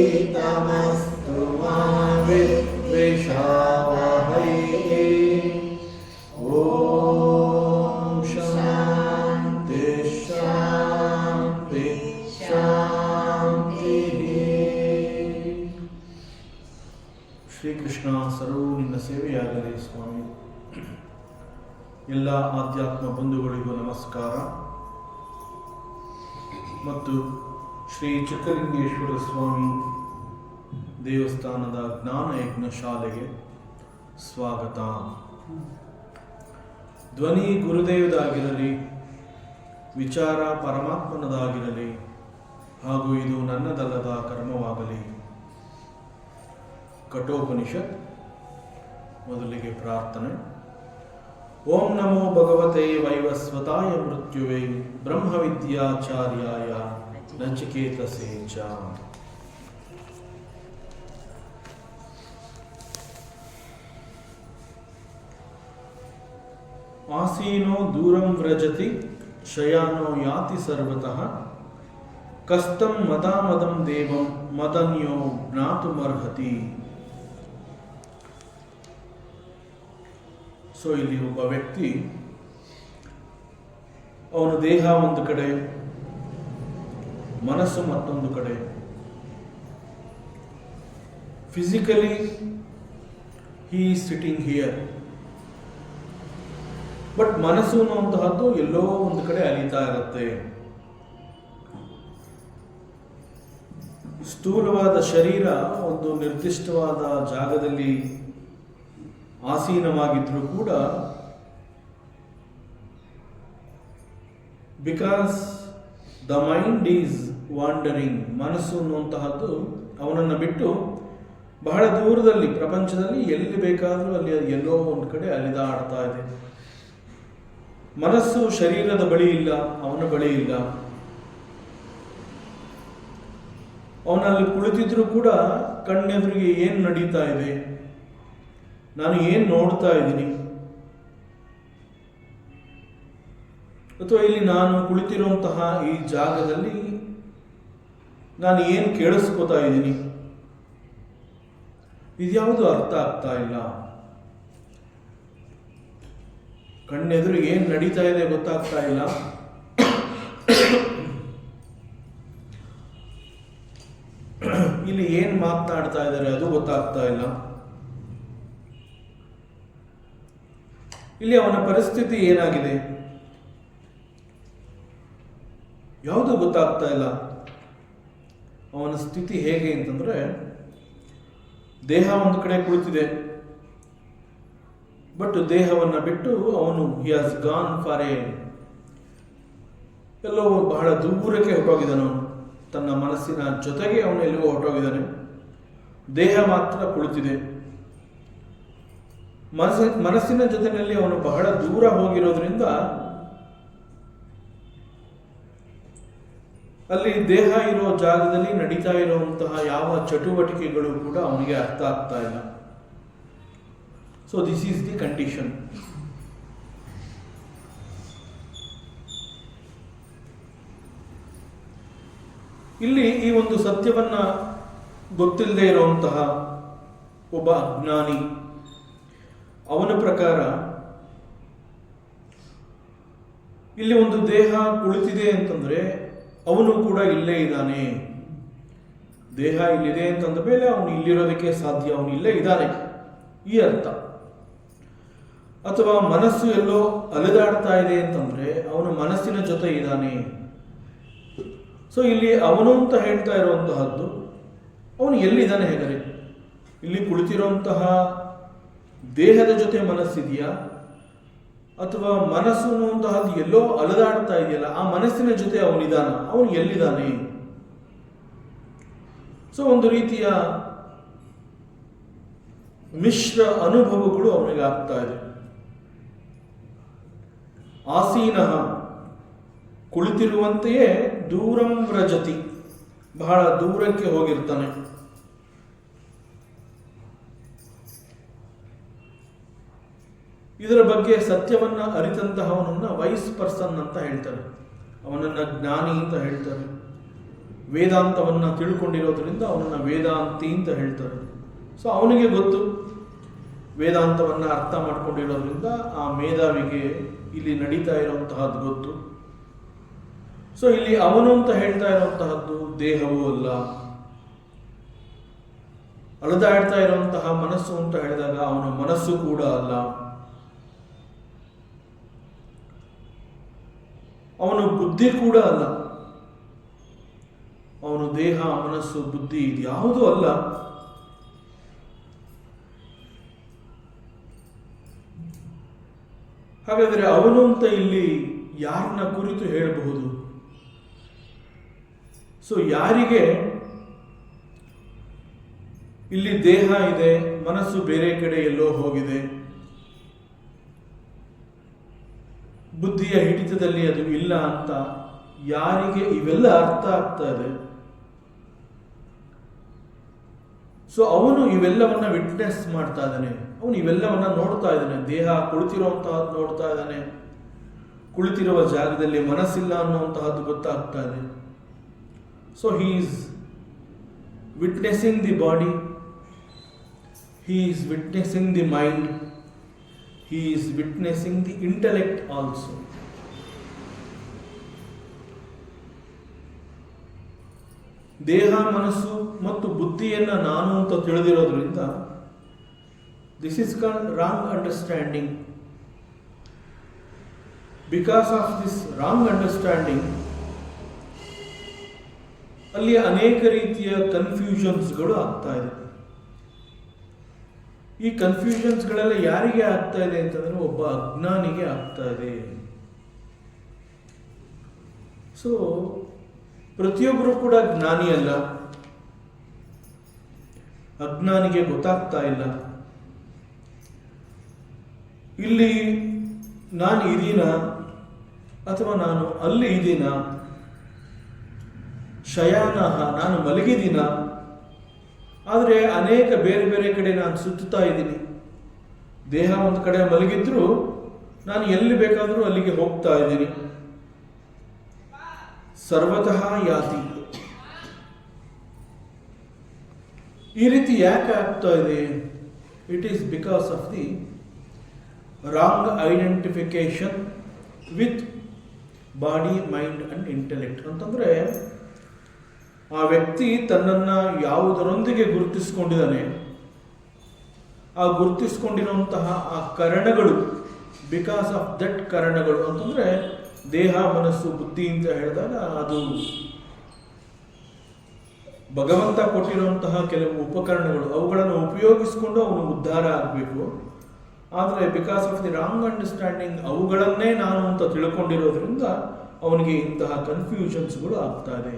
तेजस्विनावधीतमस्तु मा विद्विषावहै। ॐ शान्ति शान्ति शान्तिः। ಶ್ರೀಕೃಷ್ಣ ಸರ್ವೂ ನಿನ್ನ ಸೇವೆಯಾಗಲಿ ಸ್ವಾಮಿ. ಎಲ್ಲ ಆಧ್ಯಾತ್ಮ ಬಂಧುಗಳಿಗೂ ನಮಸ್ಕಾರ ಮತ್ತು ಶ್ರೀ ಚಿಕ್ಕಲಿಂಗೇಶ್ವರ ಸ್ವಾಮಿ ದೇವಸ್ಥಾನದ ಜ್ಞಾನಯಜ್ಞ ಶಾಲೆಗೆ ಸ್ವಾಗತ. ಧ್ವನಿ ಗುರುದೇವದಾಗಿರಲಿ, ವಿಚಾರ ಪರಮಾತ್ಮನದಾಗಿರಲಿ, ಹಾಗೂ ಇದು ನನ್ನದಲ್ಲದ ಕರ್ಮವಾಗಲಿ. ಕಠೋಪನಿಷತ್. ಮೊದಲಿಗೆ ಪ್ರಾರ್ಥನೆ. ಓಂ ನಮೋ ಭಗವತೆ ವೈವಸ್ವತಾಯ ಮೃತ್ಯುವೇ ಬ್ರಹ್ಮವಿದ್ಯಾಚಾರ್ಯಾಯ ನಚಿಕೇತಸೇ ಚ. ಆಸೀನೋ ದೂರಂ ವ್ರಜತಿ ಶಯಾನೋ ಯಾತಿ ಸರ್ವತಃ ಕಸ್ತಂ ಮದಾಮದಂ ದೇವಂ ಮದನ್ಯೋ ಜ್ಞಾತುಮರ್ಹತಿ. ಸೊ ಇಲ್ಲಿ ಒಬ್ಬ ವ್ಯಕ್ತಿ, ಅವನ ದೇಹ ಒಂದು ಕಡೆ, ಮನಸ್ಸು ಮತ್ತೊಂದು ಕಡೆ. Physically he is sitting here, but ಮನಸ್ಸು ಅನ್ನುವಂತಹದ್ದು ಎಲ್ಲೋ ಒಂದು ಕಡೆ ಅಲಿತಾ ಇರುತ್ತೆ. ಸ್ಥೂಲವಾದ ಶರೀರ ಒಂದು ನಿರ್ದಿಷ್ಟವಾದ ಜಾಗದಲ್ಲಿ ಆಸೀನವಾಗಿದ್ರೂ ಕೂಡ, because the mind is wandering, ಮನಸ್ಸು ಅನ್ನುವಂತಹದ್ದು ಅವನನ್ನು ಬಿಟ್ಟು ಬಹಳ ದೂರದಲ್ಲಿ ಪ್ರಪಂಚದಲ್ಲಿ ಎಲ್ಲಿ ಬೇಕಾದರೂ ಅಲ್ಲಿ ಎಲ್ಲೋ ಒಂದು ಕಡೆ ಅಲಿದಾಡ್ತಾ ಇದೆ. ಮನಸ್ಸು ಶರೀರದ ಬಳಿ ಇಲ್ಲ, ಅವನ ಬಳಿ ಇಲ್ಲ. ಅವನಲ್ಲಿ ಕುಳಿತಿದ್ರೂ ಕೂಡ ಕಣ್ಣೆದುರಿಗೆ ಏನು ನಡೀತಾ ಇದೆ, ನಾನು ಏನು ನೋಡ್ತಾ ಇದ್ದೀನಿ, ಅಥವಾ ಇಲ್ಲಿ ನಾನು ಕುಳಿತಿರುವಂತಹ ಈ ಜಾಗದಲ್ಲಿ ನಾನು ಏನು ಕೇಳಿಸ್ಕೋತಾ ಇದ್ದೀನಿ, ಇದ್ಯಾವುದು ಅರ್ಥ ಆಗ್ತಾ ಇಲ್ಲ. ಕಣ್ಣೆದುರು ಏನು ನಡೀತಾ ಇದೆ ಗೊತ್ತಾಗ್ತಾ ಇಲ್ಲ. ಇಲ್ಲಿ ಏನು ಮಾತನಾಡ್ತಾ ಇದ್ದಾರೆ ಅದು ಗೊತ್ತಾಗ್ತಾ ಇಲ್ಲ. ಇಲ್ಲಿ ಅವನ ಪರಿಸ್ಥಿತಿ ಏನಾಗಿದೆ, ಯಾವುದು ಗೊತ್ತಾಗ್ತಾ ಇಲ್ಲ. ಅವನ ಸ್ಥಿತಿ ಹೇಗೆ ಅಂತಂದ್ರೆ, ದೇಹ ಒಂದು ಕಡೆ ಕುಳಿತಿದೆ, ಬಟ್ ದೇಹವನ್ನು ಬಿಟ್ಟು ಅವನು ಹಿ ಹ್ಯಾಸ್ ಗಾನ್ ಫಾರ್ ಎಲ್ಲೋ ಬಹಳ ದೂರಕ್ಕೆ ಹೊರಟೋಗಿದ್ದಾನೆ. ಅವನು ತನ್ನ ಮನಸ್ಸಿನ ಜೊತೆಗೆ ಅವನು ಎಲ್ಲೋ ಹೊರಟೋಗಿದ್ದಾನೆ. ದೇಹ ಮಾತ್ರ ಕುಳಿತಿದೆ. ಮನಸ್ಸಿನ ಜೊತೆಯಲ್ಲಿ ಅವನು ಬಹಳ ದೂರ ಹೋಗಿರೋದ್ರಿಂದ ಅಲ್ಲಿ ದೇಹ ಇರೋ ಜಾಗದಲ್ಲಿ ನಡೀತಾ ಇರುವಂತಹ ಯಾವ ಚಟುವಟಿಕೆಗಳು ಕೂಡ ಅವನಿಗೆ ಅರ್ಥ ಆಗ್ತಾ ಇಲ್ಲ. So this is the condition. ಇಲ್ಲಿ ಈ ಒಂದು ಸತ್ಯವನ್ನ ಗೊತ್ತಿಲ್ಲದೆ ಇರುವಂತಹ ಒಬ್ಬ ಅಜ್ಞಾನಿ, ಅವನ ಪ್ರಕಾರ ಇಲ್ಲಿ ಒಂದು ದೇಹ ಕುಳಿತಿದೆ ಅಂತಂದ್ರೆ ಅವನು ಕೂಡ ಇಲ್ಲೇ ಇದ್ದಾನೆ. ದೇಹ ಇಲ್ಲಿದೆ ಅಂತಂದ ಮೇಲೆ ಅವನು ಇಲ್ಲಿರೋದಕ್ಕೆ ಸಾಧ್ಯ, ಅವನು ಇಲ್ಲೇ ಇದ್ದಾನೆ, ಈ ಅರ್ಥ. ಅಥವಾ ಮನಸ್ಸು ಎಲ್ಲೋ ಅಲೆದಾಡ್ತಾ ಇದೆ ಅಂತಂದ್ರೆ ಅವನು ಮನಸ್ಸಿನ ಜೊತೆ ಇದ್ದಾನೆ. ಸೊ ಇಲ್ಲಿ ಅವನು ಅಂತ ಹೇಳ್ತಾ ಇರುವಂತಹದ್ದು ಅವನು ಎಲ್ಲಿದ್ದಾನೆ ಹೇಗರೆ? ಇಲ್ಲಿ ಕುಳಿತಿರುವಂತಹ ದೇಹದ ಜೊತೆ ಮನಸ್ಸಿದೆಯಾ, ಅಥವಾ ಮನಸ್ಸು ಅನ್ನುವಂತಹದ್ದು ಎಲ್ಲೋ ಅಲೆದಾಡ್ತಾ ಇದೆಯಲ್ಲ, ಆ ಮನಸ್ಸಿನ ಜೊತೆ ಅವನಿದಾನ, ಅವನು ಎಲ್ಲಿದ್ದಾನೆ? ಸೊ ಒಂದು ರೀತಿಯ ಮಿಶ್ರ ಅನುಭವಗಳು ಅವನಿಗೆ ಆಗ್ತಾ ಇದೆ. ಆಸೀನಃ ಕುಳಿತಿರುವಂತೆಯೇ ದೂರಂ ವ್ರಜತಿ, ಬಹಳ ದೂರಕ್ಕೆ ಹೋಗಿರ್ತಾನೆ. ಇದರ ಬಗ್ಗೆ ಸತ್ಯವನ್ನ ಅರಿತಂತಹವನನ್ನ ವೈಸ್ ಪರ್ಸನ್ ಅಂತ ಹೇಳ್ತಾರೆ, ಅವನನ್ನ ಜ್ಞಾನಿ ಅಂತ ಹೇಳ್ತಾರೆ. ವೇದಾಂತವನ್ನ ತಿಳ್ಕೊಂಡಿರೋದ್ರಿಂದ ಅವನನ್ನ ವೇದಾಂತಿ ಅಂತ ಹೇಳ್ತಾರೆ. ಸೊ ಅವನಿಗೆ ಗೊತ್ತು, ವೇದಾಂತವನ್ನ ಅರ್ಥ ಮಾಡ್ಕೊಂಡಿರೋದ್ರಿಂದ ಆ ಮೇಧಾವಿಗೆ ಇಲ್ಲಿ ನಡೀತಾ ಇರುವಂತಹದ್ದು ಗೊತ್ತು. ಸೊ ಇಲ್ಲಿ ಅವನು ಅಂತ ಹೇಳ್ತಾ ಇರುವಂತಹದ್ದು ದೇಹವೂ ಅಲ್ಲ, ಅಲೆದಾಡ್ತಾ ಇರುವಂತಹ ಮನಸ್ಸು ಅಂತ ಹೇಳಿದಾಗ ಅವನ ಮನಸ್ಸು ಕೂಡ ಅಲ್ಲ, ಅವನು ಬುದ್ಧಿ ಕೂಡ ಅಲ್ಲ. ಅವನು ದೇಹ, ಮನಸ್ಸು, ಬುದ್ಧಿ ಇದ್ಯಾವುದೂ ಅಲ್ಲ. ಹಾಗಾದರೆ ಅವನು ಅಂತ ಇಲ್ಲಿ ಯಾರನ್ನ ಕುರಿತು ಹೇಳಬಹುದು? ಸೊ ಯಾರಿಗೆ ಇಲ್ಲಿ ದೇಹ ಇದೆ, ಮನಸ್ಸು ಬೇರೆ ಕಡೆ ಎಲ್ಲೋ ಹೋಗಿದೆ, ಬುದ್ಧಿಯ ಹಿಡಿತದಲ್ಲಿ ಅದು ಇಲ್ಲ ಅಂತ ಯಾರಿಗೆ ಇವೆಲ್ಲ ಅರ್ಥ ಆಗ್ತಾ ಇದೆ, ಸೊ ಅವನು ಇವೆಲ್ಲವನ್ನ ವಿಟ್ನೆಸ್ ಮಾಡ್ತಾ ಇದ್ದಾನೆ, ಅವನು ಇವೆಲ್ಲವನ್ನ ನೋಡ್ತಾ ಇದ್ದಾನೆ. ದೇಹ ಕುಳಿತಿರುವಂತಹದ್ದು ನೋಡ್ತಾ ಇದ್ದಾನೆ, ಕುಳಿತಿರುವ ಜಾಗದಲ್ಲಿ ಮನಸ್ಸಿಲ್ಲ ಅನ್ನುವಂತಹದ್ದು ಗೊತ್ತಾಗ್ತಾ ಇದೆ. So he is witnessing the body, he is witnessing the mind, he is witnessing the intellect also. ದೇಹ, ಮನಸ್ಸು ಮತ್ತು ಬುದ್ಧಿಯನ್ನ ನಾನು ಅಂತ ತಿಳಿದಿರೋದ್ರಿಂದ this is called wrong understanding. Because of this wrong understanding ಅಲ್ಲಿ ಅನೇಕ ರೀತಿಯ ಕನ್ಫ್ಯೂಷನ್ಸ್ಗಳು ಆಗ್ತಾ ಇದೆ. ಈ ಕನ್ಫ್ಯೂಷನ್ಸ್ಗಳೆಲ್ಲ ಯಾರಿಗೆ ಆಗ್ತಾ ಇದೆ ಅಂತಂದ್ರೆ ಒಬ್ಬ ಅಜ್ಞಾನಿಗೆ ಆಗ್ತಾ ಇದೆ. ಸೊ ಪ್ರತಿಯೊಬ್ಬರು ಕೂಡ ಜ್ಞಾನಿ ಅಲ್ಲ, ಅಜ್ಞಾನಿಗೆ ಗೊತ್ತಾಗ್ತಾ ಇಲ್ಲ. ಇಲ್ಲಿ ನಾನು ಇದೀನ ಅಥವಾ ನಾನು ಅಲ್ಲಿ ಇದೀನ, ಶಯಾನಃ ನಾನು ಮಲಗಿದೀನ, ಆದರೆ ಅನೇಕ ಬೇರೆ ಬೇರೆ ಕಡೆ ನಾನು ಸುತ್ತುತ್ತಾ ಇದ್ದೀನಿ. ದೇಹ ಒಂದು ಕಡೆ ಮಲಗಿದ್ರು ನಾನು ಎಲ್ಲಿ ಬೇಕಾದರೂ ಅಲ್ಲಿಗೆ ಹೋಗ್ತಾ ಇದ್ದೀನಿ. ಸರ್ವತಃ ಯಾತಿ. ಈ ರೀತಿ ಯಾಕೆ ಆಗ್ತಾ ಇದೆ? It is because of the wrong identification with body, mind and intellect. ಅಂತಂದ್ರೆ ಆ ವ್ಯಕ್ತಿ ತನ್ನನ್ನು ಯಾವುದರೊಂದಿಗೆ ಗುರುತಿಸ್ಕೊಂಡಿದ್ದಾನೆ, ಆ ಗುರುತಿಸ್ಕೊಂಡಿರುವಂತಹ ಆ ಕರಣಗಳು, ಬಿಕಾಸ್ ಆಫ್ ದಟ್ ಕರಣಗಳು ಅಂತಂದ್ರೆ ದೇಹ, ಮನಸ್ಸು, ಬುದ್ಧಿ ಅಂತ ಹೇಳಿದಾಗ ಅದು ಭಗವಂತ ಕೊಟ್ಟಿರುವಂತಹ ಕೆಲವು ಉಪಕರಣಗಳು, ಅವುಗಳನ್ನು ಉಪಯೋಗಿಸಿಕೊಂಡು ಅವನು ಉದ್ಧಾರ ಆಗಬೇಕು. ಆದರೆ because of the wrong understanding ಅವುಗಳನ್ನೇ ನಾನು ಅಂತ ತಿಳ್ಕೊಂಡಿರೋದ್ರಿಂದ ಅವನಿಗೆ ಇಂತಹ ಕನ್ಫ್ಯೂಷನ್ಸ್ಗಳು ಆಗ್ತಾ ಇದೆ.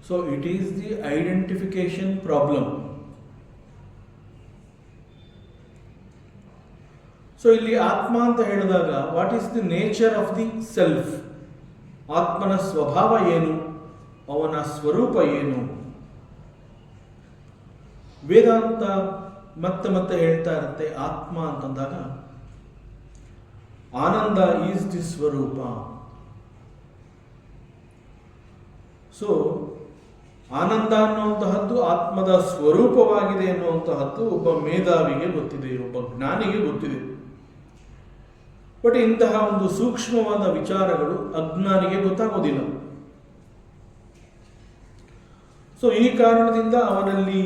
So it is the identification problem. So ಇಲ್ಲಿ ಆತ್ಮ ಅಂತ ಹೇಳಿದಾಗ what is the nature of the self? ಆತ್ಮನ ಸ್ವಭಾವ ಏನು, ಅವನ ಸ್ವರೂಪ ಏನು? ವೇದಾಂತ ಮತ್ತೆ ಮತ್ತೆ ಹೇಳ್ತಾ ಇರುತ್ತೆ, ಆತ್ಮ ಅಂತಂದಾಗ ಆನಂದ ಈಸ್ ದಿ ಸ್ವರೂಪ. ಸೊ ಆನಂದ ಅನ್ನುವಂತಹದ್ದು ಆತ್ಮದ ಸ್ವರೂಪವಾಗಿದೆ ಎನ್ನುವಂತಹದ್ದು ಒಬ್ಬ ಮೇಧಾವಿಗೆ ಗೊತ್ತಿದೆ, ಒಬ್ಬ ಜ್ಞಾನಿಗೆ ಗೊತ್ತಿದೆ. ಬಟ್ ಇಂತಹ ಒಂದು ಸೂಕ್ಷ್ಮವಾದ ವಿಚಾರಗಳು ಅಜ್ಞಾನಿಗೆ ಗೊತ್ತಾಗೋದಿಲ್ಲ. ಸೊ ಈ ಕಾರಣದಿಂದ ಅವನಲ್ಲಿ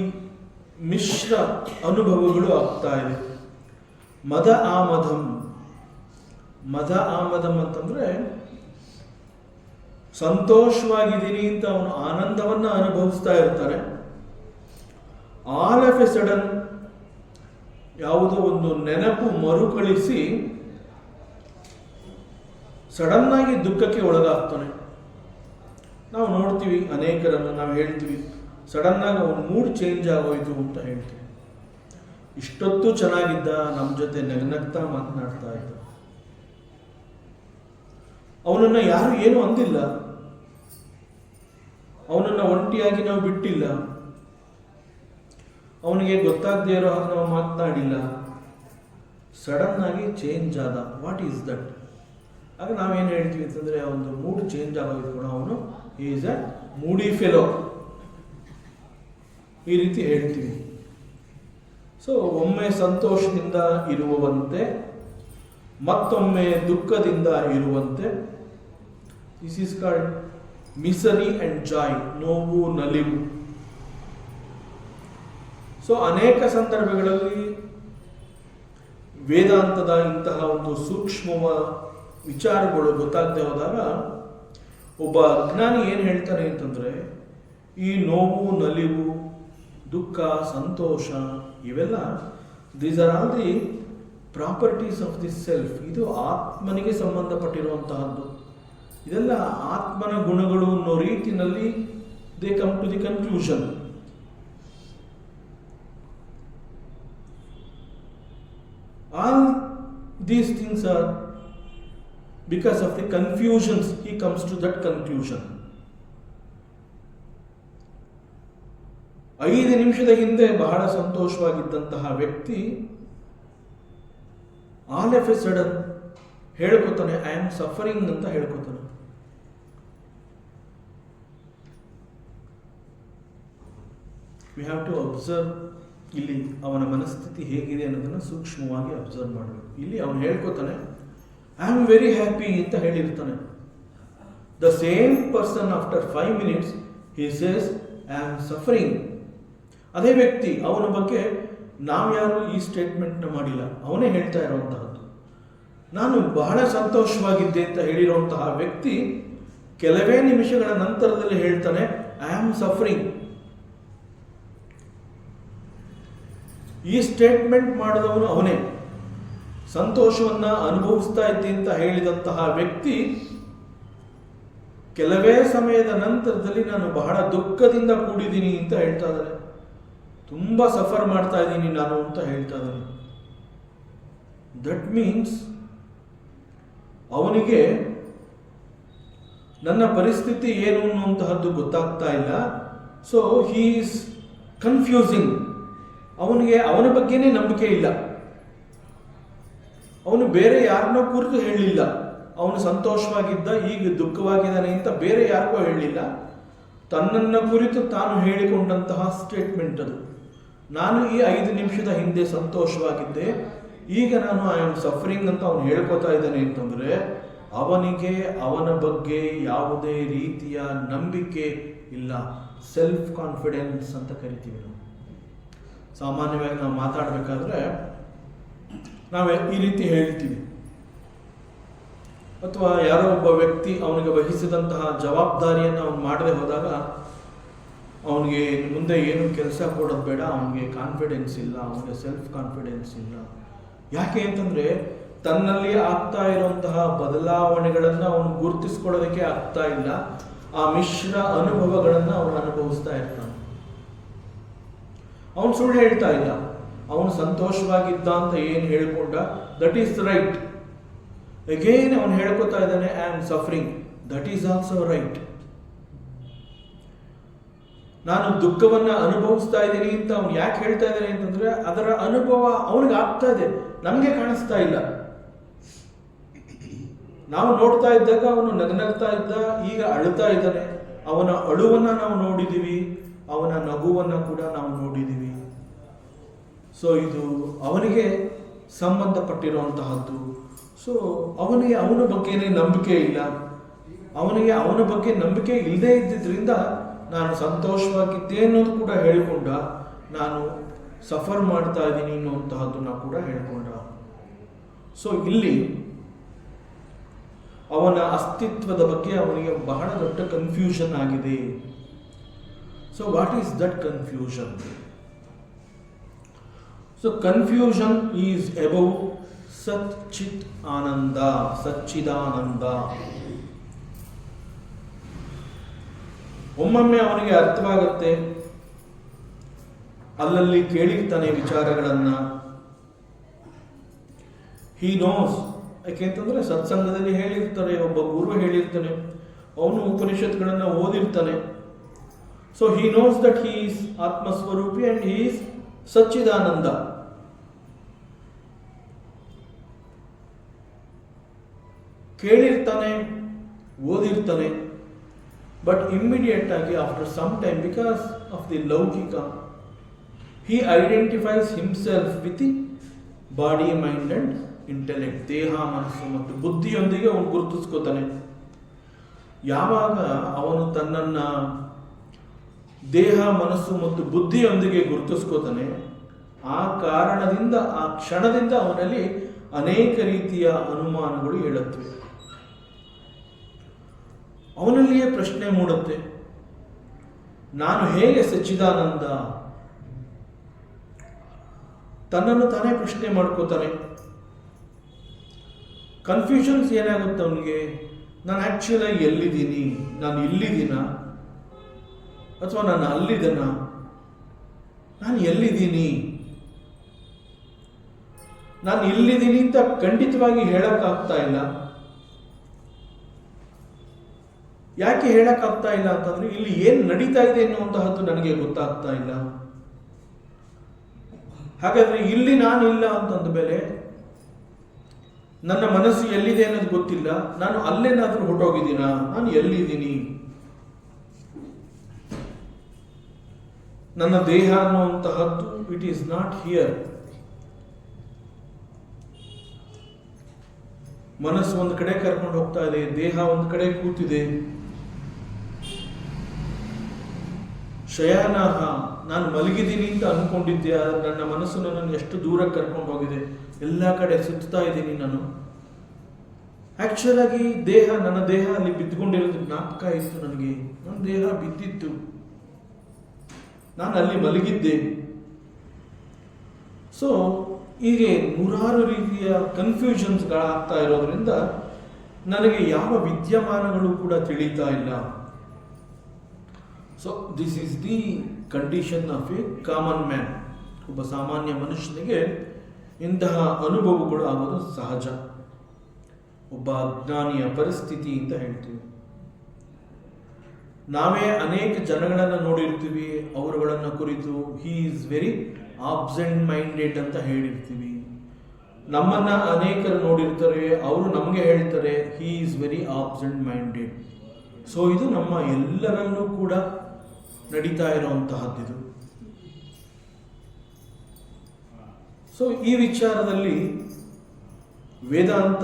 ಮಿಶ್ರ ಅನುಭವಗಳು ಆಗ್ತಾ ಇದೆ. ಮದ ಆಮದಂ ಅಂತಂದ್ರೆ ಸಂತೋಷವಾಗಿದ್ದೀನಿ ಅಂತ ಅವನು ಆನಂದವನ್ನ ಅನುಭವಿಸ್ತಾ ಇರ್ತಾನೆ. ಆಲ್ ಆಫ್ ಎ ಸಡನ್ ಯಾವುದೋ ಒಂದು ನೆನಪು ಮರುಕಳಿಸಿ ಸಡನ್ ಆಗಿ ದುಃಖಕ್ಕೆ ಒಳಗಾಗ್ತಾನೆ. ನಾವು ನೋಡ್ತೀವಿ ಅನೇಕರನ್ನು, ನಾವು ಹೇಳ್ತೀವಿ ಸಡನ್ ಆಗಿ ಅವನ ಮೂಡ್ ಚೇಂಜ್ ಆಗೋಯ್ತು ಅಂತ ಹೇಳ್ತೀವಿ. ಇಷ್ಟೊತ್ತು ಚೆನ್ನಾಗಿದ್ದ, ನಮ್ಮ ಜೊತೆ ನಗ್ನಗ್ತಾ ಮಾತನಾಡ್ತಾ ಇದ್ದ, ಅವನನ್ನ ಯಾರು ಏನು ಅಂದಿಲ್ಲ, ಅವನನ್ನ ಒಂಟಿಯಾಗಿ ನಾವು ಬಿಟ್ಟಿಲ್ಲ, ಅವನಿಗೆ ಗೊತ್ತಾಗದೇ ಇರೋ ಹಾಗೆ ನಾವು ಮಾತನಾಡಿಲ್ಲ, ಸಡನ್ ಆಗಿ ಚೇಂಜ್ ಆದ. What is that? ಆಗ ನಾವೇನು ಹೇಳ್ತೀವಿ ಅಂತಂದ್ರೆ ಒಂದು ಮೂಡ್ ಚೇಂಜ್ ಆಗೋದು ಕೂಡ ಅವನು ಈಸ್ ಅ ಮೂಡಿ ಫೆಲೋ, ಈ ರೀತಿ ಹೇಳ್ತೀವಿ. ಸೊ ಒಮ್ಮೆ ಸಂತೋಷದಿಂದ ಇರುವಂತೆ ಮತ್ತೊಮ್ಮೆ ದುಃಖದಿಂದ ಇರುವಂತೆ, this is called misery and Joy, ನೋವು ನಲಿವು. ಸೊ ಅನೇಕ ಸಂದರ್ಭಗಳಲ್ಲಿ ವೇದಾಂತದ ಇಂತಹ ಒಂದು ಸೂಕ್ಷ್ಮ ವಿಚಾರಗಳು ಗೊತ್ತಾಗದೆ ಹೋದಾಗ ಒಬ್ಬ ಅಜ್ಞಾನಿ ಏನು ಹೇಳ್ತಾನೆ ಅಂತಂದ್ರೆ, ಈ ನೋವು ನಲಿವು ದುಃಖ ಸಂತೋಷ ಇವೆಲ್ಲ these are all the properties of the self. ಇದು ಆತ್ಮನಿಗೆ ಸಂಬಂಧಪಟ್ಟಿರುವಂತಹದ್ದು. ಇದೆಲ್ಲ ಆತ್ಮನ ಗುಣಗಳು ಅನ್ನೋ ರೀತಿಯಲ್ಲಿ they come to the conclusion. All these things are because of the confusions he comes to that conclusion. 5 ನಿಮಿಷದ ಹಿಂದೆ ಬಹಳ ಸಂತೋಷವಾಗಿದ್ದಂತಹ ವ್ಯಕ್ತಿ ಆಲ್ ಆಫ್ ಎ ಸಡನ್ ಹೇಳ್ಕೊತಾನೆ ಐ ಆಮ್ ಸಫರಿಂಗ್ ಅಂತ ಹೇಳ್ಕೊತಾನೆ. We have to observe. ಇಲ್ಲಿ ಅವನ ಮನಸ್ಥಿತಿ ಹೇಗಿದೆ ಅನ್ನೋದನ್ನ ಸೂಕ್ಷ್ಮವಾಗಿ ಅಬ್ಸರ್ವ್ ಮಾಡಬೇಕು. ಇಲ್ಲಿ ಅವನು ಹೇಳ್ಕೊತಾನೆ ಐ ಆಮ್ ವೆರಿ ಹ್ಯಾಪಿ ಅಂತ ಹೇಳಿರ್ತಾನೆ. The same person after 5 minutes he says I am suffering. ಅದೇ ವ್ಯಕ್ತಿ ಅವನ ಬಗ್ಗೆ ನಾವ್ಯಾರು ಈ ಸ್ಟೇಟ್ಮೆಂಟ್ನ ಮಾಡಿಲ್ಲ, ಅವನೇ ಹೇಳ್ತಾ ಇರುವಂತಹದ್ದು. ನಾನು ಬಹಳ ಸಂತೋಷವಾಗಿದ್ದೆ ಅಂತ ಹೇಳಿರುವಂತಹ ವ್ಯಕ್ತಿ ಕೆಲವೇ ನಿಮಿಷಗಳ ನಂತರದಲ್ಲಿ ಹೇಳ್ತಾನೆ ಐ ಆಮ್ ಸಫರಿಂಗ್. ಈ ಸ್ಟೇಟ್ಮೆಂಟ್ ಮಾಡಿದವನು ಅವನೇ. ಸಂತೋಷವನ್ನ ಅನುಭವಿಸ್ತಾ ಇದ್ದೆ ಅಂತ ಹೇಳಿದಂತಹ ವ್ಯಕ್ತಿ ಕೆಲವೇ ಸಮಯದ ನಂತರದಲ್ಲಿ ನಾನು ಬಹಳ ದುಃಖದಿಂದ ಕೂಡಿದ್ದೀನಿ ಅಂತ ಹೇಳ್ತಾ ಇದ್ದಾನೆ. ತುಂಬಾ ಸಫರ್ ಮಾಡ್ತಾ ಇದ್ದೀನಿ ನಾನು ಅಂತ ಹೇಳ್ತಾ ಇದ್ದಾನೆ. ದಟ್ ಮೀನ್ಸ್ ಅವನಿಗೆ ನನ್ನ ಪರಿಸ್ಥಿತಿ ಏನು ಅನ್ನುವಂತಹದ್ದು ಗೊತ್ತಾಗ್ತಾ ಇಲ್ಲ. So he is confusing. ಅವನಿಗೆ ಅವನ ಬಗ್ಗೆನೇ ನಂಬಿಕೆ ಇಲ್ಲ. ಅವನು ಬೇರೆ ಯಾರನ್ನೋ ಕುರಿತು ಹೇಳಲಿಲ್ಲ. ಅವನು ಸಂತೋಷವಾಗಿದ್ದ, ಈಗ ದುಃಖವಾಗಿದ್ದಾನೆ ಅಂತ ಬೇರೆ ಯಾರಿಗೋ ಹೇಳಲಿಲ್ಲ. ತನ್ನನ್ನು ಕುರಿತು ತಾನು ಹೇಳಿಕೊಂಡಂತಹ ಸ್ಟೇಟ್ಮೆಂಟ್ ಅದು. ನಾನು ಈ 5 ನಿಮಿಷದ ಹಿಂದೆ ಸಂತೋಷವಾಗಿದ್ದೆ, ಈಗ ನಾನು ಐ ಆಮ್ ಸಫರಿಂಗ್ ಅಂತ ಅವನು ಹೇಳ್ಕೊತಾ ಇದ್ದಾನೆ ಅಂತಂದ್ರೆ ಅವನಿಗೆ ಅವನ ಬಗ್ಗೆ ಯಾವುದೇ ರೀತಿಯ ನಂಬಿಕೆ ಇಲ್ಲ. ಸೆಲ್ಫ್ ಕಾನ್ಫಿಡೆನ್ಸ್ ಅಂತ ಕರಿತೀವಿ ನಾವು. ಸಾಮಾನ್ಯವಾಗಿ ನಾವು ಮಾತಾಡಬೇಕಾದ್ರೆ ನಾವೇ ಈ ರೀತಿ ಹೇಳ್ತೀವಿ, ಅಥವಾ ಯಾರೋ ಒಬ್ಬ ವ್ಯಕ್ತಿ ಅವನಿಗೆ ವಹಿಸಿದಂತಹ ಜವಾಬ್ದಾರಿಯನ್ನು ಅವನು ಮಾಡದೆ ಹೋದಾಗ ಅವನಿಗೆ ಮುಂದೆ ಏನು ಕೆಲಸ ಕೊಡೋದು ಬೇಡ, ಅವನಿಗೆ ಕಾನ್ಫಿಡೆನ್ಸ್ ಇಲ್ಲ, ಅವನಿಗೆ ಸೆಲ್ಫ್ ಕಾನ್ಫಿಡೆನ್ಸ್ ಇಲ್ಲ. ಯಾಕೆ ಅಂತಂದ್ರೆ ತನ್ನಲ್ಲಿ ಆಗ್ತಾ ಇರುವಂತಹ ಬದಲಾವಣೆಗಳನ್ನು ಅವನು ಗುರುತಿಸ್ಕೊಳ್ಳೋದಕ್ಕೆ ಆಗ್ತಾ ಇಲ್ಲ. ಆ ಮಿಶ್ರ ಅನುಭವಗಳನ್ನು ಅವನು ಅನುಭವಿಸ್ತಾ ಇರ್ತಾನೆ. ಅವನು ಸುಳ್ಳು ಹೇಳ್ತಾ ಇಲ್ಲ. ಅವನು ಸಂತೋಷವಾಗಿದ್ದ ಅಂತ ಏನು ಹೇಳ್ಕೊಂಡ ದಟ್ ಈಸ್ ರೈಟ್. ಅಗೇನ್ ಅವನು ಹೇಳ್ಕೊತಾ ಇದ್ದಾನೆ I am suffering, that is also right. ನಾನು ದುಃಖವನ್ನ ಅನುಭವಿಸ್ತಾ ಇದ್ದೀನಿ ಅಂತ ಅವನು ಯಾಕೆ ಹೇಳ್ತಾ ಇದ್ದಾನೆ ಅಂತಂದ್ರೆ ಅದರ ಅನುಭವ ಅವನಿಗೆ ಆಗ್ತಾ ಇದೆ, ನಮಗೆ ಕಾಣಿಸ್ತಾ ಇಲ್ಲ. ನಾವು ನೋಡ್ತಾ ಇದ್ದಾಗ ಅವನು ನಗ್ನಗ್ತಾ ಇದ್ದ, ಈಗ ಅಳುತ್ತಾ ಇದ್ದಾನೆ. ಅವನ ಅಳುವನ್ನ ನಾವು ನೋಡಿದೀವಿ, ಅವನ ನಗುವನ್ನ ಕೂಡ ನಾವು ನೋಡಿದೀವಿ. ಸೊ ಇದು ಅವನಿಗೆ ಸಂಬಂಧಪಟ್ಟಿರುವಂತಹದ್ದು. ಸೊ ಅವನಿಗೆ ಅವನ ಬಗ್ಗೆನೇ ನಂಬಿಕೆ ಇಲ್ಲ. ಅವನಿಗೆ ಅವನ ಬಗ್ಗೆ ನಂಬಿಕೆ ಇಲ್ಲದೆ ಇದ್ದಿದ್ರಿಂದ ನಾನು ಸಂತೋಷವಾಗಿದ್ದೆ ಅನ್ನೋದು ಕೂಡ ಹೇಳಿಕೊಂಡ, ನಾನು ಸಫರ್ ಮಾಡ್ತಾ ಇದ್ದೀನಿ ಅನ್ನುವಂತಹದ್ದನ್ನ ಕೂಡ ಹೇಳಿಕೊಂಡ. ಸೊ ಇಲ್ಲಿ ಅವನ ಅಸ್ತಿತ್ವದ ಬಗ್ಗೆ ಅವನಿಗೆ ಬಹಳ ದೊಡ್ಡ ಕನ್ಫ್ಯೂಷನ್ ಆಗಿದೆ. So what is that confusion? So confusion is about ಸತ್ ಚಿತ್ ಆನಂದ, ಸಚ್ಚಿದಾನಂದ. ಒಮ್ಮೊಮ್ಮೆ ಅವನಿಗೆ ಅರ್ಥವಾಗುತ್ತೆ, ಅಲ್ಲಲ್ಲಿ ಕೇಳಿರ್ತಾನೆ ವಿಚಾರಗಳನ್ನ. ಹಿ ನೋಸ್, ಯಾಕೆಂತಂದ್ರೆ ಸತ್ಸಂಗದಲ್ಲಿ ಹೇಳಿರ್ತಾರೆ, ಒಬ್ಬ ಗುರು ಹೇಳಿರ್ತಾನೆ, ಅವನು ಉಪನಿಷತ್ಗಳನ್ನ ಓದಿರ್ತಾನೆ. So he knows that he is ಆತ್ಮಸ್ವರೂಪಿ ಅಂಡ್ ಹಿ ಈಸ್ ಸಚ್ಚಿದಾನಂದ. ಕೇಳಿರ್ತಾನೆ, ಓದಿರ್ತಾನೆ, ಬಟ್ ಇಮ್ಮಿಡಿಯೇಟ್ ಆಗಿ after some time, because of the ಲೌಕಿಕ, he identifies himself with the body, mind and intellect. ದೇಹ, ಮನಸ್ಸು ಮತ್ತು ಬುದ್ಧಿಯೊಂದಿಗೆ ಅವನು ಗುರುತಿಸ್ಕೋತಾನೆ. ಯಾವಾಗ ಅವನು ತನ್ನನ್ನ ದೇಹ, ಮನಸ್ಸು ಮತ್ತು ಬುದ್ಧಿಯೊಂದಿಗೆ ಗುರುತಿಸ್ಕೋತಾನೆ, ಆ ಕಾರಣದಿಂದ, ಆ ಕ್ಷಣದಿಂದ ಅವನಲ್ಲಿ ಅನೇಕ ರೀತಿಯ ಅನುಮಾನಗಳು ಹೇಳುತ್ತವೆ. ಅವನಲ್ಲಿಯೇ ಪ್ರಶ್ನೆ ಮೂಡುತ್ತೆ, ನಾನು ಹೇಗೆ ಸಚ್ಚಿದಾನಂದ? ತನ್ನನ್ನು ತಾನೇ ಪ್ರಶ್ನೆ ಮಾಡ್ಕೋತಾನೆ. ಕನ್ಫ್ಯೂಷನ್ಸ್ ಏನಾಗುತ್ತೆ ಅವನಿಗೆ, ನಾನು ಆಕ್ಚುಲಿ ಎಲ್ಲಿದ್ದೀನಿ? ನಾನು ಇಲ್ಲಿದ್ದೀನ ಅಥವಾ ನಾನು ಅಲ್ಲಿದ್ದೀನ? ನಾನು ಎಲ್ಲಿದ್ದೀನಿ? ನಾನು ಇಲ್ಲಿದ್ದೀನಿ ಅಂತ ಖಂಡಿತವಾಗಿ ಹೇಳಕ್ಕಾಗ್ತಾ ಇಲ್ಲ. ಯಾಕೆ ಹೇಳಕ್ಕಾಗ್ತಾ ಇಲ್ಲ ಅಂತಂದ್ರೆ, ಇಲ್ಲಿ ಏನು ನಡೀತಾ ಇದೆ ಎನ್ನುವಂತಹದ್ದು ನನಗೆ ಗೊತ್ತಾಗ್ತಾ ಇಲ್ಲ. ಹಾಗಾದ್ರೆ ಇಲ್ಲಿ ನಾನು ಇಲ್ಲ ಅಂತಂದ ಮೇಲೆ ನನ್ನ ಮನಸ್ಸು ಎಲ್ಲಿದೆ ಅನ್ನೋದು ಗೊತ್ತಿಲ್ಲ. ನಾನು ಅಲ್ಲೇನಾದ್ರೂ ಹೊರಟೋಗಿದ್ದೀನ? ನಾನು ಎಲ್ಲಿದ್ದೀನಿ? ನನ್ನ ದೇಹ ಅನ್ನುವಂತಹದ್ದು ಇಟ್ ಈಸ್ ನಾಟ್ ಹಿಯರ್. ಮನಸ್ಸು ಒಂದು ಕಡೆ ಕರ್ಕೊಂಡು ಹೋಗ್ತಾ ಇದೆ, ದೇಹ ಒಂದು ಕಡೆ ಕೂತಿದೆ. ಶಯಾನಃ, ನಾನು ಮಲಗಿದ್ದೀನಿ ಅಂತ ಅನ್ಕೊಂಡಿದ್ದೆ, ನನ್ನ ಮನಸ್ಸು ನನ್ನನ್ನು ಎಷ್ಟು ದೂರ ಕರ್ಕೊಂಡು ಹೋಗಿದೆ, ಎಲ್ಲ ಕಡೆ ಸುತ್ತಾ ಇದ್ದೀನಿ ನಾನು. ಆಕ್ಚುಲ್ ಆಗಿ ದೇಹ, ನನ್ನ ದೇಹ ಅಲ್ಲಿ ಬಿದ್ದುಕೊಂಡಿರೋದು ಜ್ಞಾಪಕ ಇತ್ತು ನನಗೆ. ನನ್ನ ದೇಹ ಬಿದ್ದಿತ್ತು, ನಾನು ಅಲ್ಲಿ ಮಲಗಿದ್ದೆ. ಸೊ ಹೀಗೆ ನೂರಾರು ರೀತಿಯ ಕನ್ಫ್ಯೂಷನ್ಸ್ಗಳಾಗ್ತಾ ಇರೋದ್ರಿಂದ ನನಗೆ ಯಾವ ವಿದ್ಯಮಾನಗಳು ಕೂಡ ತಿಳಿತಾ ಇಲ್ಲ. So this is the condition of A common man. ಒಬ್ಬ ಸಾಮಾನ್ಯ ಮನುಷ್ಯನಿಗೆ ಇಂತಹ ಅನುಭವಗಳು ಆಗೋದು ಸಹಜ. ಒಬ್ಬ ಅಜ್ಞಾನಿಯ ಪರಿಸ್ಥಿತಿ ಅಂತ ಹೇಳ್ತೀವಿ. ನಾವೇ ಅನೇಕ ಜನಗಳನ್ನು ನೋಡಿರ್ತೀವಿ, ಅವರುಗಳನ್ನು ಕುರಿತು he is very absent minded ಅಂತ ಹೇಳಿರ್ತೀವಿ. ನಮ್ಮನ್ನ ಅನೇಕರು ನೋಡಿರ್ತಾರೆ, ಅವರು ನಮಗೆ ಹೇಳ್ತಾರೆ he is very absent minded. So ಇದು ನಮ್ಮ ಎಲ್ಲರಲ್ಲೂ ಕೂಡ ನಡೀತಾ ಇರುವಂತಹದ್ದಿದು. ಸೊ ಈ ವಿಚಾರದಲ್ಲಿ ವೇದಾಂತ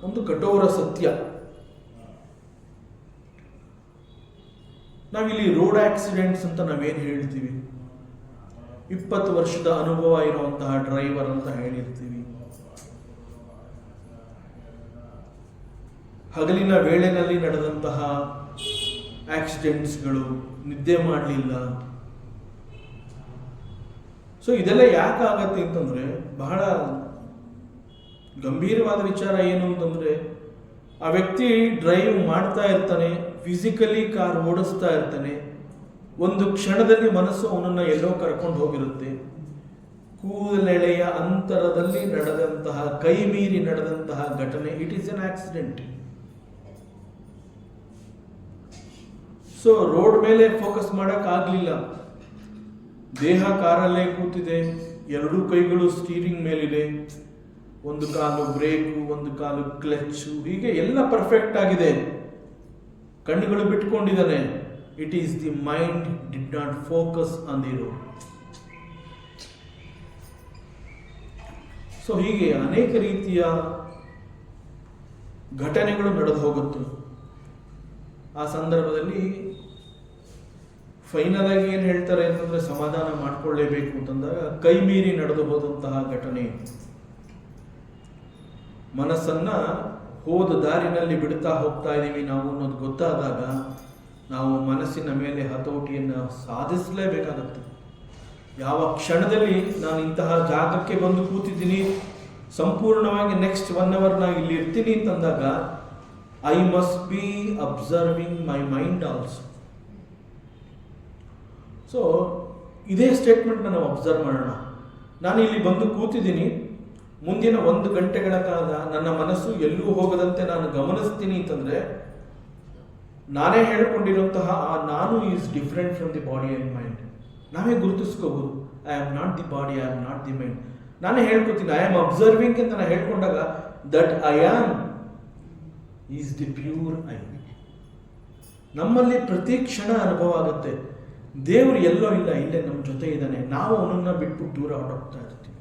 ಒಂದು ಕಠೋರ ಸತ್ಯ. ನಾವಿಲ್ಲಿ ರೋಡ್ ಆಕ್ಸಿಡೆಂಟ್ಸ್ ಅಂತ ನಾವೇನು ಹೇಳ್ತೀವಿ, 20 ವರ್ಷದ ಅನುಭವ ಇರುವಂತಹ ಡ್ರೈವರ್ ಅಂತ ಹೇಳಿರ್ತೀವಿ. ಹಗಲಿನ ವೇಳೆನಲ್ಲಿ ನಡೆದಂತಹ ಆಕ್ಸಿಡೆಂಟ್ಸ್ಗಳು, ನಿದ್ದೆ ಮಾಡಲಿಲ್ಲ. ಸೊ ಇದೆಲ್ಲ ಯಾಕೆ ಆಗತ್ತೆ ಅಂತಂದ್ರೆ, ಬಹಳ ಗಂಭೀರವಾದ ವಿಚಾರ ಏನು ಅಂತಂದ್ರೆ, ಆ ವ್ಯಕ್ತಿ ಡ್ರೈವ್ ಮಾಡ್ತಾ ಇರ್ತಾನೆ, ಫಿಸಿಕಲಿ ಕಾರ್ ಓಡಿಸ್ತಾ ಇರ್ತಾನೆ, ಒಂದು ಕ್ಷಣದಲ್ಲಿ ಮನಸ್ಸು ಅವನನ್ನು ಎಲ್ಲೋ ಕರ್ಕೊಂಡು ಹೋಗಿರುತ್ತೆ. ಕೂದಲೆಳೆಯ ಅಂತರದಲ್ಲಿ ನಡೆದಂತಹ, ಕೈ ಮೀರಿ ನಡೆದಂತಹ ಘಟನೆ, it is N accident. So road ಮೇಲೆ ಫೋಕಸ್ ಮಾಡೋಕ್ಕಾಗಲಿಲ್ಲ, ದೇಹ ಕಾರಲ್ಲೇ ಕೂತಿದೆ, ಎರಡೂ ಕೈಗಳು ಸ್ಟೀರಿಂಗ್ ಮೇಲಿದೆ, ಒಂದು ಕಾಲು ಬ್ರೇಕು, ಒಂದು ಕಾಲು ಕ್ಲಚ್ಚು, ಹೀಗೆ ಎಲ್ಲ ಪರ್ಫೆಕ್ಟ್ ಆಗಿದೆ, ಕಣ್ಣುಗಳು ಬಿಟ್ಕೊಂಡಿದ್ದಾನೆ. It is the mind did not focus on the road. So ಹೀಗೆ ಅನೇಕ ರೀತಿಯ ಘಟನೆಗಳು ನಡೆದು ಹೋಗುತ್ತೆ. ಆ ಸಂದರ್ಭದಲ್ಲಿ ಫೈನಲ್ ಆಗಿ ಏನು ಹೇಳ್ತಾರೆ ಅಂತಂದ್ರೆ ಸಮಾಧಾನ ಮಾಡ್ಕೊಳ್ಳೇಬೇಕು ಅಂತಂದಾಗ ಕೈ ಮೀರಿ ನಡೆದು ಹೋದಂತಹ ಘಟನೆ, ಮನಸ್ಸನ್ನ ಹೋದ ದಾರಿನಲ್ಲಿ ಬಿಡ್ತಾ ಹೋಗ್ತಾ ಇದ್ದೀವಿ ನಾವು ಅನ್ನೋದು ಗೊತ್ತಾದಾಗ ನಾವು ಮನಸ್ಸಿನ ಮೇಲೆ ಹತೋಟಿಯನ್ನು ಸಾಧಿಸಲೇಬೇಕಾಗತ್ತೆ. ಯಾವ ಕ್ಷಣದಲ್ಲಿ ನಾನು ಇಂತಹ ಜಾಗಕ್ಕೆ ಬಂದು ಕೂತಿದ್ದೀನಿ, ಸಂಪೂರ್ಣವಾಗಿ ನೆಕ್ಸ್ಟ್ 1 hour ನಾನು ಇಲ್ಲಿ ಇರ್ತೀನಿ ಅಂತಂದಾಗ I must be observing my mind also. So ಇದೇ ಸ್ಟೇಟ್ಮೆಂಟ್ನ ನಾವು ಅಬ್ಸರ್ವ್ ಮಾಡೋಣ. ನಾನು ಇಲ್ಲಿ ಬಂದು ಕೂತಿದ್ದೀನಿ, ಮುಂದಿನ 1 ಗಂಟೆಗಳ ಕಾಲ ನನ್ನ ಮನಸ್ಸು ಎಲ್ಲೂ ಹೋಗದಂತೆ ನಾನು ಗಮನಿಸ್ತೀನಿ ಅಂತಂದರೆ ನಾನೇ ಹೇಳ್ಕೊಂಡಿರುವಂತಹ ಆ ನಾನು is different from the body and mind. ನಾವೇ ಗುರುತಿಸ್ಕೋಬೋದು, I am not the body, I am not the mind. ನಾನೇ ಹೇಳ್ಕೊತೀನಿ, ಐ ಆಮ್ ಅಬ್ಸರ್ವಿಂಗ್ ಅಂತ ನಾನು ಹೇಳ್ಕೊಂಡಾಗ that I am is the pure I. ನಮ್ಮಲ್ಲಿ ಪ್ರತಿ ಕ್ಷಣ ಅನುಭವ ಆಗುತ್ತೆ, ದೇವರು ಎಲ್ಲೋ ಇಲ್ಲ, ಇಲ್ಲೇ ನಮ್ಮ ಜೊತೆ ಇದ್ದಾನೆ, ನಾವು ಅವನನ್ನ ಬಿಟ್ಬಿಟ್ಟು ದೂರ ಹೊರಟೋಗ್ತಾ ಇರ್ತೀವಿ.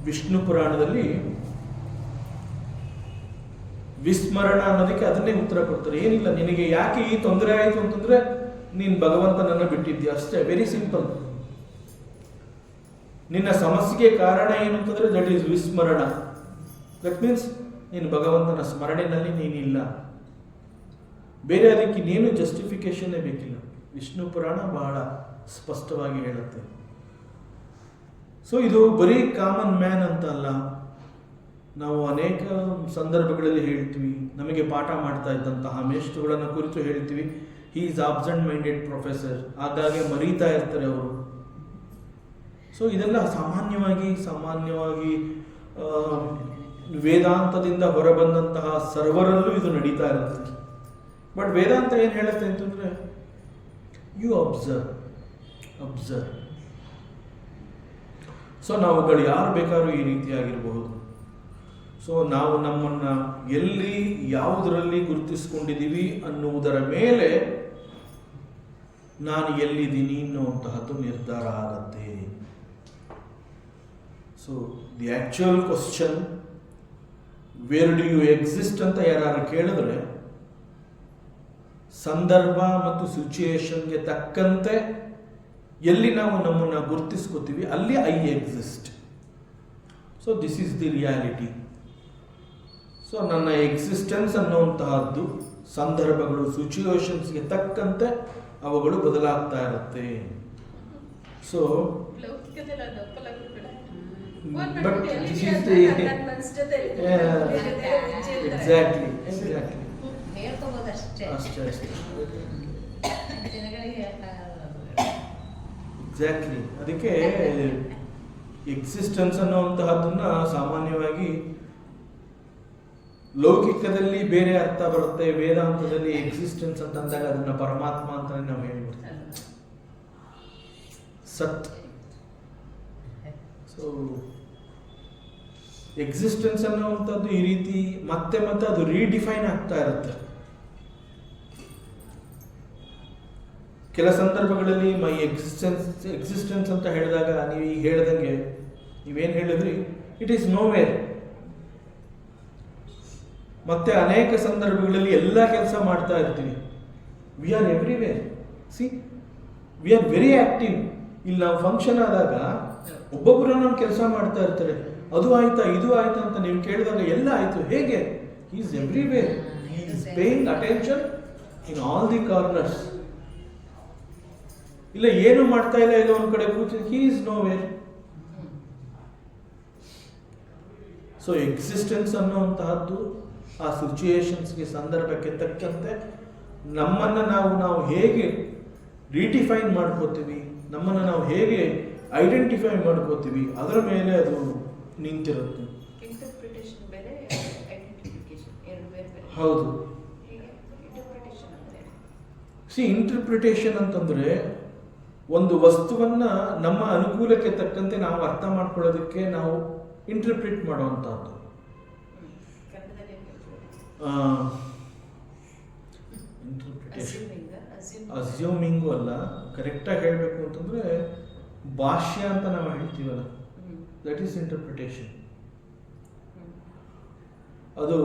ವಿಷ್ಣು ಪುರಾಣದಲ್ಲಿ ವಿಸ್ಮರಣ ಅನ್ನೋದಕ್ಕೆ ಅದನ್ನೇ ಉತ್ತರ ಕೊಡ್ತಾರೆ. ಏನಿಲ್ಲ, ನಿನಗೆ ಯಾಕೆ ಈ ತೊಂದರೆ ಆಯಿತು ಅಂತಂದ್ರೆ ನೀನು ಭಗವಂತನನ್ನು ಬಿಟ್ಟಿದ್ದೀಯ ಅಷ್ಟೇ. Very simple. ನಿನ್ನ ಸಮಸ್ಯೆಗೆ ಕಾರಣ ಏನು ಅಂತಂದ್ರೆ ದಟ್ ಈಸ್ ವಿಸ್ಮರಣ. ದಟ್ ಮೀನ್ಸ್ ನೀನು ಭಗವಂತನ ಸ್ಮರಣೆಯಲ್ಲಿ ನೀನಿಲ್ಲ. ಬೇರೆ ಅದಕ್ಕೆ ಇನ್ನೇನು ಜಸ್ಟಿಫಿಕೇಶನ್ನೇ ಬೇಕಿಲ್ಲ. ವಿಷ್ಣು ಪುರಾಣ ಬಹಳ ಸ್ಪಷ್ಟವಾಗಿ ಹೇಳುತ್ತೆ. ಸೊ ಇದು ಬರೀ ಕಾಮನ್ ಮ್ಯಾನ್ ಅಂತ ಅಲ್ಲ. ನಾವು ಅನೇಕ ಸಂದರ್ಭಗಳಲ್ಲಿ ಹೇಳ್ತೀವಿ, ನಮಗೆ ಪಾಠ ಮಾಡ್ತಾ ಇದ್ದಂತಹ ಮೇಷ್ಟ್ರುಗಳನ್ನು ಕುರಿತು ಹೇಳ್ತೀವಿ, he is absent minded professor, ಆಗಾಗ್ಗೆ ಮರೀತಾ ಇರ್ತಾರೆ ಅವರು. ಸೊ ಇದೆಲ್ಲ ಸಾಮಾನ್ಯವಾಗಿ ವೇದಾಂತದಿಂದ ಹೊರಬಂದಂತಹ ಸರ್ವರಲ್ಲೂ ಇದು ನಡೀತಾ ಇರುತ್ತೆ. ಬಟ್ ವೇದಾಂತ ಏನು ಹೇಳುತ್ತೆ ಅಂತಂದರೆ ಯು ಅಬ್ಸರ್ವ್. ಸೊ ನಾವುಗಳು ಯಾರು ಬೇಕಾದ್ರೂ ಈ ರೀತಿಯಾಗಿರಬಹುದು. ಸೊ ನಾವು ನಮ್ಮನ್ನು ಎಲ್ಲಿ ಯಾವುದರಲ್ಲಿ ಗುರುತಿಸ್ಕೊಂಡಿದ್ದೀವಿ ಅನ್ನುವುದರ ಮೇಲೆ ನಾನು ಎಲ್ಲಿದ್ದೀನಿ ಅನ್ನುವಂತಹದ್ದು ನಿರ್ಧಾರ ಆಗತ್ತೆ. So the actual question, where do you exist ಅಂತ ಯಾರು ಕೇಳಿದ್ರೆ ಸಂದರ್ಭ ಮತ್ತು ಸಿಚುಯೇಷನ್ಗೆ ತಕ್ಕಂತೆ ಎಲ್ಲಿ ನಾವು ನಮ್ಮನ್ನು ಗುರುತಿಸ್ಕೋತೀವಿ ಅಲ್ಲಿ I exist. So this is the reality. So ನನ್ನ ಎಕ್ಸಿಸ್ಟೆನ್ಸ್ ಅನ್ನುವಂತಹದ್ದು ಸಂದರ್ಭಗಳು ಸಿಚುಯೇಷನ್ಸ್ಗೆ ತಕ್ಕಂತೆ ಅವುಗಳು ಬದಲಾಗ್ತಾ ಇರುತ್ತೆ. So but this is the exactly exactly. ಅದಕ್ಕೆ ಎಕ್ಸಿಸ್ಟೆನ್ಸ್ ಅನ್ನುವಂತಹದ್ದನ್ನ ಸಾಮಾನ್ಯವಾಗಿ ಲೌಕಿಕದಲ್ಲಿ ಬೇರೆ ಅರ್ಥ ಬರುತ್ತೆ, ವೇದಾಂತದಲ್ಲಿ ಎಕ್ಸಿಸ್ಟೆನ್ಸ್ ಅಂತಂದಾಗ ಅದನ್ನ ಪರಮಾತ್ಮ ಅಂತಾನೆ ನಾವು ಹೇಳ್ಬಿಡ್ತೀವಿ, ಸತ್. ಸೊ ಎಕ್ಸಿಸ್ಟೆನ್ಸ್ ಅನ್ನುವಂಥದ್ದು ಈ ರೀತಿ ಮತ್ತೆ ಅದು ರೀಡಿಫೈನ್ ಆಗ್ತಾ ಇರುತ್ತೆ. ಕೆಲ ಸಂದರ್ಭಗಳಲ್ಲಿ ಮೈ ಎಕ್ಸಿಸ್ಟೆನ್ಸ್ ಅಂತ ಹೇಳಿದಾಗ ನೀವು ಈಗ ಹೇಳ್ದಂಗೆ ನೀವೇನು ಹೇಳಿದ್ರಿ, ಇಟ್ ಈಸ್ ನೋವೇರ್. ಮತ್ತೆ ಅನೇಕ ಸಂದರ್ಭಗಳಲ್ಲಿ ಎಲ್ಲ ಕೆಲಸ ಮಾಡ್ತಾ ಇರ್ತೀವಿ. We are everywhere. C, we are very active. ಇಲ್ಲಿ ನಾವು ಫಂಕ್ಷನ್ ಆದಾಗ ಒಬ್ಬೊಬ್ಬರು ನಾವು ಕೆಲಸ ಮಾಡ್ತಾ ಇರ್ತಾರೆ. ಅದು ಆಯ್ತಾ ಇದು ಆಯ್ತಾ ಅಂತ ನೀವು ಕೇಳಿದಾಗ ಎಲ್ಲ ಆಯ್ತು. ಹೇಗೆ? He is everywhere. He is paying attention in all the corners. ಇಲ್ಲ ಏನು ಮಾಡ್ತಾ ಇಲ್ಲ, ಇಲ್ಲ ಒಂದ್ ಕಡೆ ಕೂತು, he is nowhere. So existence ಅನ್ನುವಂತಹದ್ದು ಆ ಸಿಚುಯೇಷನ್ಸ್ಗೆ ಸಂದರ್ಭಕ್ಕೆ ತಕ್ಕಂತೆ ನಮ್ಮನ್ನು ನಾವು ಹೇಗೆ ರಿಡಿಫೈನ್ ಮಾಡ್ಕೋತೀವಿ, ನಮ್ಮನ್ನು ನಾವು ಹೇಗೆ ಐಡೆಂಟಿಫೈ ಮಾಡ್ಕೋತೀವಿ, ಅದರ ಮೇಲೆ ಅದು ನಿಂತಿರುತ್ತೆ. ಹೌದು. ಇಂಟರ್ಪ್ರಿಟೇಷನ್ ಅಂತಂದ್ರೆ ಒಂದು ವಸ್ತುವನ್ನ ನಮ್ಮ ಅನುಕೂಲಕ್ಕೆ ತಕ್ಕಂತೆ ನಾವು ಅರ್ಥ ಮಾಡ್ಕೊಳ್ಳೋದಕ್ಕೆ ನಾವು ಇಂಟರ್ಪ್ರಿಟ್ ಮಾಡುವಂತಹದ್ದು. ಅಸ್ಯೂಮಿಂಗು ಅಲ್ಲ, ಕರೆಕ್ಟಾಗಿ ಹೇಳಬೇಕು ಅಂತಂದ್ರೆ ಭಾಷ್ಯ ಅಂತ ನಾವು ಹೇಳ್ತೀವಲ್ಲ, ದಟ್ ಈಸ್ ಇಂಟರ್ಪ್ರಿಟೇಷನ್. ಅದು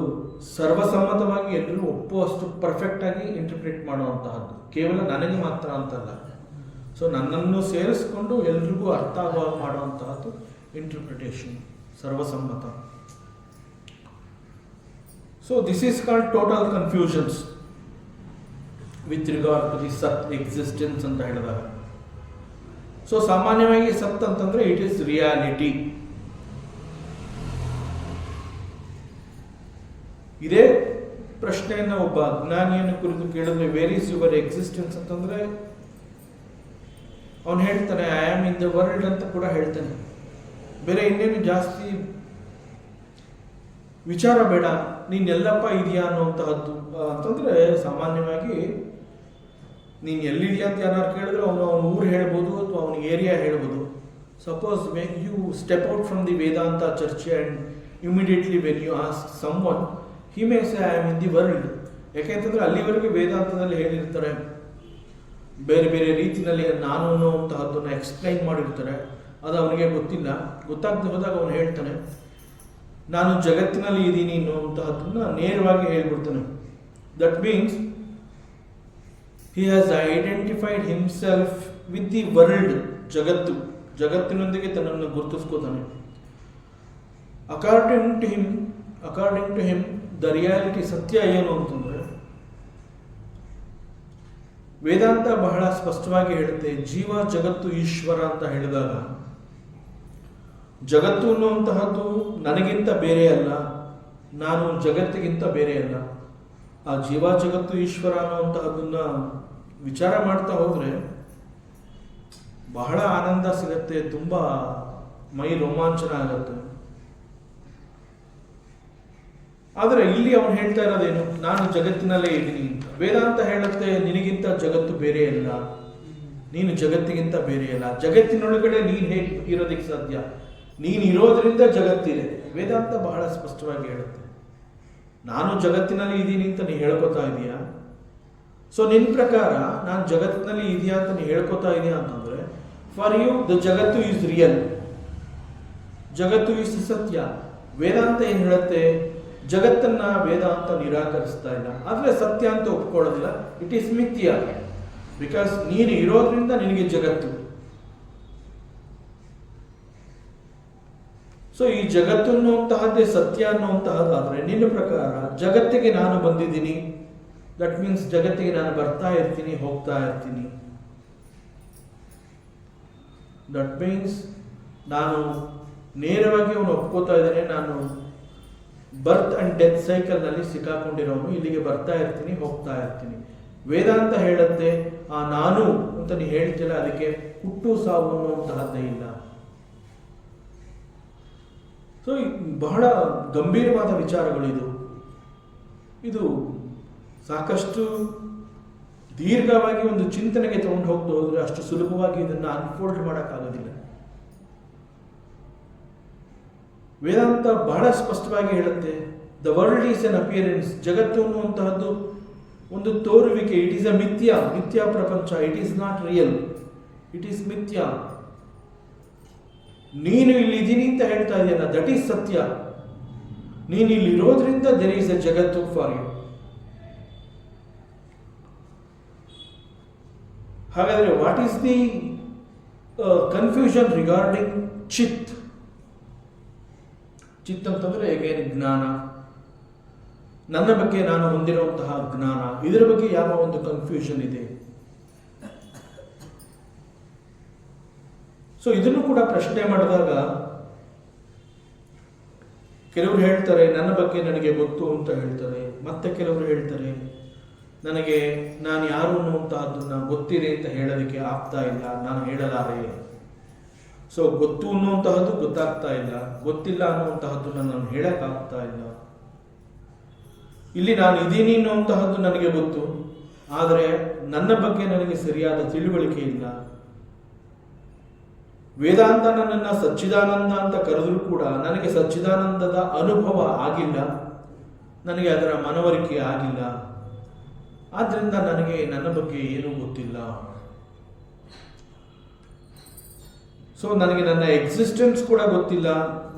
ಸರ್ವಸಮ್ಮತವಾಗಿ ಎಲ್ಲರೂ ಒಪ್ಪುವಷ್ಟು ಪರ್ಫೆಕ್ಟಾಗಿ ಇಂಟರ್ಪ್ರಿಟ್ ಮಾಡುವಂತಹದ್ದು, ಕೇವಲ ನನಗೆ ಮಾತ್ರ ಅಂತಲ್ಲ. ಸೊ ನನ್ನನ್ನು ಸೇರಿಸ್ಕೊಂಡು ಎಲ್ರಿಗೂ ಅರ್ಥ ಆಗುವಾಗ ಮಾಡುವಂತಹದ್ದು ಇಂಟರ್ಪ್ರಿಟೇಷನ್, ಸರ್ವಸಮ್ಮತ. So this is called total confusions with regard to the ಸತ್ ಎಕ್ಸಿಸ್ಟೆನ್ಸ್ ಅಂತ ಹೇಳಿದಾಗ. ಸೊ ಸಾಮಾನ್ಯವಾಗಿ ಸತ್ ಅಂತಂದ್ರೆ ಇಟ್ ಈಸ್ ರಿಯಾಲಿಟಿ. ಇದೇ ಪ್ರಶ್ನೆಯನ್ನು ಒಬ್ಬ ಅಜ್ಞಾನಿಯನ್ನು ಕುರಿತು ಕೇಳಿದ್ರೆ ವೇರ್ ಈಸ್ ಯುವರ್ ಎಕ್ಸಿಸ್ಟೆನ್ಸ್ ಅಂತಂದ್ರೆ ಅವನು ಹೇಳ್ತಾನೆ I am in the world ಅಂತ ಕೂಡ ಹೇಳ್ತಾನೆ. ಬೇರೆ ಇನ್ನೇನು ಜಾಸ್ತಿ ವಿಚಾರ ಬೇಡ, ನೀನ್ ಎಲ್ಲಪ್ಪ ಇದೆಯಾ ಅನ್ನುವಂತಹದ್ದು ಅಂತಂದ್ರೆ ಸಾಮಾನ್ಯವಾಗಿ ನೀನು ಎಲ್ಲಿದೆಯಾ ಅಂತ ಯಾರು ಕೇಳಿದ್ರೆ ಅವನು ಊರು ಹೇಳ್ಬೋದು ಅಥವಾ ಅವನ ಏರಿಯಾ ಹೇಳ್ಬೋದು. Suppose when you step out from the Vedanta ಚರ್ಚೆ and immediately when you ask someone he may say I am in the world. ಯಾಕೆಂತಂದ್ರೆ ಅಲ್ಲಿವರೆಗೆ ವೇದಾಂತದಲ್ಲಿ ಹೇಳಿರ್ತಾರೆ, ಬೇರೆ ಬೇರೆ ರೀತಿಯಲ್ಲಿ ನಾನು ಅನ್ನುವಂತಹದ್ದನ್ನು ಎಕ್ಸ್ಪ್ಲೈನ್ ಮಾಡಿರ್ತಾರೆ. ಅದು ಅವನಿಗೆ ಗೊತ್ತಿಲ್ಲ. ಗೊತ್ತಾಗದೆ ಹೋದಾಗ ಅವನು ಹೇಳ್ತಾನೆ ನಾನು ಜಗತ್ತಿನಲ್ಲಿ ಇದ್ದೀನಿ ಅನ್ನುವಂತಹದ್ದನ್ನು ನೇರವಾಗಿ ಹೇಳ್ಬಿಡ್ತಾನೆ. That means he has identified himself with the world, ಜಗತ್ತಿನೊಂದಿಗೆ ತನ್ನನ್ನು ಗುರುತಿಸ್ಕೋತಾನೆ. According to him the reality, ಸತ್ಯ ಏನು ಅಂತಂದ್ರೆ ವೇದಾಂತ ಬಹಳ ಸ್ಪಷ್ಟವಾಗಿ ಹೇಳುತ್ತೆ, ಜೀವ ಜಗತ್ತು ಈಶ್ವರ ಅಂತ ಹೇಳಿದಾಗ ಜಗತ್ತು ಅನ್ನುವಂತಹದ್ದು ನನಗಿಂತ ಬೇರೆ ಅಲ್ಲ, ನಾನು ಜಗತ್ತಿಗಿಂತ ಬೇರೆ ಅಲ್ಲ. ಆ ಜೀವ ಜಗತ್ತು ಈಶ್ವರ ಅನ್ನುವಂತಹದ್ದನ್ನ ವಿಚಾರ ಮಾಡ್ತಾ ಹೋದ್ರೆ ಬಹಳ ಆನಂದ ಸಿಗತ್ತೆ, ತುಂಬಾ ಮೈ ರೋಮಾಂಚನ ಆಗತ್ತೆ. ಆದರೆ ಇಲ್ಲಿ ಅವನು ಹೇಳ್ತಾ ಇರೋದೇನು, ನಾನು ಜಗತ್ತಿನಲ್ಲೇ ಇದ್ದೀನಿ ಅಂತ. ವೇದಾಂತ ಹೇಳುತ್ತೆ ನಿನಗಿಂತ ಜಗತ್ತು ಬೇರೆ ಅಲ್ಲ, ನೀನು ಜಗತ್ತಿಗಿಂತ ಬೇರೆ ಅಲ್ಲ, ಜಗತ್ತಿನೊಳಗಡೆ ನೀನು ಹೇಗೆ ಇರೋದಕ್ಕೆ ಸಾಧ್ಯ, ನೀನು ಇರೋದ್ರಿಂದ ಜಗತ್ತಿದೆ. ವೇದಾಂತ ಬಹಳ ಸ್ಪಷ್ಟವಾಗಿ ಹೇಳುತ್ತೆ ನಾನು ಜಗತ್ತಿನಲ್ಲಿ ಇದ್ದೀನಿ ಅಂತ ನೀ ಹೇಳ್ಕೊತಾ ಇದೀಯಾ. ಸೊ ನಿನ್ನ ಪ್ರಕಾರ ನಾನು ಜಗತ್ತಿನಲ್ಲಿ ಇದೆಯಾ ಅಂತ ನೀ ಹೇಳ್ಕೊತಾ ಇದೀಯಾ ಅಂತಂದ್ರೆ ಫಾರ್ ಯು ದ ಜಗತ್ತು ಈಸ್ ರಿಯಲ್, ಜಗತ್ತು ಈಸ್ ಸತ್ಯ. ವೇದಾಂತ ಏನ್ ಹೇಳುತ್ತೆ, ಜಗತ್ತನ್ನ ವೇದಾಂತ ನಿರಾಕರಿಸ್ತಾ ಇಲ್ಲ, ಆದ್ರೆ ಸತ್ಯ ಅಂತ ಒಪ್ಕೊಳ್ಳೋದಿಲ್ಲ. ಇಟ್ ಈಸ್ ಮಿಥ್ಯ, ಬಿಕಾಸ್ ನೀನು ಇರೋದ್ರಿಂದ ನಿನಗೆ ಜಗತ್ತು. ಸೊ ಈ ಜಗತ್ತು ಅನ್ನುವಂತಹದ್ದೇ ಸತ್ಯ ಅನ್ನುವಂತಹದ್ದಾದ್ರೆ ನಿನ್ನ ಪ್ರಕಾರ ಜಗತ್ತಿಗೆ ನಾನು ಬಂದಿದ್ದೀನಿ, ದಟ್ ಮೀನ್ಸ್ ಜಗತ್ತಿಗೆ ನಾನು ಬರ್ತಾ ಇರ್ತೀನಿ, ಹೋಗ್ತಾ ಇರ್ತೀನಿ. ದಟ್ ಮೀನ್ಸ್ ನಾನು ನೇರವಾಗಿ ಅವನು ಒಪ್ಕೋತಾ ಇದ್ದೇನೆ, ನಾನು ಬರ್ತ್ ಅಂಡ್ ಡೆತ್ ಸೈಕಲ್ ನಲ್ಲಿ ಸಿಕ್ಕಾಕೊಂಡಿರೋನು, ಇಲ್ಲಿಗೆ ಬರ್ತಾ ಇರ್ತೀನಿ, ಹೋಗ್ತಾ ಇರ್ತೀನಿ. ವೇದಾಂತ ಹೇಳುತ್ತೆ ಆ ನಾನು ಅಂತ ನೀ ಹೇಳ್ತಿಲ್ಲ, ಅದಕ್ಕೆ ಹುಟ್ಟು ಸಾವು ಅನ್ನುವಂತಹದ್ದೇ ಇಲ್ಲ. ಸೊ ಬಹಳ ಗಂಭೀರವಾದ ವಿಚಾರಗಳು ಇದು ಸಾಕಷ್ಟು ದೀರ್ಘವಾಗಿ ಒಂದು ಚಿಂತನೆಗೆ ತಗೊಂಡು ಹೋಗ್ತಾ ಹೋದ್ರೆ ಅಷ್ಟು ಸುಲಭವಾಗಿ ಇದನ್ನು ಅನ್ಫೋಲ್ಡ್ ಮಾಡೋಕ್ಕಾಗೋದಿಲ್ಲ. ವೇದಾಂತ ಬಹಳ ಸ್ಪಷ್ಟವಾಗಿ ಹೇಳುತ್ತೆ the world is N appearance, ಜಗತ್ತು ಅನ್ನುವಂತಹದ್ದು ಒಂದು ತೋರುವಿಕೆ. ಇಟ್ ಈಸ್ ಅ ಮಿಥ್ಯಾ ಪ್ರಪಂಚ, it is not real, it is ಮಿಥ್ಯಾ. ನೀನು ಇಲ್ಲಿದ್ದೀನಿ ಅಂತ ಹೇಳ್ತಾ ಇದೆಯಲ್ಲ, ದಟ್ ಈಸ್ ಸತ್ಯ. ನೀನು ಇಲ್ಲಿ ಇರೋದ್ರಿಂದ ದೇರ್ ಈಸ್ ಎ ಜಗತ್ತು ಫಾರ್ ಯು. ಹಾಗಾದ್ರೆ what is the confusion regarding ಚಿತ್? ಚಿತ್ ಅಂತಂದ್ರೆ ಹೇಗೆ ಜ್ಞಾನ, ನನ್ನ ಬಗ್ಗೆ ನಾನು ಹೊಂದಿರುವಂತಹ ಜ್ಞಾನ, ಇದರ ಬಗ್ಗೆ ಯಾವ ಒಂದು ಕನ್ಫ್ಯೂಷನ್ ಇದೆ. ಸೊ ಇದನ್ನು ಕೂಡ ಪ್ರಶ್ನೆ ಮಾಡಿದಾಗ ಕೆಲವರು ಹೇಳ್ತಾರೆ ನನ್ನ ಬಗ್ಗೆ ನನಗೆ ಗೊತ್ತು ಅಂತ ಹೇಳ್ತಾರೆ, ಮತ್ತೆ ಕೆಲವರು ಹೇಳ್ತಾರೆ ನನಗೆ ನಾನು ಯಾರು ಅನ್ನುವಂತಹದ್ದನ್ನ ಗೊತ್ತಿದೆ ಅಂತ ಹೇಳೋದಕ್ಕೆ ಆಗ್ತಾ ಇಲ್ಲ, ನಾನು ಹೇಳಲಾರೆ. ಸೊ ಗೊತ್ತು ಅನ್ನುವಂತಹದ್ದು ಗೊತ್ತಾಗ್ತಾ ಇಲ್ಲ, ಗೊತ್ತಿಲ್ಲ ಅನ್ನುವಂತಹದ್ದನ್ನ ನಾನು ಹೇಳಕ್ಕಾಗ್ತಾ ಇಲ್ಲ. ಇಲ್ಲಿ ನಾನು ಇದ್ದೀನಿ ಅನ್ನುವಂತಹದ್ದು ನನಗೆ ಗೊತ್ತು, ಆದರೆ ನನ್ನ ಬಗ್ಗೆ ನನಗೆ ಸರಿಯಾದ ತಿಳುವಳಿಕೆ ಇಲ್ಲ. ವೇದಾಂತ ನನ್ನನ್ನು ಸಚ್ಚಿದಾನಂದ ಅಂತ ಕರೆದರೂ ಕೂಡ ನನಗೆ ಸಚ್ಚಿದಾನಂದದ ಅನುಭವ ಆಗಿಲ್ಲ, ನನಗೆ ಅದರ ಮನವರಿಕೆ ಆಗಿಲ್ಲ. ಆದ್ರಿಂದ ನನಗೆ ನನ್ನ ಬಗ್ಗೆ ಏನೂ ಗೊತ್ತಿಲ್ಲ. ಸೊ ನನಗೆ ನನ್ನ ಎಕ್ಸಿಸ್ಟೆನ್ಸ್ ಕೂಡ ಗೊತ್ತಿಲ್ಲ,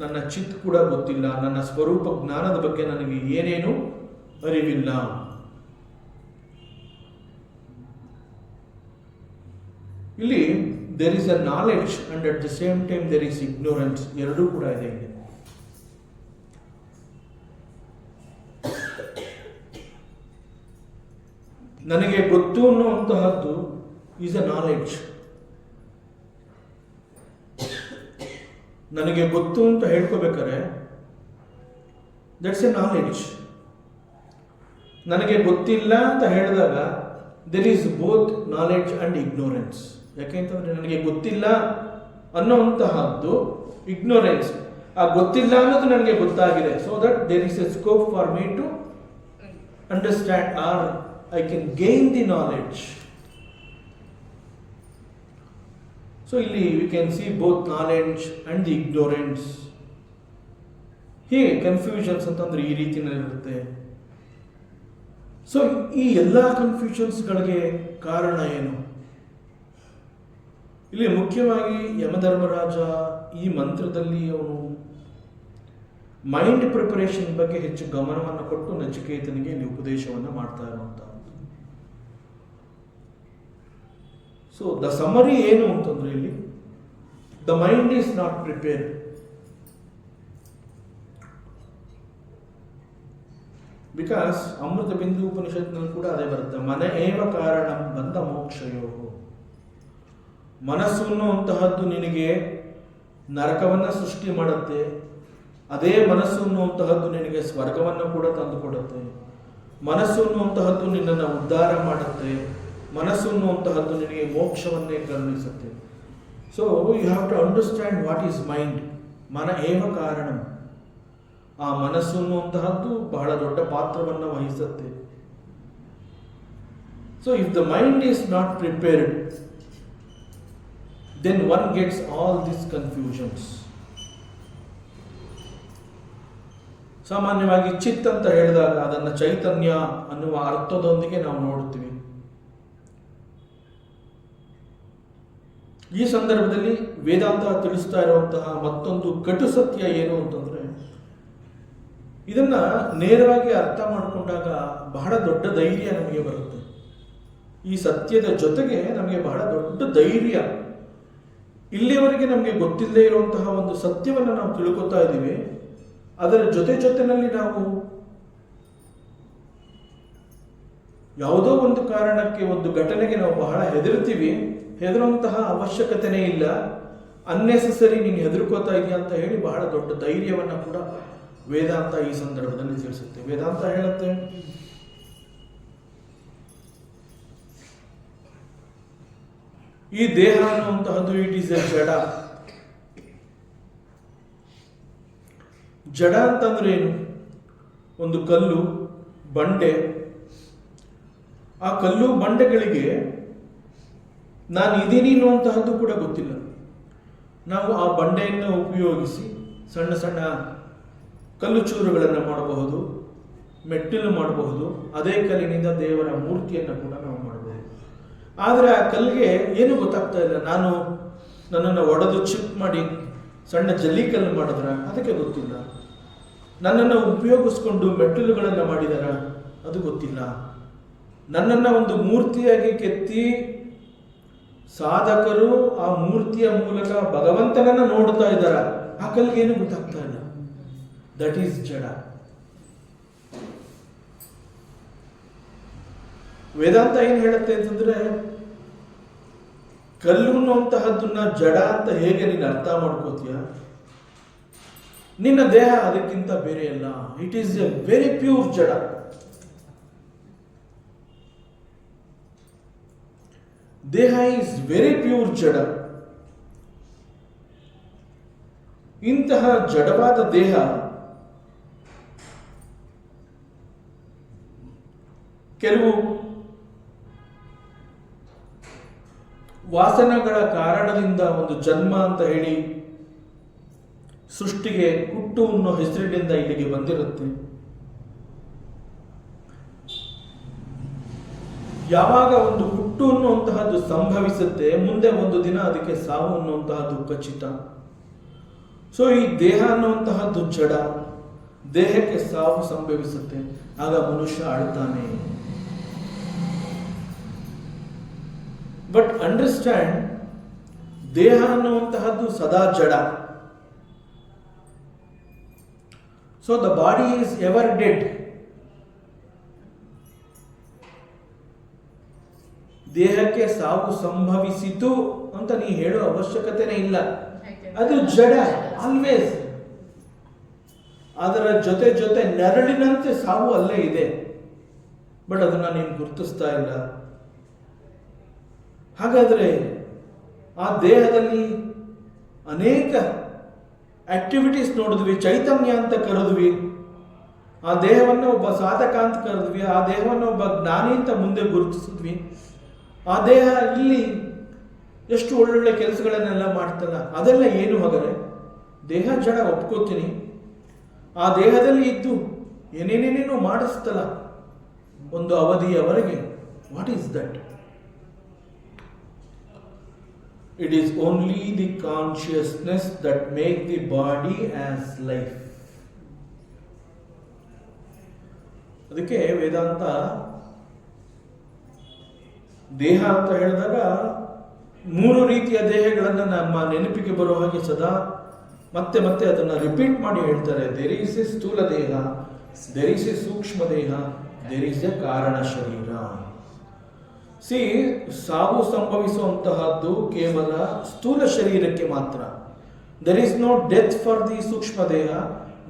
ನನ್ನ ಚಿತ್ ಕೂಡ ಗೊತ್ತಿಲ್ಲ, ನನ್ನ ಸ್ವರೂಪ ಜ್ಞಾನದ ಬಗ್ಗೆ ನನಗೆ ಏನೇನು ಅರಿವಿಲ್ಲ. ಇಲ್ಲಿ there is a knowledge and at the same time there is ignorance, ಎರಡೂ ಕೂಡ ಇದೆ ಇಲ್ಲಿ. ನನಗೆ ಗೊತ್ತು ಅನ್ನುವಂತಹದ್ದು ಈಸ್ ಅ ನಾಲೆಡ್ಜ್. ನನಗೆ ಗೊತ್ತು ಅಂತ ಹೇಳ್ಕೋಬೇಕಾರೆ ದಟ್ಸ್ ಎ ನಾಲೆಡ್ಜ್. ನನಗೆ ಗೊತ್ತಿಲ್ಲ ಅಂತ ಹೇಳಿದಾಗ there is both knowledge and ignorance. ಯಾಕೆಂತಂದ್ರೆ ನನಗೆ ಗೊತ್ತಿಲ್ಲ ಅನ್ನೋಂತಹದ್ದು ಇಗ್ನೋರೆನ್ಸ್. ಆ ಗೊತ್ತಿಲ್ಲ ಅನ್ನೋದು ನನಗೆ ಗೊತ್ತಾಗಿದೆ. So that there is a scope for me to understand or I can gain the knowledge. So ಇಲ್ಲಿ we can see both knowledge and the ignorance. ಹೀಗೆ ಕನ್ಫ್ಯೂಷನ್ಸ್ ಅಂತಂದ್ರೆ ಈ ರೀತಿಯಲ್ಲಿರುತ್ತೆ. ಸೊ ಈ ಎಲ್ಲ ಕನ್ಫ್ಯೂಷನ್ಸ್ಗಳಿಗೆ ಕಾರಣ ಏನು? ಇಲ್ಲಿ ಮುಖ್ಯವಾಗಿ ಯಮಧರ್ಮರಾಜ ಈ ಮಂತ್ರದಲ್ಲಿ ಅವನು ಮೈಂಡ್ ಪ್ರಿಪರೇಷನ್ ಬಗ್ಗೆ ಹೆಚ್ಚು ಗಮನವನ್ನು ಕೊಟ್ಟು ನಚಿಕೇತನಿಗೆ ಇಲ್ಲಿ ಉಪದೇಶವನ್ನು ಮಾಡ್ತಾ ಇರುವಂತಹ. ಸೊ ದ ಸಮರಿ ಏನು ಅಂತಂದ್ರೆ ಇಲ್ಲಿ the mind is not prepared. Because Amrita Bindu ಉಪನಿಷತ್ನಲ್ಲಿ ಕೂಡ ಅದೇ ಬರುತ್ತೆ, ಮನ ಏವ ಕಾರಣ ಬಂದ ಮೋಕ್ಷಯೋ. ಮನಸ್ಸು ಅನ್ನುವಂತಹದ್ದು ನಿನಗೆ ನರಕವನ್ನ ಸೃಷ್ಟಿ ಮಾಡುತ್ತೆ, ಅದೇ ಮನಸ್ಸು ಅನ್ನುವಂತಹದ್ದು ನಿನಗೆ ಸ್ವರ್ಗವನ್ನು ಕೂಡ ತಂದುಕೊಡುತ್ತೆ. ಮನಸ್ಸು ಅನ್ನುವಂತಹದ್ದು ನಿನ್ನನ್ನು ಉದ್ಧಾರ ಮಾಡುತ್ತೆ, ಮನಸ್ಸು ಅನ್ನುವಂತಹದ್ದು ನಿನಗೆ ಮೋಕ್ಷವನ್ನೇ ಕರುಣಿಸುತ್ತೆ. So you have to understand what is mind. ಮನ ಏವ ಕಾರಣ. ಆ ಮನಸ್ಸು ಅನ್ನುವಂತಹದ್ದು ಬಹಳ ದೊಡ್ಡ ಪಾತ್ರವನ್ನು ವಹಿಸುತ್ತೆ. So if the mind is not prepared, then one gets all these confusions. ಸಾಮಾನ್ಯವಾಗಿ ಚಿತ್ ಅಂತ ಹೇಳಿದಾಗ ಅದನ್ನು ಚೈತನ್ಯ ಅನ್ನುವ ಅರ್ಥದೊಂದಿಗೆ ನಾವು ನೋಡುತ್ತೀವಿ. ಈ ಸಂದರ್ಭದಲ್ಲಿ ವೇದಾಂತ ತಿಳಿಸ್ತಾ ಇರುವಂತಹ ಮತ್ತೊಂದು ಕಟು ಸತ್ಯ ಏನು ಅಂತಂದ್ರೆ, ಇದನ್ನ ನೇರವಾಗಿ ಅರ್ಥ ಮಾಡಿಕೊಂಡಾಗ ಬಹಳ ದೊಡ್ಡ ಧೈರ್ಯ ನಮಗೆ ಬರುತ್ತೆ. ಈ ಸತ್ಯದ ಜೊತೆಗೆ ನಮಗೆ ಬಹಳ ದೊಡ್ಡ ಧೈರ್ಯ. ಇಲ್ಲಿವರೆಗೆ ನಮಗೆ ಗೊತ್ತಿಲ್ಲದೆ ಇರುವಂತಹ ಒಂದು ಸತ್ಯವನ್ನು ನಾವು ತಿಳ್ಕೊತಾ ಇದ್ದೀವಿ. ಅದರ ಜೊತೆನಲ್ಲಿ ನಾವು ಯಾವುದೋ ಒಂದು ಕಾರಣಕ್ಕೆ, ಒಂದು ಘಟನೆಗೆ ನಾವು ಬಹಳ ಹೆದರ್ತೀವಿ. ಹೆದರುವಂತಹ ಅವಶ್ಯಕತೆನೇ ಇಲ್ಲ, ಅನ್ನೆಸೆಸರಿ ನೀನು ಹೆದರ್ಕೋತಾ ಇದೆಯಾ ಅಂತ ಹೇಳಿ ಬಹಳ ದೊಡ್ಡ ಧೈರ್ಯವನ್ನು ಕೂಡ ವೇದಾಂತ ಈ ಸಂದರ್ಭದಲ್ಲಿ ತಿಳಿಸುತ್ತೆ. ವೇದಾಂತ ಹೇಳುತ್ತೆ, ಈ ದೇಹ ಅನ್ನುವಂತಹದ್ದು ಇಟ್ ಈಸ್ ಎ ಜಡ. ಜಡ ಅಂತಂದ್ರೆ ಏನು? ಒಂದು ಕಲ್ಲು, ಬಂಡೆ. ಆ ಕಲ್ಲು ಬಂಡೆಗಳಿಗೆ ನಾನು ಇದೀನಿ ಅನ್ನುವಂತಹದ್ದು ಕೂಡ ಗೊತ್ತಿಲ್ಲ. ನಾವು ಆ ಬಂಡೆಯನ್ನು ಉಪಯೋಗಿಸಿ ಸಣ್ಣ ಸಣ್ಣ ಕಲ್ಲು ಚೂರುಗಳನ್ನು ಮಾಡಬಹುದು, ಮೆಟ್ಟಿಲು ಮಾಡಬಹುದು, ಅದೇ ಕಲ್ಲಿನಿಂದ ದೇವರ ಮೂರ್ತಿಯನ್ನು ಕೂಡ ನಾವು ಮಾಡಬಹುದು. ಆದರೆ ಆ ಕಲ್ಲಿಗೆ ಏನು ಗೊತ್ತಾಗ್ತಾ ಇಲ್ಲ. ನನ್ನನ್ನು ಒಡೆದು ಚಿಪ್ ಮಾಡಿ ಸಣ್ಣ ಜಲ್ಲಿಕಲ್ಲು ಮಾಡಿದ್ರ ಅದಕ್ಕೆ ಗೊತ್ತಿಲ್ಲ. ನನ್ನನ್ನು ಉಪಯೋಗಿಸ್ಕೊಂಡು ಮೆಟ್ಟಿಲುಗಳನ್ನು ಮಾಡಿದಾರ ಅದು ಗೊತ್ತಿಲ್ಲ. ನನ್ನನ್ನು ಒಂದು ಮೂರ್ತಿಯಾಗಿ ಕೆತ್ತಿ ಸಾಧಕರು ಆ ಮೂರ್ತಿಯ ಮೂಲಕ ಭಗವಂತನನ್ನು ನೋಡ್ತಾ ಇದ್ದಾರ, ಆ ಕಲ್ಲಿಗೆ ಏನು ಗೊತ್ತಾಗ್ತಾ ಇಲ್ಲ. ದಟ್ ಈಸ್ ಜಡ. ವೇದಾಂತ ಏನ್ ಹೇಳುತ್ತೆ ಅಂತಂದ್ರೆ, ಕಲ್ಲು ಅನ್ನುವಂತಹದ್ದನ್ನ ಜಡ ಅಂತ ಹೇಗೆ ನೀನು ಅರ್ಥ ಮಾಡ್ಕೋತೀಯ, ನಿನ್ನ ದೇಹ ಅದಕ್ಕಿಂತ ಬೇರೆ ಅಲ್ಲ. It is A very pure ಜಡ. ದೇಹ ಈಸ್ ವೆರಿ ಪ್ಯೂರ್ ಜಡ. ಇಂತಹ ಜಡವಾದ ದೇಹ ಕೆಲವು ವಾಸನೆಗಳ ಕಾರಣದಿಂದ ಒಂದು ಜನ್ಮ ಅಂತ ಹೇಳಿ ಸೃಷ್ಟಿಗೆ ಹುಟ್ಟು ಅನ್ನೋ ಹೆಸರಿನಿಂದ ಇಲ್ಲಿಗೆ ಬಂದಿರುತ್ತೆ. ಯಾವಾಗ ಒಂದು ಹುಟ್ಟು ಅನ್ನುವಂತಹದ್ದು ಸಂಭವಿಸುತ್ತೆ, ಮುಂದೆ ಒಂದು ದಿನ ಅದಕ್ಕೆ ಸಾವು ಅನ್ನುವಂತಹದ್ದು ಖಚಿತ. ಸೊ ಈ ದೇಹ ಅನ್ನುವಂತಹದ್ದು ಜಡ, ದೇಹಕ್ಕೆ ಸಾವು ಸಂಭವಿಸುತ್ತೆ, ಆಗ ಮನುಷ್ಯ ಅಳ್ತಾನೆ. ಬಟ್ ಅಂಡರ್ಸ್ಟ್ಯಾಂಡ್, ದೇಹ ಅನ್ನುವಂತಹದ್ದು ಸದಾ ಜಡ. So the body is ever dead. ದೇಹಕ್ಕೆ ಸಾವು ಸಂಭವಿಸಿತು ಅಂತ ನೀ ಹೇಳೋ ಅವಶ್ಯಕತೆನೇ ಇಲ್ಲ. ಅದು ಜಡ, ಆಲ್ವೇಸ್. ಅದರ ಜೊತೆ ಜೊತೆ ನೆರಳಿನಂತೆ ಸಾವು ಅಲ್ಲೇ ಇದೆ, ಬಟ್ ಅದನ್ನ ನೀನು ಗುರುತಿಸ್ತಾ ಇಲ್ಲ. ಹಾಗಾದ್ರೆ ಆ ದೇಹದಲ್ಲಿ ಅನೇಕ ಆಕ್ಟಿವಿಟೀಸ್ ನೋಡಿದ್ವಿ, ಚೈತನ್ಯ ಅಂತ ಕರೆದ್ವಿ. ಆ ದೇಹವನ್ನು ಒಬ್ಬ ಸಾಧಕ ಅಂತ ಕರೆದ್ವಿ, ಆ ದೇಹವನ್ನು ಒಬ್ಬ ಜ್ಞಾನಿ ಅಂತ ಮುಂದೆ ಗುರುತಿಸಿದ್ವಿ. ಆ ದೇಹ ಇಲ್ಲಿ ಎಷ್ಟು ಒಳ್ಳೊಳ್ಳೆ ಕೆಲಸಗಳನ್ನೆಲ್ಲ ಮಾಡ್ತಲ್ಲ, ಅದೆಲ್ಲ ಏನು ಹಾಗಾದ್ರೆ? ದೇಹ ಜಡ, ಒಪ್ಕೋತೀನಿ. ಆ ದೇಹದಲ್ಲಿ ಇದ್ದು ಏನೇನೇನೇನೋ ಮಾಡಿಸ್ತಲ್ಲ ಒಂದು ಅವಧಿಯವರೆಗೆ. What is that? It is only the consciousness that make the body as life. ಅದಕ್ಕೆ ವೇದಾಂತ ದೇಹ ಅಂತ ಹೇಳಿದಾಗ 3 ರೀತಿಯ ದೇಹಗಳನ್ನು ನಮ್ಮ ನೆನಪಿಗೆ ಬರೋ ಹಾಗೆ ಸದಾ ಮತ್ತೆ ಮತ್ತೆ ಅದನ್ನು ರಿಪೀಟ್ ಮಾಡಿ ಹೇಳ್ತಾರೆ. ದೇರ್ ಈಸ್ ಎ ಸ್ಥೂಲ ದೇಹ, ದೇರ್ ಈಸ್ ಎ ಸೂಕ್ಷ್ಮ ದೇಹ, ದೇರ್ ಈಸ್ ಎ ಕಾರಣ ಶರೀರ. ಸಾವು ಸಂಭವಿಸುವಂತಹದ್ದು ಕೇವಲ ಸ್ಥೂಲ ಶರೀರಕ್ಕೆ ಮಾತ್ರ. There is no death for the ಸೂಕ್ಷ್ಮ ದೇಹ,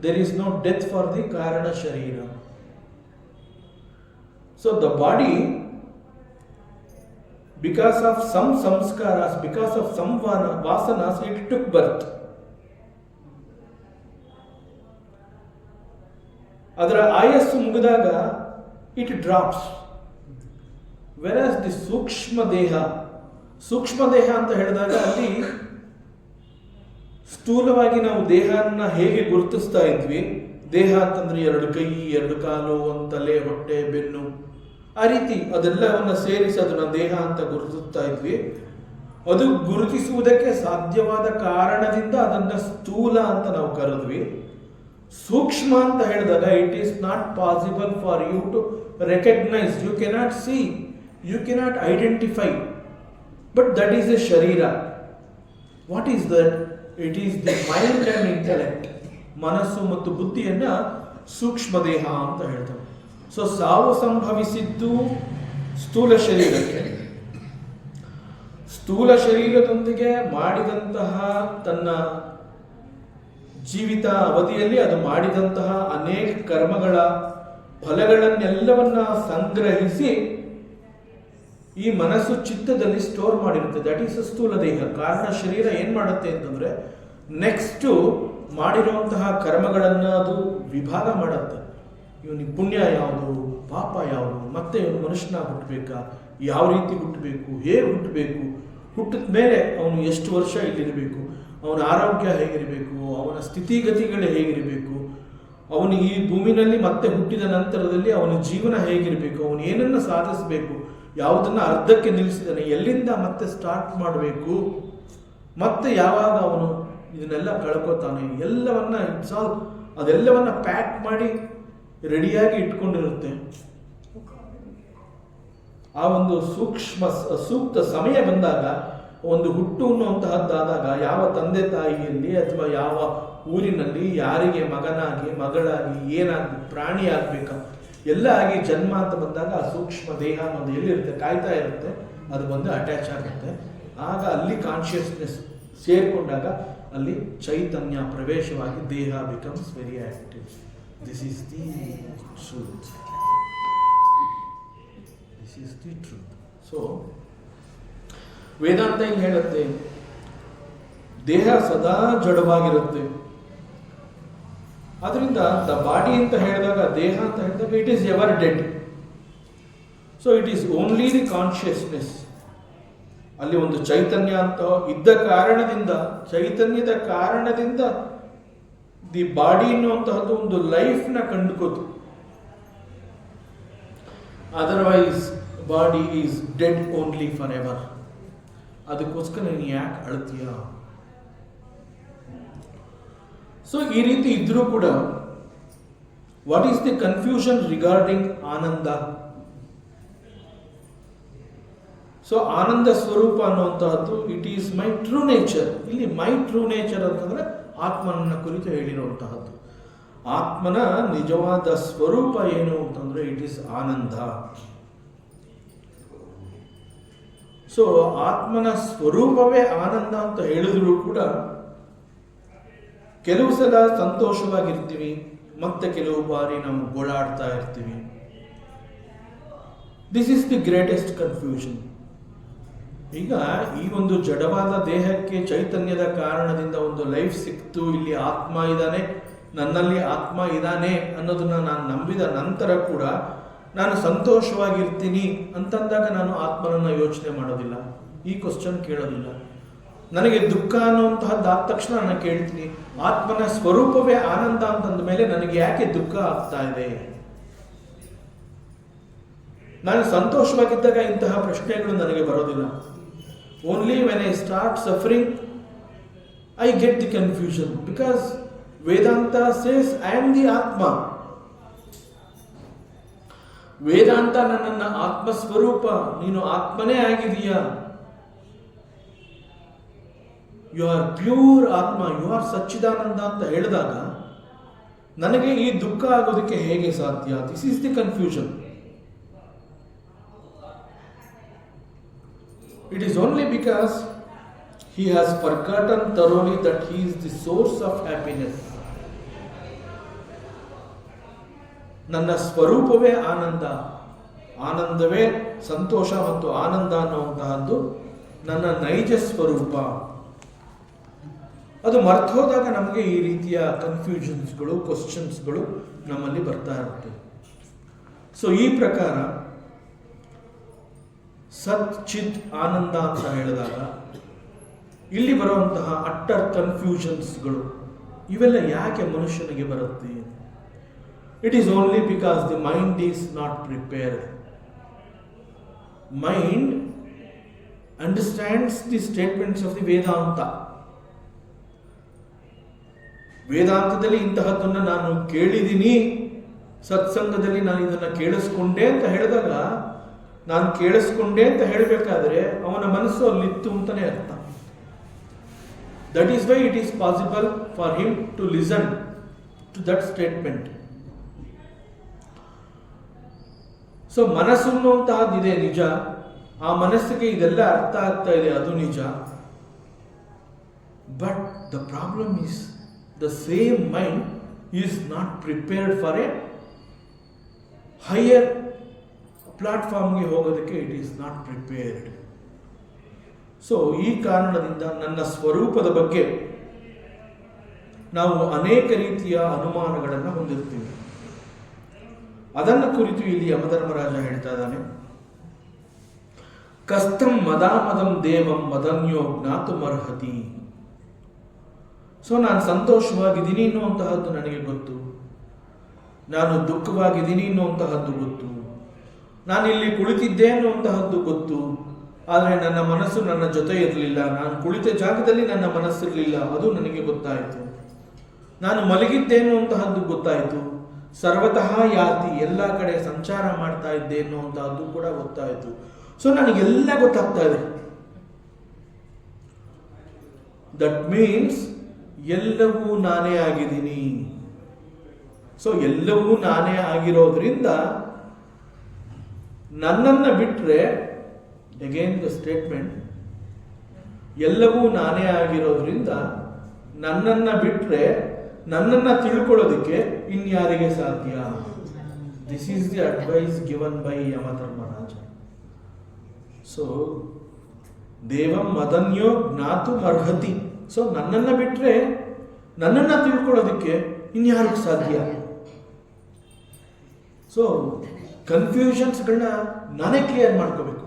there is no death for the ಕಾರಣ ಶರೀರ. So the body, because of some samskaras, because of some vasanas, it took birth. ಅದರ ಆಯಸ್ಸು ಮುಗಿದಾಗ ಇಟ್ ಡ್ರಾಪ್ಸ್. ವೆರಸ್ ದಿ ಸೂಕ್ಷ್ಮ ದೇಹ ಅಂತ ಹೇಳಿದಾಗ ಅಲ್ಲಿ ಸ್ಥೂಲವಾಗಿ ನಾವು ದೇಹನ ಹೇಗೆ ಗುರುತಿಸ್ತಾ ಇದ್ವಿ, ದೇಹ ಅಂತಂದ್ರೆ 2 ಕೈ, 2 ಕಾಲು, 1 ತಲೆ, ಹೊಟ್ಟೆ, ಬೆನ್ನು, ಆ ರೀತಿ ಅದೆಲ್ಲವನ್ನ ಸೇರಿಸಿ ಅದನ್ನ ದೇಹ ಅಂತ ಗುರುತಿಸ್ತಾ ಇದ್ವಿ. ಅದು ಗುರುತಿಸುವುದಕ್ಕೆ ಸಾಧ್ಯವಾದ ಕಾರಣದಿಂದ ಅದನ್ನ ಸ್ಥೂಲ ಅಂತ ನಾವು ಕರೆದ್ವಿ. ಸೂಕ್ಷ್ಮ ಅಂತ ಹೇಳಿದಾಗ it is not possible for you to recognise, you cannot see, you cannot identify, but that is a ಶರೀರ. What is that? It is the mind and intellect. ಮನಸ್ಸು ಮತ್ತು ಬುದ್ಧಿಯನ್ನ ಸೂಕ್ಷ್ಮ ದೇಹ ಅಂತ ಹೇಳ್ತಾರೆ. ಸೊ ಸಾವು ಸಂಭವಿಸಿದ್ದು ಸ್ಥೂಲ ಶರೀರಕ್ಕೆ. ಸ್ಥೂಲ ಶರೀರದೊಂದಿಗೆ ಮಾಡಿದಂತಹ ತನ್ನ ಜೀವಿತ ಅವಧಿಯಲ್ಲಿ ಅದು ಮಾಡಿದಂತಹ ಅನೇಕ ಕರ್ಮಗಳ ಫಲಗಳನ್ನೆಲ್ಲವನ್ನ ಸಂಗ್ರಹಿಸಿ ಈ ಮನಸ್ಸು ಚಿತ್ತದಲ್ಲಿ ಸ್ಟೋರ್ ಮಾಡಿರುತ್ತೆ. ದಟ್ ಈಸ್ ಸ್ಥೂಲ ದೇಹ. ಕಾರಣ ಶರೀರ ಏನ್ ಮಾಡುತ್ತೆ ಅಂತಂದ್ರೆ ನೆಕ್ಸ್ಟ್ ಮಾಡಿರುವಂತಹ ಕರ್ಮಗಳನ್ನ ಅದು ವಿಭಾಗ ಮಾಡುತ್ತೆ. ಇವನಿಗೆ ಪುಣ್ಯ ಯಾವುದು, ಪಾಪ ಯಾವುದು, ಮತ್ತೆ ಇವನು ಮನುಷ್ಯನಾಗಿ ಹುಟ್ಟಬೇಕಾ, ಯಾವ ರೀತಿ ಹುಟ್ಟಬೇಕು, ಹೇಗೆ ಹುಟ್ಟಬೇಕು, ಹುಟ್ಟಿದ ಮೇಲೆ ಅವನು ಎಷ್ಟು ವರ್ಷ ಇಲ್ಲಿರಬೇಕು, ಅವನ ಆರೋಗ್ಯ ಹೇಗಿರಬೇಕು, ಅವನ ಸ್ಥಿತಿಗತಿಗಳು ಹೇಗಿರಬೇಕು, ಅವನು ಈ ಭೂಮಿನಲ್ಲಿ ಮತ್ತೆ ಹುಟ್ಟಿದ ನಂತರದಲ್ಲಿ ಅವನ ಜೀವನ ಹೇಗಿರಬೇಕು, ಅವನು ಏನನ್ನು ಸಾಧಿಸಬೇಕು, ಯಾವುದನ್ನು ಅರ್ಧಕ್ಕೆ ನಿಲ್ಲಿಸಿದಾನೆ, ಎಲ್ಲಿಂದ ಮತ್ತೆ ಸ್ಟಾರ್ಟ್ ಮಾಡಬೇಕು, ಮತ್ತೆ ಯಾವಾಗ ಅವನು ಇದನ್ನೆಲ್ಲ ಕಳ್ಕೊತಾನೆ, ಎಲ್ಲವನ್ನ ಅದೆಲ್ಲವನ್ನ ಪ್ಯಾಕ್ ಮಾಡಿ ರೆಡಿಯಾಗಿ ಇಟ್ಕೊಂಡಿರುತ್ತೆ. ಆ ಒಂದು ಸೂಕ್ತ ಸಮಯ ಬಂದಾಗ, ಒಂದು ಹುಟ್ಟು ಅನ್ನುವಂತಹದ್ದಾದಾಗ, ಯಾವ ತಂದೆ ತಾಯಿಯಲ್ಲಿ ಅಥವಾ ಯಾವ ಊರಿನಲ್ಲಿ ಯಾರಿಗೆ ಮಗನಾಗಿ, ಮಗಳಾಗಿ, ಏನಾಗಿ, ಪ್ರಾಣಿ ಆಗ್ಬೇಕಾ, ಎಲ್ಲ ಆಗಿ ಜನ್ಮ ಅಂತ ಬಂದಾಗ ಆ ಸೂಕ್ಷ್ಮ ದೇಹ ಅನ್ನೋದು ಎಲ್ಲಿರುತ್ತೆ, ಕಾಯ್ತಾ ಇರುತ್ತೆ, ಅದು ಬಂದು ಅಟ್ಯಾಚ್ ಆಗುತ್ತೆ. ಆಗ ಅಲ್ಲಿ ಕಾನ್ಷಿಯಸ್ನೆಸ್ ಸೇರಿಕೊಂಡಾಗ ಅಲ್ಲಿ ಚೈತನ್ಯ ಪ್ರವೇಶವಾಗಿ ದೇಹ becomes very active. This is the truth. This is the truth. So Vedanta ಏನು ಹೇಳುತ್ತೆ? ದೇಹ ಸದಾ ಜಡವಾಗಿರುತ್ತೆ. ಅದರಿಂದ ದ ಬಾಡಿ ಅಂತ ಹೇಳಿದಾಗ, ದೇಹ ಅಂತ ಹೇಳಿದಾಗ it is ever dead. So it is only the consciousness. ಅಲ್ಲಿ ಒಂದು ಚೈತನ್ಯ ಅಂತ ಇದ್ದ ಕಾರಣದಿಂದ, ಚೈತನ್ಯದ ಕಾರಣದಿಂದ ದಿ ಬಾಡಿ ಎನ್ನುವಂತಹದ್ದು ಒಂದು ಲೈಫ್ನ ಕಂಡುಕೋತು. Otherwise body is dead only forever. ಅದಕ್ಕೋಸ್ಕರ ನೀನು ಯಾಕೆ ಅಳ್ತೀಯ? ಸೊ ಈ ರೀತಿ ಇದ್ರೂ ಕೂಡ what is the confusion regarding ಆನಂದ? ಸೊ ಆನಂದ ಸ್ವರೂಪ ಅನ್ನುವಂತಹದ್ದು it is my true nature. ಇಲ್ಲಿ ಮೈ ಟ್ರೂ ನೇಚರ್ ಅಂತಂದ್ರೆ ಆತ್ಮನನ್ನ ಕುರಿತು ಹೇಳಿರುವಂತಹದ್ದು. ಆತ್ಮನ ನಿಜವಾದ ಸ್ವರೂಪ ಏನು ಅಂತಂದ್ರೆ ಇಟ್ ಈಸ್ ಆನಂದ. ಸೊ ಆತ್ಮನ ಸ್ವರೂಪವೇ ಆನಂದ ಅಂತ ಹೇಳಿದ್ರು ಕೂಡ ಕೆಲವು ಸಲ ಸಂತೋಷವಾಗಿರ್ತೀವಿ, ಮತ್ತೆ ಕೆಲವು ಬಾರಿ ನಾವು ಗೋಳಾಡ್ತಾ ಇರ್ತೀವಿ. This is the greatest confusion. ಈಗ ಈ ಒಂದು ಜಡವಾದ ದೇಹಕ್ಕೆ ಚೈತನ್ಯದ ಕಾರಣದಿಂದ ಒಂದು ಲೈಫ್ ಸಿಕ್ತು, ಇಲ್ಲಿ ಆತ್ಮ ಇದ್ದಾನೆ, ನನ್ನಲ್ಲಿ ಆತ್ಮ ಇದ್ದಾನೆ ಅನ್ನೋದನ್ನ ನಾನು ನಂಬಿದ ನಂತರ ಕೂಡ ನಾನು ಸಂತೋಷವಾಗಿರ್ತೀನಿ ಅಂತಂದಾಗ ನಾನು ಆತ್ಮನನ್ನ ಯೋಚನೆ ಮಾಡೋದಿಲ್ಲ, ಈ ಕ್ವಶನ್ ಕೇಳೋದಿಲ್ಲ. ನನಗೆ ದುಃಖ ಅನ್ನುವಂತಹದ್ದಾದ ತಕ್ಷಣ ನಾನು ಕೇಳ್ತೀನಿ, ಆತ್ಮನ ಸ್ವರೂಪವೇ ಆನಂದ ಅಂತಂದ ಮೇಲೆ ನನಗೆ ಯಾಕೆ ದುಃಖ ಆಗ್ತಾ ಇದೆ? ನಾನು ಸಂತೋಷವಾಗಿದ್ದಾಗ ಇಂತಹ ಪ್ರಶ್ನೆಗಳು ನನಗೆ ಬರೋದಿಲ್ಲ. Only when I start suffering I get the confusion, because Vedanta says I am the ಆತ್ಮ. ವೇದಾಂತ ನನ್ನನ್ನ ಆತ್ಮಸ್ವರೂಪ, ನೀನು ಆತ್ಮನೇ ಆಗಿದೀಯಾ, ಯು ಆರ್ ಪ್ಯೂರ್ ಆತ್ಮ, ಯು ಆರ್ ಸಚ್ಚಿದಾನಂದ ಅಂತ ಹೇಳಿದಾಗ ನನಗೆ ಈ ದುಃಖ ಆಗೋದಕ್ಕೆ ಹೇಗೆ ಸಾಧ್ಯ? This is the confusion. It is only because he has forgotten thoroughly that he is the source of happiness. ನನ್ನ ಸ್ವರೂಪವೇ ಆನಂದ, ಆನಂದವೇ ಸಂತೋಷ ಮತ್ತು ಆನಂದ ಅನ್ನುವಂತಹದ್ದು ನನ್ನ ನೈಜ ಸ್ವರೂಪ. ಅದು ಮರ್ತೋದಾಗ ನಮಗೆ ಈ ರೀತಿಯ ಕನ್ಫ್ಯೂಷನ್ಸ್ಗಳು, ಕ್ವಶನ್ಸ್ಗಳು ನಮ್ಮಲ್ಲಿ ಬರ್ತಾ ಇರುತ್ತೆ. ಸೊ ಈ ಪ್ರಕಾರ ಸತ್ ಚಿತ್ ಆನಂದ ಅಂತ ಹೇಳಿದಾಗ ಇಲ್ಲಿ ಬರುವಂತಹ ಅಟ್ಟರ್ ಕನ್ಫ್ಯೂಷನ್ಸ್ಗಳು ಇವೆಲ್ಲ ಯಾಕೆ ಮನುಷ್ಯನಿಗೆ ಬರುತ್ತೆ? It is only because the mind is not prepared. Mind understands the statements of the Vedanta. ವೇದಾಂತದಲ್ಲಿ ಇಂತಹದ್ದನ್ನು ನಾನು ಕೇಳಿದ್ದೀನಿ, ಸತ್ಸಂಗದಲ್ಲಿ ನಾನು ಇದನ್ನು ಕೇಳಿಸ್ಕೊಂಡೆ ಅಂತ ಹೇಳಿದಾಗ, ನಾನು ಕೇಳಿಸ್ಕೊಂಡೆ ಅಂತ ಹೇಳಬೇಕಾದ್ರೆ ಅವನ ಮನಸ್ಸು ಅಲ್ಲಿತ್ತು ಅಂತಾನೆ ಅರ್ಥ. That is why it is possible for him to listen to that statement. So ಮನಸ್ಸು ಅನ್ನುವಂತಹದ್ದಿದೆ ನಿಜ, ಆ ಮನಸ್ಸಿಗೆ ಇದೆಲ್ಲ ಅರ್ಥ ಆಗ್ತಾ ಇದೆ, ಅದು ನಿಜ. But the problem is the same mind is not prepared for a higher ಪ್ಲಾಟ್ಫಾರ್ಮ್ಗೆ ಹೋಗೋದಕ್ಕೆ it is not prepared. So ಈ ಕಾರಣದಿಂದ ನನ್ನ ಸ್ವರೂಪದ ಬಗ್ಗೆ ನಾವು ಅನೇಕ ರೀತಿಯ ಅನುಮಾನಗಳನ್ನು ಹೊಂದಿರ್ತೀವಿ. ಅದನ್ನು ಕುರಿತು ಇಲ್ಲಿ ಯಮಧರ್ಮರಾಜ ಹೇಳ್ತಾ ಇದ್ದಾನೆ, ಕಸ್ತಂ ಮದಾಮದಂ ದೇವಂ ಮದನ್ಯೋ ಜ್ಞಾತುಮರ್ಹತಿ. ಸೊ ನಾನು ಸಂತೋಷವಾಗಿದ್ದೀನಿ ಅನ್ನುವಂತಹದ್ದು ನನಗೆ ಗೊತ್ತು, ನಾನು ದುಃಖವಾಗಿದ್ದೀನಿ ಅನ್ನುವಂತಹದ್ದು ಗೊತ್ತು, ನಾನಿಲ್ಲಿ ಕುಳಿತಿದ್ದೆ ಅನ್ನುವಂತಹದ್ದು ಗೊತ್ತು, ಆದರೆ ನನ್ನ ಮನಸ್ಸು ನನ್ನ ಜೊತೆ ಇರಲಿಲ್ಲ, ನಾನು ಕುಳಿತ ಜಾಗದಲ್ಲಿ ನನ್ನ ಮನಸ್ಸಿರಲಿಲ್ಲ, ಅದು ನನಗೆ ಗೊತ್ತಾಯಿತು. ನಾನು ಮಲಗಿದ್ದೆ ಅನ್ನುವಂತಹದ್ದು ಗೊತ್ತಾಯಿತು, ಸರ್ವತಃ ಯಾತಿ ಎಲ್ಲ ಕಡೆ ಸಂಚಾರ ಮಾಡ್ತಾ ಇದ್ದೆ ಅನ್ನುವಂತಹದ್ದು ಕೂಡ ಗೊತ್ತಾಯಿತು. ಸೊ ನನಗೆಲ್ಲ ಗೊತ್ತಾಗ್ತಾ ಇದೆ. ದಟ್ ಮೀನ್ಸ್ ಎಲ್ಲವೂ ನಾನೇ ಆಗಿದ್ದೀನಿ. ಸೊ ಎಲ್ಲವೂ ನಾನೇ ಆಗಿರೋದ್ರಿಂದ ನನ್ನನ್ನು ಬಿಟ್ಟರೆ, ಅಗೇನ್ ದ ಸ್ಟೇಟ್ಮೆಂಟ್, ಎಲ್ಲವೂ ನಾನೇ ಆಗಿರೋದ್ರಿಂದ ನನ್ನನ್ನು ಬಿಟ್ಟರೆ ನನ್ನನ್ನು ತಿಳ್ಕೊಳ್ಳೋದಕ್ಕೆ ಇನ್ಯಾರಿಗೆ ಸಾಧ್ಯ? This is the advice given by Yamadharmaraja. So ದೇವಂ ಮದನ್ಯೋ ಜ್ಞಾತು ಅರ್ಹತಿ. ಸೊ ನನ್ನನ್ನು ಬಿಟ್ಟರೆ ನನ್ನನ್ನು ತಿಳ್ಕೊಳ್ಳೋದಕ್ಕೆ ಇನ್ಯಾರಿಗೆ ಸಾಧ್ಯ? ಸೊ ಕನ್ಫ್ಯೂಷನ್ಸ್ಗಳನ್ನ ನಾನೇ ಕ್ಲಿಯರ್ ಮಾಡ್ಕೋಬೇಕು.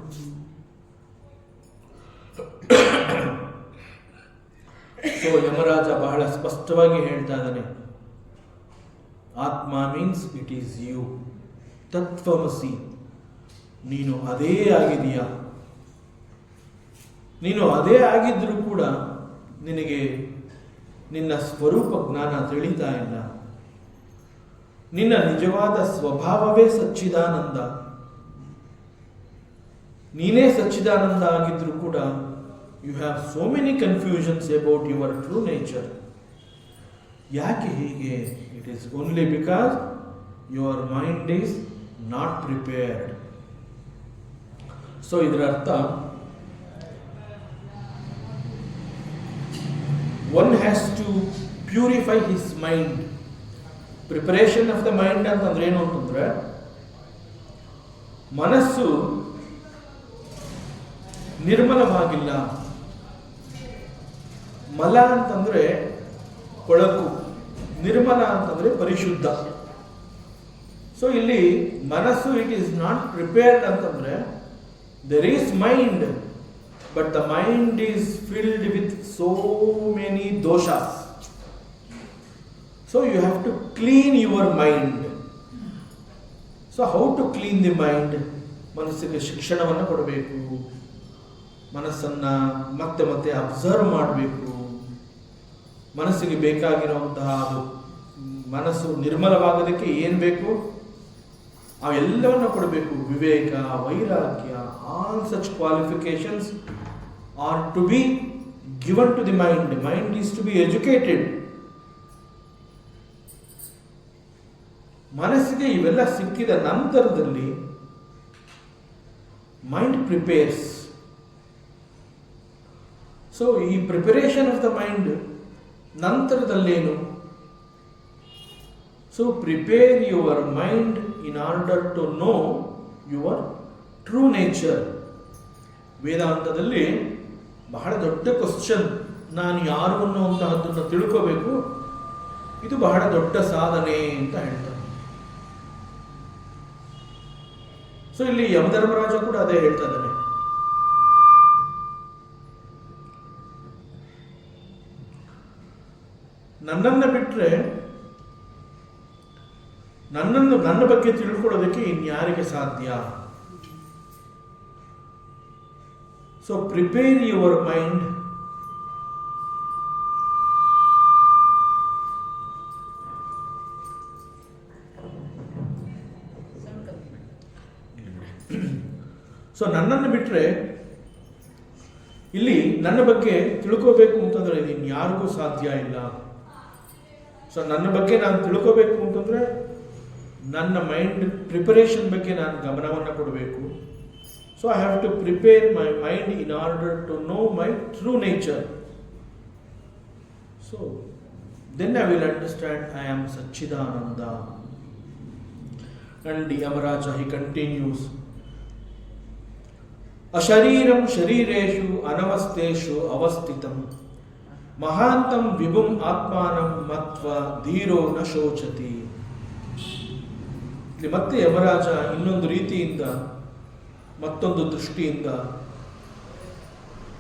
ಸೊ ಯಮರಾಜ ಬಹಳ ಸ್ಪಷ್ಟವಾಗಿ ಹೇಳ್ತಾ ಇದ್ದಾನೆ, ಆತ್ಮ ಮೀನ್ಸ್ ಇಟ್ ಈಸ್ ಯು, ತತ್ವಮಸಿ. ನೀನು ಅದೇ ಆಗಿದೆಯಾ? ನೀನು ಅದೇ ಆಗಿದ್ರೂ ಕೂಡ ನಿನಗೆ ನಿನ್ನ ಸ್ವರೂಪ ಜ್ಞಾನ ತಿಳಿತಾ ಇಲ್ಲ. ನಿನ್ನ ನಿಜವಾದ ಸ್ವಭಾವವೇ ಸಚ್ಚಿದಾನಂದ. ನೀನೇ ಸಚ್ಚಿದಾನಂದ ಆಗಿದ್ರೂ ಕೂಡ you have so many confusions about your true nature. ಯಾಕೆ ಹೀಗೆ? It is only because your mind is not prepared. So ಇದರ ಅರ್ಥ, one has to purify his mind. Preparation of the mind ಅಂತಂದ್ರೆ ಏನು ಅಂತಂದ್ರೆ, ಮನಸ್ಸು ನಿರ್ಮಲವಾಗಿಲ್ಲ. ಮಲ ಅಂತಂದ್ರೆ ಕೊಳಕು, ನಿರ್ಮಲ ಅಂತಂದ್ರೆ ಪರಿಶುದ್ಧ. ಸೊ ಇಲ್ಲಿ ಮನಸ್ಸು ಇಟ್ ಈಸ್ ನಾಟ್ ಪ್ರಿಪೇರ್ಡ್ ಅಂತಂದ್ರೆ, there is mind, but the mind is filled with so many doshas. So you have to clean your mind. So how to clean the mind? ಮನಸ್ಸಿಗೆ ಶಿಕ್ಷಣವನ್ನು ಕೊಡಬೇಕು, ಮನಸ್ಸನ್ನು ಮತ್ತೆ ಮತ್ತೆ ಅಬ್ಸರ್ವ್ ಮಾಡಬೇಕು. ಮನಸ್ಸಿಗೆ ಬೇಕಾಗಿರುವಂತಹ ಮನಸ್ಸು ನಿರ್ಮಲವಾಗೋದಕ್ಕೆ ಏನು ಬೇಕು ಅವೆಲ್ಲವನ್ನು ಕೊಡಬೇಕು. ವಿವೇಕ, ವೈರಾಗ್ಯ, all such qualifications are to be given to the mind. Mind is to be educated. ಮನಸ್ಸಿಗೆ ಇವೆಲ್ಲ ಸಿಕ್ಕಿದ ನಂತರದಲ್ಲಿ ಮೈಂಡ್ ಪ್ರಿಪೇರ್ಸ್. ಸೊ ಈ ಪ್ರಿಪರೇಷನ್ ಆಫ್ ದ ಮೈಂಡ್ ನಂತರದಲ್ಲೇನು? So prepare your mind in order to know your true nature. ವೇದಾಂತದಲ್ಲಿ ಬಹಳ ದೊಡ್ಡ question, ನಾನು ಯಾರು ಅನ್ನುವಂತಹದ್ದನ್ನು ತಿಳ್ಕೋಬೇಕು. ಇದು ಬಹಳ ದೊಡ್ಡ ಸಾಧನೆ ಅಂತ ಹೇಳ್ತಾರೆ. ಸೊ ಇಲ್ಲಿ ಯಮಧರ್ಮರಾಜ ಕೂಡ ಅದೇ ಹೇಳ್ತಾ ಇದ್ದಾನೆ. ನನ್ನನ್ನು ಬಿಟ್ಟರೆ ನನ್ನ ಬಗ್ಗೆ ತಿಳ್ಕೊಳ್ಳೋದಕ್ಕೆ ಇನ್ಯಾರಿಗೆ ಸಾಧ್ಯ? So prepare your mind. So ನನ್ನನ್ನು ಬಿಟ್ಟರೆ ಇಲ್ಲಿ ನನ್ನ ಬಗ್ಗೆ ತಿಳ್ಕೋಬೇಕು ಅಂತಂದ್ರೆ ಇನ್ಯಾರಿಗೂ ಸಾಧ್ಯ ಇಲ್ಲ. ಸೊ ನನ್ನ ಬಗ್ಗೆ ನಾನು ತಿಳ್ಕೋಬೇಕು ಅಂತಂದ್ರೆ ನನ್ನ ಮೈಂಡ್ ಪ್ರಿಪರೇಷನ್ ಬಗ್ಗೆ ನಾನು ಗಮನವನ್ನು ಕೊಡಬೇಕು. So I have to prepare my mind in order to know my true nature. So then I will understand I am ಸಚ್ಚಿದಾನಂದ. And Yamaraja, he continues, ಅಶರೀರಂ ಶರೀರೇಷು ಅನವಸ್ಥೇಷು ಅವಸ್ಥಿತಂ ಮಹಾಂತಂ ವಿಭುಂ ಆತ್ಮಾನಂ ಮತ್ವ ಧೀರೋ ನ ಶೋಚತಿ. ಇಲ್ಲಿ ಮತ್ತೆ ಯಮರಾಜ ಇನ್ನೊಂದು ರೀತಿಯಿಂದ, ಮತ್ತೊಂದು ದೃಷ್ಟಿಯಿಂದ,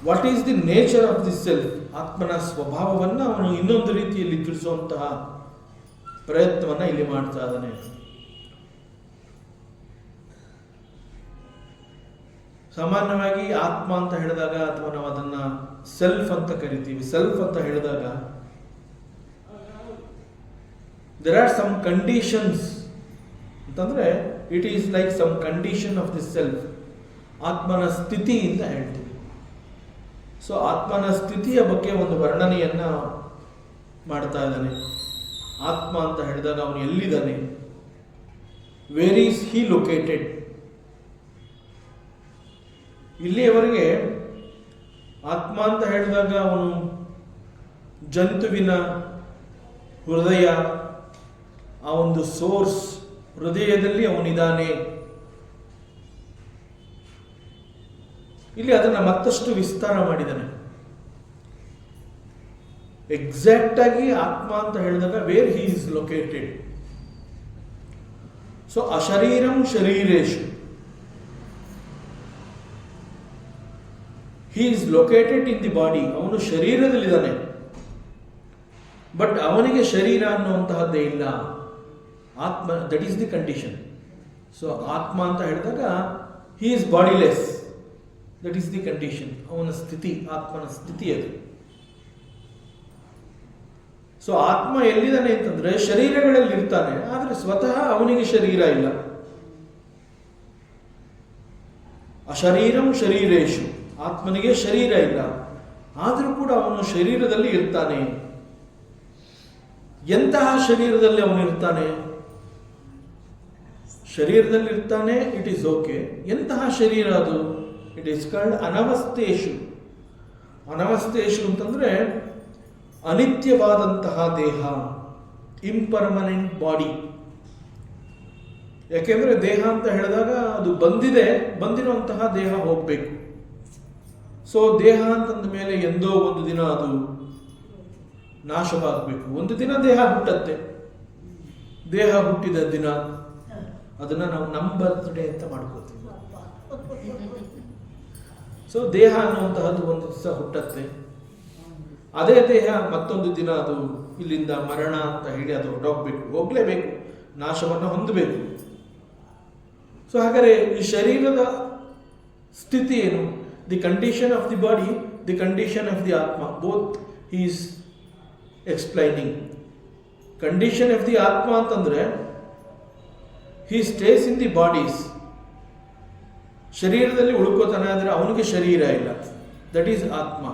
what is the nature of the self, ಆತ್ಮನ ಸ್ವಭಾವವನ್ನು ಅವನು ಇನ್ನೊಂದು ರೀತಿಯಲ್ಲಿ ತಿಳಿಸುವಂತಹ ಪ್ರಯತ್ನವನ್ನು ಇಲ್ಲಿ ಮಾಡ್ತಾ ಇದ್ದಾನೆ. ಸಾಮಾನ್ಯವಾಗಿ ಆತ್ಮ ಅಂತ ಹೇಳಿದಾಗ, ಅಥವಾ ನಾವು ಅದನ್ನ ಸೆಲ್ಫ್ ಅಂತ ಕರಿತೀವಿ. ಸೆಲ್ಫ್ ಅಂತ ಹೇಳಿದಾಗ ದೇರ್ ಆರ್ ಸಮ್ ಕಂಡೀಷನ್ಸ್ ಅಂತಂದ್ರೆ it is like some condition of the self. ಆತ್ಮನ ಸ್ಥಿತಿ ಅಂತ ಹೇಳ್ತೀವಿ. ಸೊ ಆತ್ಮನ ಸ್ಥಿತಿಯ ಬಗ್ಗೆ ಒಂದು ವರ್ಣನೆಯನ್ನ ಮಾಡ್ತಾ ಇದ್ದಾನೆ. ಆತ್ಮ ಅಂತ ಹೇಳಿದಾಗ ಅವನು ಎಲ್ಲಿದ್ದಾನೆ, ವೇರ್ ಈಸ್ ಹಿ ಲೊಕೇಟೆಡ್. ಇಲ್ಲಿಯವರೆಗೆ ಆತ್ಮ ಅಂತ ಹೇಳಿದಾಗ ಅವನು ಜಂತುವಿನ ಹೃದಯ, ಆ ಒಂದು ಸೋರ್ಸ್, ಹೃದಯದಲ್ಲಿ ಅವನಿದ್ದಾನೆ. ಇಲ್ಲಿ ಅದನ್ನು ಮತ್ತಷ್ಟು ವಿಸ್ತಾರ ಮಾಡಿದ್ದಾನೆ. ಎಕ್ಸಾಕ್ಟ್ ಆಗಿ ಆತ್ಮ ಅಂತ ಹೇಳಿದಾಗ where he is located. So ಅಶರೀರಂ ಶರೀರೇಶು, he is located in the body. ಅವನು ಶರೀರದಲ್ಲಿದ್ದಾನೆ, ಬಟ್ ಅವನಿಗೆ ಶರೀರ ಅನ್ನುವಂತಹದ್ದೇ ಇಲ್ಲ. ಆತ್ಮ, that is the condition. So ಆತ್ಮ ಅಂತ ಹೇಳಿದಾಗ he is bodiless. That is the condition. ಅವನ ಸ್ಥಿತಿ, ಆತ್ಮನ ಸ್ಥಿತಿ ಅದು. ಸೊ ಆತ್ಮ ಎಲ್ಲಿದ್ದಾನೆ ಅಂತಂದ್ರೆ ಶರೀರಗಳಲ್ಲಿ ಇರ್ತಾನೆ, ಆದರೆ ಸ್ವತಃ ಅವನಿಗೆ ಶರೀರ ಇಲ್ಲ. ಅಶರೀರಂ ಶರೀರೇಶು, ಆತ್ಮನಿಗೆ ಶರೀರ ಇಲ್ಲ, ಆದರೂ ಕೂಡ ಅವನು ಶರೀರದಲ್ಲಿ ಇರ್ತಾನೆ. ಎಂತಹ ಶರೀರದಲ್ಲಿ ಅವನು ಇರ್ತಾನೆ? ಶರೀರದಲ್ಲಿ ಇರ್ತಾನೆ, ಇಟ್ ಈಸ್ ಓಕೆ. ಎಂತಹ ಶರೀರ ಅದು? ಇಟ್ ಈಸ್ ಕಾಲ್ಡ್ ಅನವಸ್ಥೇಶು. ಅನವಸ್ಥೇಶು ಅಂತಂದ್ರೆ ಅನಿತ್ಯವಾದಂತಹ ದೇಹ, ಇಂಪರ್ಮನೆಂಟ್ ಬಾಡಿ. ಯಾಕೆಂದ್ರೆ ದೇಹ ಅಂತ ಹೇಳಿದಾಗ ಅದು ಬಂದಿರುವಂತಹ ದೇಹ ಹೋಗ್ಬೇಕು. ಸೊ ದೇಹ ಅಂತಂದ ಮೇಲೆ ಎಂದೋ ಒಂದು ದಿನ ಅದು ನಾಶವಾಗಬೇಕು. ಒಂದು ದಿನ ದೇಹ ಹುಟ್ಟತ್ತೆ. ದೇಹ ಹುಟ್ಟಿದ ದಿನ ಅದನ್ನ ನಾವು ನಮ್ಮ ಬರ್ತ್ಡೇ ಅಂತ ಮಾಡ್ಕೋತೀವಿ. ಸೊ ದೇಹ ಅನ್ನುವಂತಹದ್ದು ಒಂದು ದಿವಸ ಹುಟ್ಟತ್ತೆ. ಅದೇ ದೇಹ ಮತ್ತೊಂದು ದಿನ ಅದು ಇಲ್ಲಿಂದ ಮರಣ ಅಂತ ಹೇಳಿ ಅದು ಹೋಗ್ಲೇಬೇಕು, ನಾಶವನ್ನು ಹೊಂದಬೇಕು. ಸೊ ಹಾಗಾದರೆ ಈ ಶರೀರದ ಸ್ಥಿತಿ ಏನು? The condition of the body, the condition of the atma, both is explaining. Condition of the atma ಅಂತಂದ್ರೆ he stays in the bodies. ಶರೀರದಲ್ಲಿ ಉಳ್ಕೋತಾನೆ, ಆದರೆ ಅವನಿಗೆ ಶರೀರ ಇಲ್ಲ. ದಟ್ ಈಸ್ ಆತ್ಮ.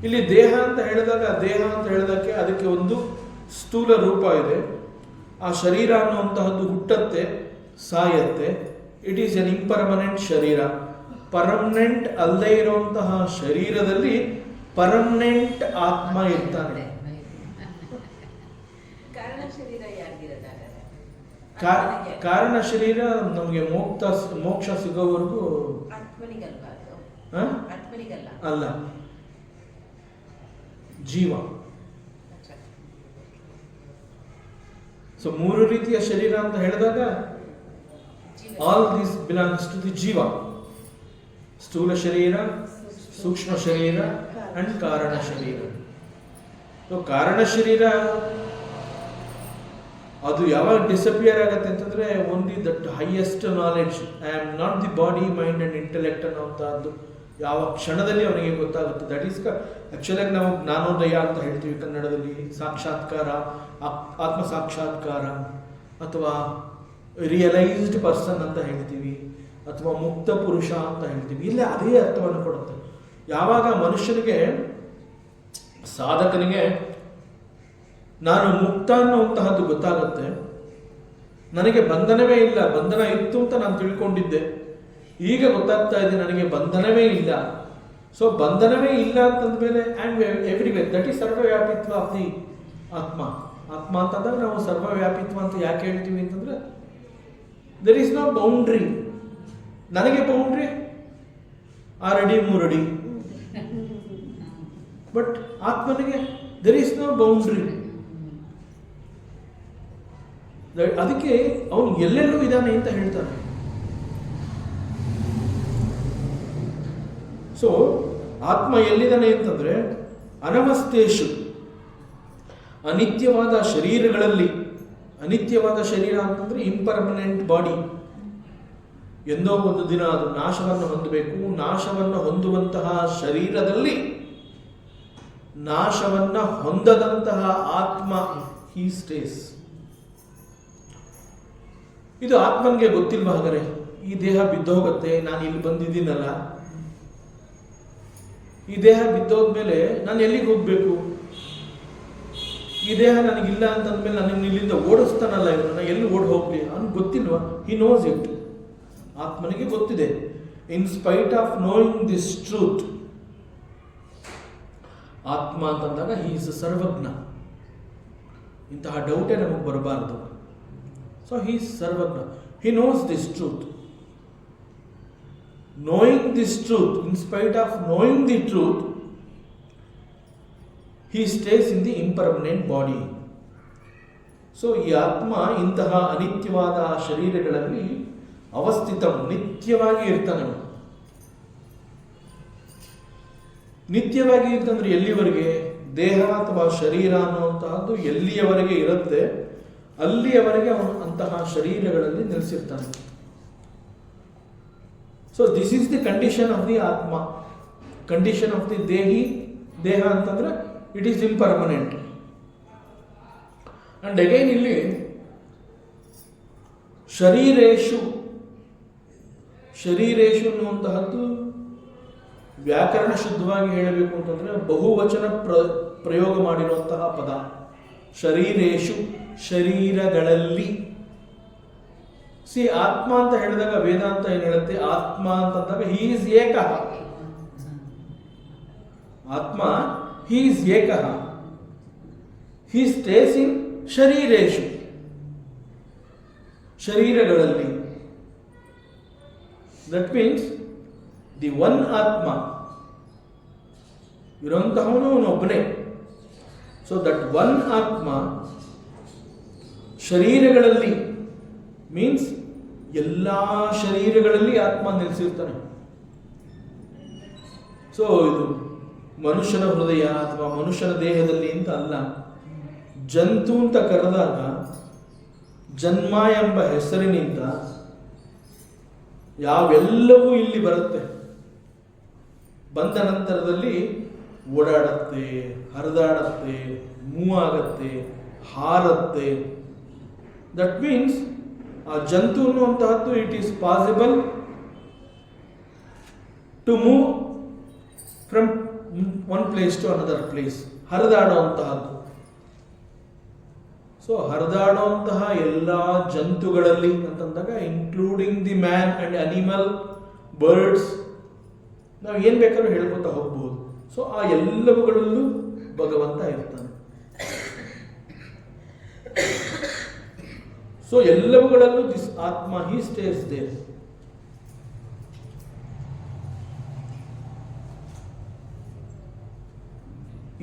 ಇಲ್ಲಿ ದೇಹ ಅಂತ ಹೇಳಿದಕ್ಕೆ ಅದಕ್ಕೆ ಒಂದು ಸ್ಥೂಲ ರೂಪ ಇದೆ. ಆ ಶರೀರ ಅನ್ನುವಂತಹದ್ದು ಹುಟ್ಟತ್ತೆ, ಸಾಯತ್ತೆ. ಇಟ್ ಈಸ್ ಎನ್ ಇಂಪರ್ಮನೆಂಟ್ ಶರೀರ. ಪರ್ಮನೆಂಟ್ ಅಲ್ಲದೆ ಇರುವಂತಹ ಶರೀರದಲ್ಲಿ ಪರ್ಮನೆಂಟ್ ಆತ್ಮ ಇರ್ತಾನೆ. ಕಾರಣ ಶರೀರ ನಮಗೆ ಮೋಕ್ಷ ಸಿಗೋವರೆಗೂ ಅಲ್ಲ, ಜೀವ. ಸೊ ಮೂರು ರೀತಿಯ ಶರೀರ ಅಂತ ಹೇಳಿದಾಗ all this belongs to the ಜೀವ. ಸ್ಥೂಲ ಶರೀರ, ಸೂಕ್ಷ್ಮ ಶರೀರ ಅಂಡ್ ಕಾರಣ ಶರೀರ. ಸೊ ಕಾರಣ ಶರೀರ ಅದು ಯಾವಾಗ ಡಿಸಪಿಯರ್ ಆಗತ್ತೆ ಅಂತಂದ್ರೆ only that highest knowledge, I am not the body, mind and intellect ಅನ್ನೋಂಥದ್ದು ಯಾವ ಕ್ಷಣದಲ್ಲಿ ಅವನಿಗೆ ಗೊತ್ತಾಗುತ್ತೆ. ದಟ್ ಈಸ್ ಆಕ್ಚುಲಾಗಿ ನಾವು ಜ್ಞಾನೋದಯ ಅಂತ ಹೇಳ್ತೀವಿ ಕನ್ನಡದಲ್ಲಿ. ಸಾಕ್ಷಾತ್ಕಾರ, ಆತ್ಮ ಸಾಕ್ಷಾತ್ಕಾರ, ಅಥವಾ ರಿಯಲೈಸ್ಡ್ ಪರ್ಸನ್ ಅಂತ ಹೇಳ್ತೀವಿ, ಅಥವಾ ಮುಕ್ತ ಪುರುಷ ಅಂತ ಹೇಳ್ತೀವಿ. ಇಲ್ಲ ಅದೇ ಅರ್ಥವನ್ನು ಕೊಡುತ್ತೆ. ಯಾವಾಗ ಮನುಷ್ಯನಿಗೆ, ಸಾಧಕನಿಗೆ ನಾನು ಮುಕ್ತ ಅನ್ನುವಂತಹದ್ದು ಗೊತ್ತಾಗುತ್ತೆ, ನನಗೆ ಬಂಧನವೇ ಇಲ್ಲ, ಬಂಧನ ಇತ್ತು ಅಂತ ನಾನು ತಿಳ್ಕೊಂಡಿದ್ದೆ, ಈಗ ಗೊತ್ತಾಗ್ತಾ ಇದೆ ನನಗೆ ಬಂಧನವೇ ಇಲ್ಲ. ಸೊ ಬಂಧನವೇ ಇಲ್ಲ ಅಂತಂದ್ಮೇಲೆ and everywhere, that is sarvavyapitva of the atma. ಆತ್ಮ ಅಂತಂದಾಗ ನಾವು ಸರ್ವವ್ಯಾಪಿತ್ವ ಅಂತ ಯಾಕೆ ಹೇಳ್ತೀವಿ ಅಂತಂದ್ರೆ ದೆರ್ ಈಸ್ ನೋ ಬೌಂಡ್ರಿ. ನನಗೆ ಬೌಂಡ್ರಿ 6 ಅಡಿ 3 ಅಡಿ, ಬಟ್ ಆತ್ಮನಿಗೆ ದೆರ್ ಈಸ್ ನೋ ಬೌಂಡ್ರಿ. ಅದಕ್ಕೆ ಅವನು ಎಲ್ಲೆಲ್ಲೂ ಇದ್ದಾನೆ ಅಂತ ಹೇಳ್ತಾನೆ. ಸೊ ಆತ್ಮ ಎಲ್ಲಿದ್ದಾನೆ ಅಂತಂದ್ರೆ ಅನವಸ್ಥೇಶು, ಅನಿತ್ಯವಾದ ಶರೀರಗಳಲ್ಲಿ. ಅನಿತ್ಯವಾದ ಶರೀರ ಅಂತಂದ್ರೆ ಇಂಪರ್ಮನೆಂಟ್ ಬಾಡಿ. ಎಂದೋ ಒಂದು ದಿನ ಅದು ನಾಶವನ್ನು ಹೊಂದಬೇಕು. ನಾಶವನ್ನು ಹೊಂದುವಂತಹ ಶರೀರದಲ್ಲಿ ನಾಶವನ್ನ ಹೊಂದದಂತಹ ಆತ್ಮ ಹಿ ಸ್ಟೇಸ್. ಇದು ಆತ್ಮನಿಗೆ ಗೊತ್ತಿಲ್ವ? ಹಾಗಾದ್ರೆ ಈ ದೇಹ ಬಿದ್ದೋಗತ್ತೆ, ನಾನು ಇಲ್ಲಿ ಬಂದಿದ್ದೀನಲ್ಲ, ಈ ದೇಹ ಬಿದ್ದೋದ್ಮೇಲೆ ನಾನು ಎಲ್ಲಿಗೆ ಹೋಗ್ಬೇಕು? ಈ ದೇಹ ನನಗಿಲ್ಲ ಅಂತಂದ್ಮೇಲೆ ನನಗೆ ಇಲ್ಲಿಂದ ಓಡಿಸ್ತಾನಲ್ಲ ಇವನನ್ನ, ಎಲ್ಲಿ ಓಡ್ ಹೋಗ್ಲಿ? ಅವ್ನಿಗೆ ಗೊತ್ತಿಲ್ವಾ? He knows it. ಆತ್ಮನಿಗೆ ಗೊತ್ತಿದೆ. In spite of knowing this truth, ಆತ್ಮ ಅಂತಂದಾಗ ಹಿ ಇಸ್ ಸರ್ವಜ್ಞ. ಇಂತಹ ಡೌಟೇ ನಮಗೆ ಬರಬಾರದು. So he is Sarvajna. He knows this truth. Knowing this truth, in spite of knowing the truth, he stays in the impermanent body. So ಈ ಆತ್ಮ ಇಂತಹ ಅನಿತ್ಯವಾದ ಶರೀರಗಳಲ್ಲಿ ಅವಸ್ಥಿತ, ನಿತ್ಯವಾಗಿ ಇರ್ತಾನೆ. ನಿತ್ಯವಾಗಿ ಇರ್ತಂದ್ರೆ ಎಲ್ಲಿವರೆಗೆ? ದೇಹ ಅಥವಾ ಶರೀರ ಅನ್ನುವಂತಹದ್ದು ಎಲ್ಲಿಯವರೆಗೆ ಇರುತ್ತೆ ಅಲ್ಲಿಯವರೆಗೆ ಅವನು ಅಂತಹ ಶರೀರಗಳಲ್ಲಿ ನೆಲೆಸಿರ್ತಾನೆ. So this is the condition of the atma. Condition of the deha ಅಂತಂದ್ರೆ it is impermanent. And again ಇಲ್ಲಿ ಶರೀರೇಶು ಅನ್ನುವಂತಹದ್ದು ವ್ಯಾಕರಣ ಶುದ್ಧವಾಗಿ ಹೇಳಬೇಕು ಅಂತಂದ್ರೆ ಬಹುವಚನ ಪ್ರಯೋಗ ಮಾಡಿರುವಂತಹ ಪದ. ಶರೀರೇಶು, ಶರೀರಗಳಲ್ಲಿ. ಆತ್ಮ ಅಂತ ಹೇಳಿದಾಗ ವೇದಾಂತ ಏನ್ ಹೇಳುತ್ತೆ, ಆತ್ಮ ಅಂತಂದಾಗ ಹಿ is ekah. Atma he is ekah. He stays in sharireshu, ಶರೀರಗಳಲ್ಲಿ. That means the one atma ಇರುವಂತಹವನು ಅವನೊಬ್ಬನೇ. ಸೊ ದಟ್ ಒನ್ ಆತ್ಮ ಶರೀರಗಳಲ್ಲಿ ಮೀನ್ಸ್ ಎಲ್ಲ ಶರೀರಗಳಲ್ಲಿ ಆತ್ಮ ನೆಲೆಸಿರ್ತಾನೆ. ಸೊ ಇದು ಮನುಷ್ಯನ ಹೃದಯ ಅಥವಾ ಮನುಷ್ಯನ ದೇಹದಲ್ಲಿ ಅಂತ ಅಲ್ಲ. ಜಂತು ಅಂತ ಕರೆದಾಗ ಜನ್ಮ ಎಂಬ ಹೆಸರಿನಿಂದ ಯಾವೆಲ್ಲವೂ ಇಲ್ಲಿ ಬರುತ್ತೆ. ಬಂದ ನಂತರದಲ್ಲಿ ಓಡಾಡತ್ತೆ, ಹರಿದಾಡತ್ತೆ, ಮೂವ್ ಆಗತ್ತೆ, ಹಾರತ್ತೆ. ದಟ್ ಮೀನ್ಸ್ ಆ ಜಂತು ಅನ್ನುವಂತಹದ್ದು it is possible to move from one place to another place. ಹರಿದಾಡುವಂತಹದ್ದು. ಸೊ ಹರಿದಾಡುವಂತಹ ಎಲ್ಲ ಜಂತುಗಳಲ್ಲಿ ಅಂತಂದಾಗ including the man and animal, birds, ನಾವು ಏನ್ ಬೇಕಾದ್ರೂ ಹೇಳ್ಕೊತಾ ಹೋಗ್ಬೋದು. ಸೊ ಆ ಎಲ್ಲವುಗಳಲ್ಲೂ ಭಗವಂತ ಇರ್ತಾನೆ. ಸೊ ಎಲ್ಲವುಗಳಲ್ಲೂ ದಿಸ್ ಆತ್ಮ ಹಿ ಸ್ಟೇಸ್ ದೇರ್.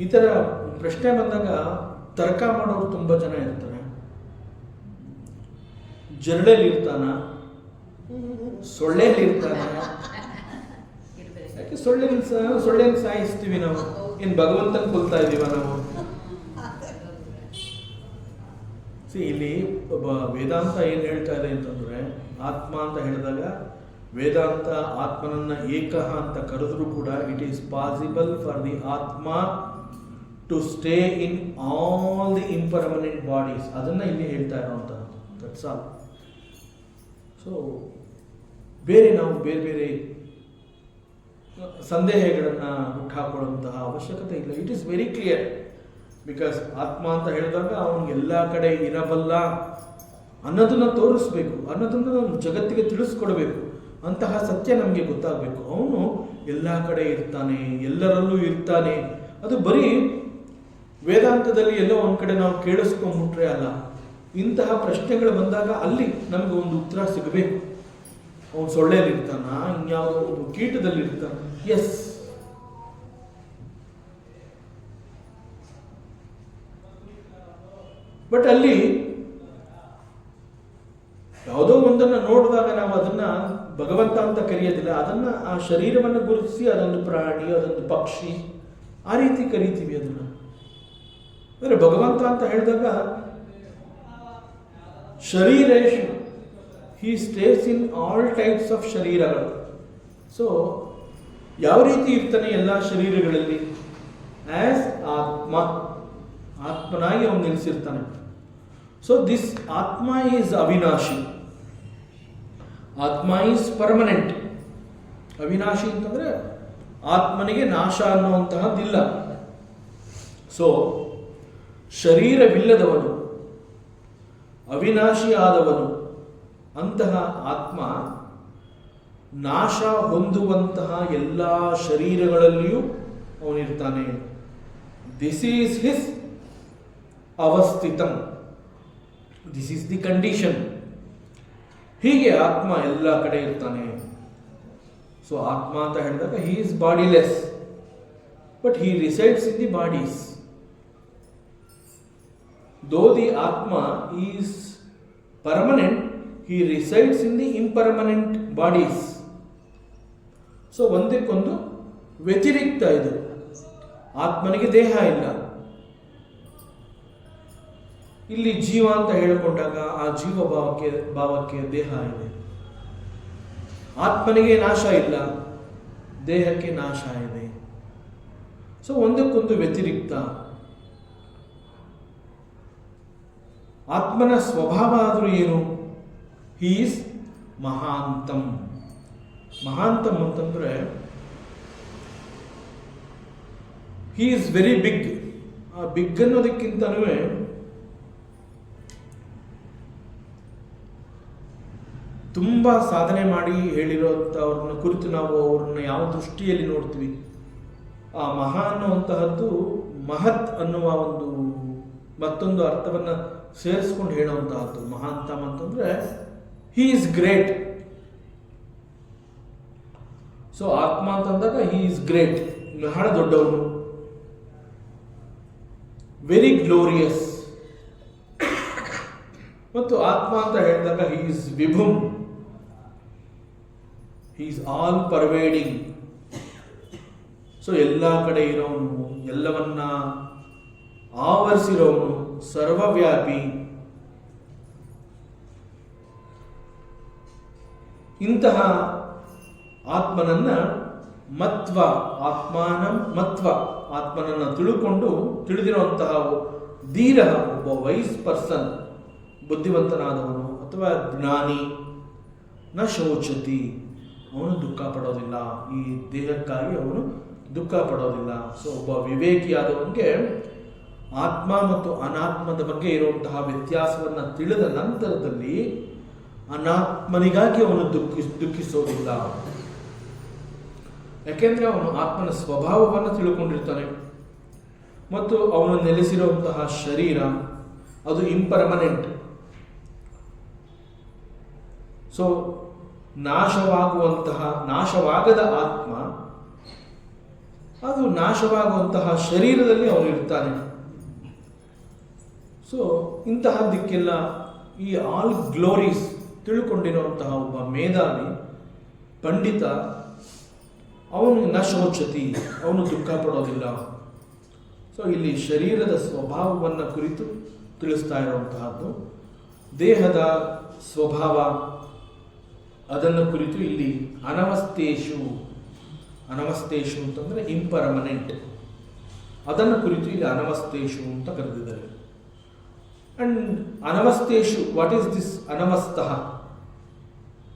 ಈ ತರ ಪ್ರಶ್ನೆ ಬಂದಾಗ ತರ್ಕ ಮಾಡೋರು ತುಂಬಾ ಜನ ಇರ್ತಾರೆ. ಜರಡಲ್ಲಿ ಇರ್ತಾನ, ಸೊಳ್ಳೆಯಲ್ಲಿ ಇರ್ತಾನ. ಯಾಕೆ ಸೊಳ್ಳೆನ ಸಾಯಿಸ್ತೀವಿ ನಾವು? ಏನ್ ಭಗವಂತನ ಕೊಲ್ತಾ ಇದೀವ ನಾವು? ಇಲ್ಲಿ ವೇದಾಂತ ಏನ್ ಹೇಳ್ತಾ ಇದೆ ಅಂತಂದ್ರೆ, ಆತ್ಮ ಅಂತ ಹೇಳಿದಾಗ ವೇದಾಂತ ಆತ್ಮನನ್ನ ಏಕಃ ಅಂತ ಕರೆದ್ರೂ ಕೂಡ it is possible for the atma to stay in all the impermanent bodies. ಅದನ್ನ ಇಲ್ಲಿ ಹೇಳ್ತಾ ಇರೋಂಥ ದಟ್ಸ್ ಆಲ್. ಸೊ ನಾವು ಬೇರೆ ಸಂದೇಹಗಳನ್ನು ಹುಟ್ಟಾಕೊಳ್ಳುವಂತಹ ಅವಶ್ಯಕತೆ ಇಲ್ಲ. It is very clear. Because ಆತ್ಮ ಅಂತ ಹೇಳಿದಾಗ ಅವನಿಗೆ ಎಲ್ಲ ಕಡೆ ಇರಬಲ್ಲ ಅನ್ನೋದನ್ನ ತೋರಿಸ್ಬೇಕು, ಅನ್ನೋದನ್ನ ಜಗತ್ತಿಗೆ ತಿಳಿಸ್ಕೊಡ್ಬೇಕು. ಅಂತಹ ಸತ್ಯ ನಮಗೆ ಗೊತ್ತಾಗಬೇಕು. ಅವನು ಎಲ್ಲ ಕಡೆ ಇರ್ತಾನೆ, ಎಲ್ಲರಲ್ಲೂ ಇರ್ತಾನೆ. ಅದು ಬರೀ ವೇದಾಂತದಲ್ಲಿ ಎಲ್ಲೋ ಒಂದ್ ಕಡೆ ನಾವು ಕೇಳಿಸ್ಕೊಂಡ್ಬಿಟ್ರೆ ಅಲ್ಲ. ಇಂತಹ ಪ್ರಶ್ನೆಗಳು ಬಂದಾಗ ಅಲ್ಲಿ ನಮಗೆ ಒಂದು ಉತ್ತರ ಸಿಗಬೇಕು. ಅವನು ಸೊಳ್ಳೆಯಲ್ಲಿ ಇರ್ತಾನ, ಇನ್ಯಾವುದೋ ಒಂದು ಕೀಟದಲ್ಲಿ ಇರ್ತಾನ. ಎಸ್, ಬಟ್ ಅಲ್ಲಿ ಯಾವುದೋ ಒಂದನ್ನ ನೋಡಿದಾಗ ನಾವು ಅದನ್ನ ಭಗವಂತ ಅಂತ ಕರೆಯೋದಿಲ್ಲ. ಅದನ್ನ ಆ ಶರೀರವನ್ನು ಗುರುತಿಸಿ ಅದೊಂದು ಪ್ರಾಣಿ, ಅದೊಂದು ಪಕ್ಷಿ, ಆ ರೀತಿ ಕರಿತೀವಿ ಅದನ್ನ. ಅಂದ್ರೆ ಭಗವಂತ ಅಂತ ಹೇಳಿದಾಗ ಶರೀರೇಶು, he stays in all types of ಶರೀರಗಳು. ಸೊ ಯಾವ ರೀತಿ ಇರ್ತಾನೆ ಎಲ್ಲ ಶರೀರಗಳಲ್ಲಿ? ಆಸ್ ಆತ್ಮ, ಆತ್ಮನಾಗಿ ಅವನು ನೆಲೆಸಿರ್ತಾನೆ. So this atma is avinashi, atma is permanent. ಅವಿನಾಶಿ ಅಂತಂದ್ರೆ ಆತ್ಮನಿಗೆ ನಾಶ ಅನ್ನುವಂತಹದ್ದಿಲ್ಲ. ಸೊ ಶರೀರವಿಲ್ಲದವನು, ಅವಿನಾಶಿ ಆದವನು, ಅಂತಹ ಆತ್ಮ ನಾಶ ಹೊಂದುವಂತಹ ಎಲ್ಲ ಶರೀರಗಳಲ್ಲಿಯೂ ಅವನಿರ್ತಾನೆ. This is his avasthitam, this is the condition. ಹೀಗೆ ಆತ್ಮ ಎಲ್ಲ ಕಡೆ ಇರ್ತಾನೆ. ಸೊ ಆತ್ಮ ಅಂತ ಹೇಳಿದಾಗ he is bodiless, but he resides in the bodies. Though the Atma is permanent, he resides in the impermanent bodies. So ಒಂದಕ್ಕೊಂದು ವ್ಯತಿರಿಕ್ತ ಇದು. ಆತ್ಮನಿಗೆ ದೇಹ ಇಲ್ಲ. ಇಲ್ಲಿ ಜೀವ ಅಂತ ಹೇಳಿಕೊಂಡಾಗ ಆ ಜೀವ ಭಾವಕ್ಕೆ ದೇಹ ಇದೆ. ಆತ್ಮನಿಗೆ ನಾಶ ಇಲ್ಲ, ದೇಹಕ್ಕೆ ನಾಶ ಇದೆ. ಸೊ ಒಂದಕ್ಕೊಂದು ವ್ಯತಿರಿಕ್ತ. ಆತ್ಮನ ಸ್ವಭಾವ ಆದರೂ ಏನು? He is ಮಹಾಂತಂ. ಮಹಾಂತಂ ಅಂತಂದ್ರೆ ಹೀ ಈಸ್ ವೆರಿ ಬಿಗ್. ಆ ಬಿಗ್ ಅನ್ನೋದಕ್ಕಿಂತನೂ ತುಂಬ ಸಾಧನೆ ಮಾಡಿ ಹೇಳಿರೋಂಥವ್ರನ್ನ ಕುರಿತು ನಾವು ಅವ್ರನ್ನ ಯಾವ ದೃಷ್ಟಿಯಲ್ಲಿ ನೋಡ್ತೀವಿ? ಆ ಮಹಾ ಅನ್ನುವಂತಹದ್ದು ಮಹತ್ ಅನ್ನುವ ಒಂದು ಮತ್ತೊಂದು ಅರ್ಥವನ್ನು ಸೇರಿಸ್ಕೊಂಡು ಹೇಳುವಂತಹದ್ದು. ಮಹಾಂತಂ ಅಂತಂದ್ರೆ ಹೀ ಈಸ್ ಗ್ರೇಟ್. ಸೊ ಆತ್ಮ ಅಂತಂದಾಗ ಹೀ ಈಸ್ ಗ್ರೇಟ್, ಬಹಳ ದೊಡ್ಡವನು, ವೆರಿ ಗ್ಲೋರಿಯಸ್. ಮತ್ತು ಆತ್ಮ ಅಂತ ಹೇಳಿದಾಗ he is vibhum, he is all pervading. So ಎಲ್ಲ ಕಡೆ ಇರೋನು, ಎಲ್ಲವನ್ನ ಆವರಿಸಿರೋನು, ಸರ್ವವ್ಯಾಪಿ. ಇಂತಹ ಆತ್ಮನನ್ನ ಮತ್ವ, ಆತ್ಮನನ್ನ ತಿಳಿದಿರುವಂತಹ ಧೀರ, ಒಬ್ಬ ವೈಸ್ ಪರ್ಸನ್, ಬುದ್ಧಿವಂತನಾದವನು ಅಥವಾ ಜ್ಞಾನಿ, ನ ಶೋಚತಿ, ಅವನು ದುಃಖ ಪಡೋದಿಲ್ಲ. ಈ ದೇಹಕ್ಕಾಗಿ ಅವನು ದುಃಖ ಪಡೋದಿಲ್ಲ. ಸೊ ಒಬ್ಬ ವಿವೇಕಿಯಾದವನಿಗೆ ಆತ್ಮ ಮತ್ತು ಅನಾತ್ಮದ ಬಗ್ಗೆ ಇರುವಂತಹ ವ್ಯತ್ಯಾಸವನ್ನು ತಿಳಿದ ನಂತರದಲ್ಲಿ ಅನಾತ್ಮನಿಗಾಗಿ ಅವನು ದುಃಖಿಸೋದಿಲ್ಲ. ಯಾಕೆಂದ್ರೆ ಅವನು ಆತ್ಮನ ಸ್ವಭಾವವನ್ನು ತಿಳ್ಕೊಂಡಿರ್ತಾನೆ. ಮತ್ತು ಅವನು ನೆಲೆಸಿರುವಂತಹ ಶರೀರ ಅದು ಇಂಪರ್ಮನೆಂಟ್. ಸೊ ನಾಶವಾಗದ ಆತ್ಮ ಅದು ನಾಶವಾಗುವಂತಹ ಶರೀರದಲ್ಲಿ ಅವನು ಇರ್ತಾನೆ. ಸೊ ಇಂತಹದ್ದಕ್ಕೆಲ್ಲ ಈ ಆಲ್ ಗ್ಲೋರೀಸ್ ತಿಳ್ಕೊಂಡಿರುವಂತಹ ಒಬ್ಬ ಮೇಧಾವಿ ಪಂಡಿತ, ಅವನು ನ ಶೋಚತಿ, ಅವನು ದುಃಖ ಪಡೋದಿಲ್ಲ. ಸೊ ಇಲ್ಲಿ ಶರೀರದ ಸ್ವಭಾವವನ್ನು ಕುರಿತು ತಿಳಿಸ್ತಾ ಇರುವಂತಹದ್ದು. ದೇಹದ ಸ್ವಭಾವ ಅದನ್ನು ಕುರಿತು ಇಲ್ಲಿ ಅನವಸ್ಥೇಶು ಅಂತಂದ್ರೆ ಇಂಪರ್ಮನೆಂಟ್, ಅದನ್ನು ಕುರಿತು ಇಲ್ಲಿ ಅನವಸ್ಥೇಶು ಅಂತ ಕರೆದಿದ್ದಾರೆ. And anavastheshu, what is this anavasthah?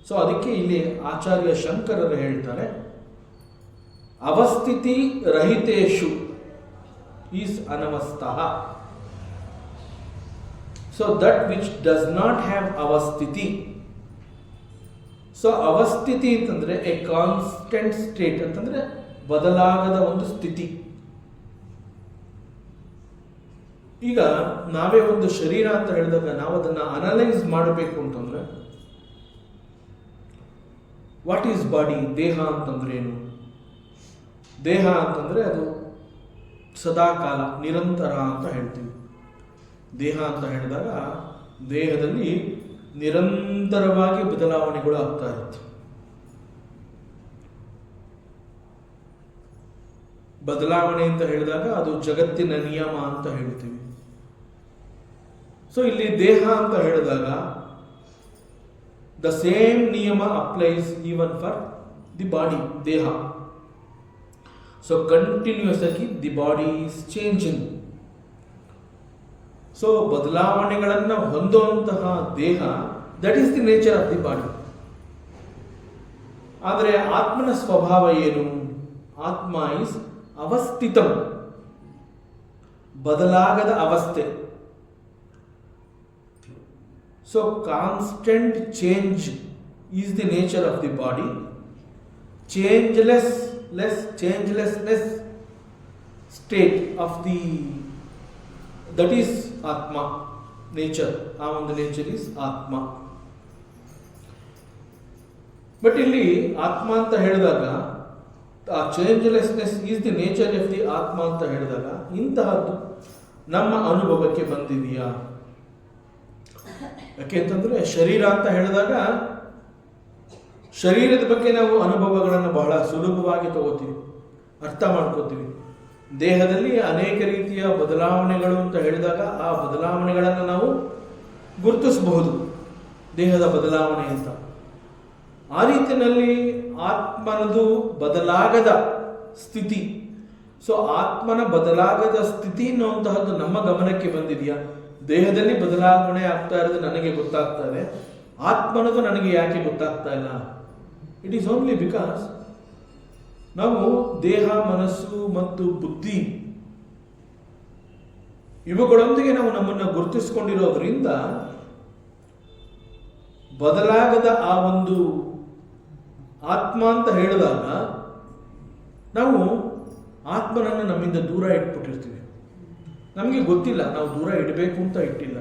So ಅದಕ್ಕೆ ಇಲ್ಲಿ ಆಚಾರ್ಯ ಶಂಕರರು ಹೇಳ್ತಾರೆ, ಅವಸ್ಥಿತಿ ರಹಿತೇಶು is anavasthah. So that which does not have avasthiti. So ಅವಸ್ಥಿತಿ ಅಂತಂದ್ರೆ ಎ ಕಾನ್ಸ್ಟೆಂಟ್ ಸ್ಟೇಟ್, ಅಂತಂದ್ರೆ ಬದಲಾಗದ ಒಂದು ಸ್ಥಿತಿ. ಈಗ ನಾವೇ ಒಂದು ಶರೀರ ಅಂತ ಹೇಳಿದಾಗ ನಾವು ಅದನ್ನ ಅನಲೈಸ್ ಮಾಡಬೇಕು ಅಂತಂದ್ರೆ, ವಾಟ್ ಈಸ್ ಬಾಡಿ? ದೇಹ ಅಂತಂದ್ರೆ ಏನು? ದೇಹ ಅಂತಂದ್ರೆ ಅದು ಸದಾಕಾಲ, ನಿರಂತರ ಅಂತ ಹೇಳ್ತೀವಿ. ದೇಹ ಅಂತ ಹೇಳಿದಾಗ ದೇಹದಲ್ಲಿ ನಿರಂತರವಾಗಿ ಬದಲಾವಣೆಗಳು ಆಗ್ತಾ ಇರುತ್ತೆ. ಬದಲಾವಣೆ ಅಂತ ಹೇಳಿದಾಗ ಅದು ಜಗತ್ತಿನ ನಿಯಮ ಅಂತ ಹೇಳ್ತೀವಿ. ಸೊ ಇಲ್ಲಿ ದೇಹ ಅಂತ ಹೇಳಿದಾಗ ದ ಸೇಮ್ ನಿಯಮ applies even for the body, ದೇಹ. ಸೊ ಕಂಟಿನ್ಯೂಸ್ ಆಗಿ the body is changing. So ಬದಲಾವಣೆಗಳನ್ನು ಹೊಂದುವಂತಹ ದೇಹ, that is the nature of the body. ಆದರೆ ಆತ್ಮನ ಸ್ವಭಾವ ಏನು? ಆತ್ಮ ಈಸ್ ಅವಸ್ಥಿತಂ, ಬದಲಾಗದ ಅವಸ್ಥೆ. So constant change is the nature of the body. changelessness state of the, that is atma, nature. ಆ ಒಂದು ನೇಚರ್ ಈಸ್ ಆತ್ಮ. ಬಟ್ ಇಲ್ಲಿ ಆತ್ಮ ಅಂತ ಹೇಳಿದಾಗ, ಆ changelessness is the nature of the atma ಅಂತ ಹೇಳಿದಾಗ, ಇಂತಹದ್ದು ನಮ್ಮ ಅನುಭವಕ್ಕೆ ಬಂದಿದೆಯಾ? ಯಾಕೆಂತಂದ್ರೆ ಶರೀರ ಅಂತ ಹೇಳಿದಾಗ ಶರೀರದ ಬಗ್ಗೆ ನಾವು ಅನುಭವಗಳನ್ನು ಬಹಳ ಸುಲಭವಾಗಿ ತಗೋತೀವಿ, ಅರ್ಥ ಮಾಡ್ಕೋತೀವಿ. ದೇಹದಲ್ಲಿ ಅನೇಕ ರೀತಿಯ ಬದಲಾವಣೆಗಳು ಅಂತ ಹೇಳಿದಾಗ ಆ ಬದಲಾವಣೆಗಳನ್ನು ನಾವು ಗುರುತಿಸಬಹುದು, ದೇಹದ ಬದಲಾವಣೆ ಅಂತ. ಆ ರೀತಿಯಲ್ಲಿ ಆತ್ಮನದು ಬದಲಾಗದ ಸ್ಥಿತಿ. ಸೊ ಆತ್ಮನ ಬದಲಾಗದ ಸ್ಥಿತಿ ಅನ್ನುವಂತಹದ್ದು ನಮ್ಮ ಗಮನಕ್ಕೆ ಬಂದಿದೆಯಾ? ದೇಹದಲ್ಲಿ ಬದಲಾವಣೆ ಆಗ್ತಾ ಇರೋದು ನನಗೆ ಗೊತ್ತಾಗ್ತಾ ಇದೆ, ಆತ್ಮನದು ನನಗೆ ಯಾಕೆ ಗೊತ್ತಾಗ್ತಾ ಇಲ್ಲ? ಇಟ್ ಈಸ್ ಓನ್ಲಿ ಬಿಕಾಸ್ ನಾವು ದೇಹ, ಮನಸ್ಸು ಮತ್ತು ಬುದ್ಧಿ ಇವುಗಳೊಂದಿಗೆ ನಾವು ನಮ್ಮನ್ನು ಗುರುತಿಸಿಕೊಂಡಿರೋದ್ರಿಂದ ಬದಲಾಗದ ಆ ಒಂದು ಆತ್ಮ ಅಂತ ಹೇಳಿದಾಗ ನಾವು ಆತ್ಮನನ್ನು ನಮ್ಮಿಂದ ದೂರ ಇಟ್ಬಿಟ್ಟಿರ್ತೀವಿ. ನಮಗೆ ಗೊತ್ತಿಲ್ಲ, ನಾವು ದೂರ ಇಡಬೇಕು ಅಂತ ಇಟ್ಟಿಲ್ಲ.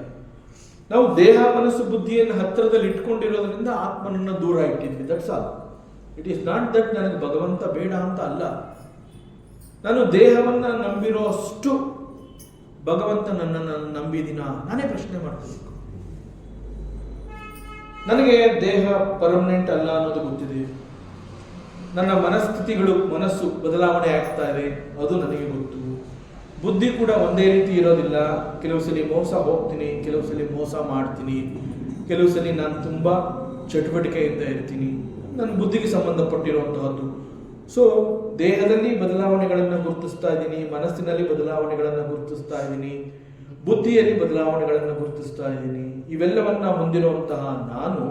ನಾವು ದೇಹ, ಮನಸ್ಸು, ಬುದ್ಧಿಯನ್ನು ಹತ್ತಿರದಲ್ಲಿ ಇಟ್ಕೊಂಡಿರೋದ್ರಿಂದ ಆತ್ಮನನ್ನು ದೂರ ಇಟ್ಟಿದ್ವಿ. That's all. It is not that ನನಗೆ ಭಗವಂತ ಬೇಡ ಅಂತ ಅಲ್ಲ. ನಾನು ದೇಹವನ್ನು ನಂಬಿರೋ ಅಷ್ಟು ಭಗವಂತ ನನ್ನನ್ನು ನಂಬಿದಿನ ನಾನೇ ಪ್ರಶ್ನೆ ಮಾಡ್ತೀನಿ. ನನಗೆ ದೇಹ ಪರ್ಮನೆಂಟ್ ಅಲ್ಲ ಅನ್ನೋದು ಗೊತ್ತಿದೆ. ನನ್ನ ಮನಸ್ಥಿತಿಗಳು, ಮನಸ್ಸು ಬದಲಾವಣೆ ಆಗ್ತಾ ಇದೆ, ಅದು ನನಗೆ ಗೊತ್ತು. ಬುದ್ಧಿ ಕೂಡ ಒಂದೇ ರೀತಿ ಇರೋದಿಲ್ಲ. ಕೆಲವು ಸಲ ಮೋಸ ಹೋಗ್ತೀನಿ, ಕೆಲವು ಸಲ ಮೋಸ ಮಾಡ್ತೀನಿ, ಕೆಲವು ಸಲ ನಾನು ತುಂಬ ಚಟುವಟಿಕೆಯಿಂದ ಇರ್ತೀನಿ. ನನ್ನ ಬುದ್ಧಿಗೆ ಸಂಬಂಧಪಟ್ಟಿರುವಂತಹದ್ದು. ಸೊ ದೇಹದಲ್ಲಿ ಬದಲಾವಣೆಗಳನ್ನು ಗುರುತಿಸ್ತಾ ಇದ್ದೀನಿ, ಮನಸ್ಸಿನಲ್ಲಿ ಬದಲಾವಣೆಗಳನ್ನು ಗುರುತಿಸ್ತಾ ಇದ್ದೀನಿ, ಬುದ್ಧಿಯಲ್ಲಿ ಬದಲಾವಣೆಗಳನ್ನು ಗುರುತಿಸ್ತಾ ಇದ್ದೀನಿ. ಇವೆಲ್ಲವನ್ನ ಹೊಂದಿರುವಂತಹ ನಾನು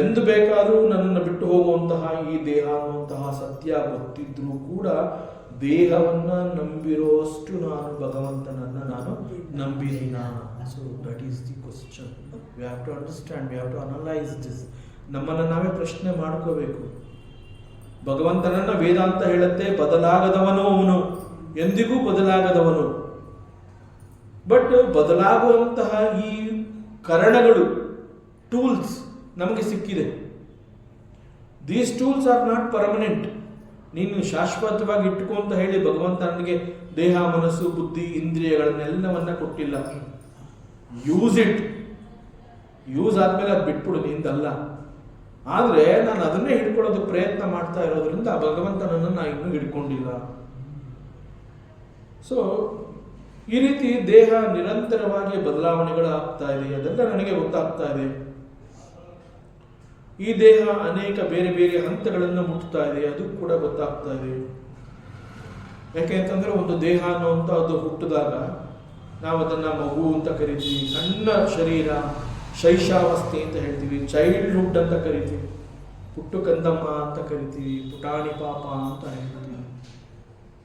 ಎಂದು ಬೇಕಾದರೂ ನನ್ನನ್ನು ಬಿಟ್ಟು ಹೋಗುವಂತಹ ಈ ದೇಹ ಅನ್ನುವಂತಹ ಸತ್ಯ ಗೊತ್ತಿದ್ರೂ ಕೂಡ ದೇಹವನ್ನ ನಂಬಿರೋಷ್ಟು ನಾನು ಭಗವಂತನನ್ನ ನಾನು ನಂಬಿದೀನ? So that is the question. We have to understand, we have to analyse this. ನಮ್ಮನ್ನು ನಾವೇ ಪ್ರಶ್ನೆ ಮಾಡ್ಕೋಬೇಕು. ಭಗವಂತನನ್ನ ವೇದಾಂತ ಹೇಳುತ್ತೆ, ಬದಲಾಗದವನು ಅವನು, ಎಂದಿಗೂ ಬದಲಾಗದವನು. ಬಟ್ ಬದಲಾಗುವಂತಹ ಈ ಕರಣಗಳು, ಟೂಲ್ಸ್ ನಮಗೆ ಸಿಕ್ಕಿದೆ. These tools R not permanent. ನೀನು ಶಾಶ್ವತವಾಗಿ ಇಟ್ಕೊ ಅಂತ ಹೇಳಿ ಭಗವಂತ ನನಗೆ ದೇಹ, ಮನಸ್ಸು, ಬುದ್ಧಿ, ಇಂದ್ರಿಯಗಳನ್ನೆಲ್ಲವನ್ನ ಕೊಟ್ಟಿಲ್ಲ. Use it. ಯೂಸ್ ಆದ್ಮೇಲೆ ಅದು ಬಿಟ್ಬಿಡು, ನಿಂದಲ್ಲ. ಆದರೆ ನಾನು ಅದನ್ನೇ ಹಿಡ್ಕೊಳ್ಳೋದಕ್ಕೆ ಪ್ರಯತ್ನ ಮಾಡ್ತಾ ಇರೋದ್ರಿಂದ ಆ ಭಗವಂತನನ್ನು ನಾನು ಇನ್ನೂ ಹಿಡ್ಕೊಂಡಿಲ್ಲ. ಸೊ ಈ ರೀತಿ ದೇಹ ನಿರಂತರವಾಗಿ ಬದಲಾವಣೆಗಳು ಆಗ್ತಾ ಇದೆ, ಅದೆಲ್ಲ ನನಗೆ ಗೊತ್ತಾಗ್ತಾ ಇದೆ. ಈ ದೇಹ ಅನೇಕ ಬೇರೆ ಬೇರೆ ಹಂತಗಳನ್ನು ಮುಟ್ತಾ ಇದೆ, ಅದು ಕೂಡ ಗೊತ್ತಾಗ್ತಾ ಇದೆ. ಯಾಕೆ ಅಂತಂದ್ರೆ ಒಂದು ದೇಹ ಅನ್ನುವಂಥ ಅದು ಹುಟ್ಟಿದಾಗ ನಾವು ಅದನ್ನ ಮಗು ಅಂತ ಕರಿತೀವಿ, ಸಣ್ಣ ಶರೀರ, ಶೈಶಾವಸ್ಥೆ ಅಂತ ಹೇಳ್ತೀವಿ, ಚೈಲ್ಡ್ಹುಡ್ ಅಂತ ಕರಿತೀವಿ, ಪುಟ್ಟು ಕಂದಮ್ಮ ಅಂತ ಕರಿತೀವಿ, ಪುಟಾಣಿ ಪಾಪ ಅಂತ ಹೇಳ್ತೀವಿ.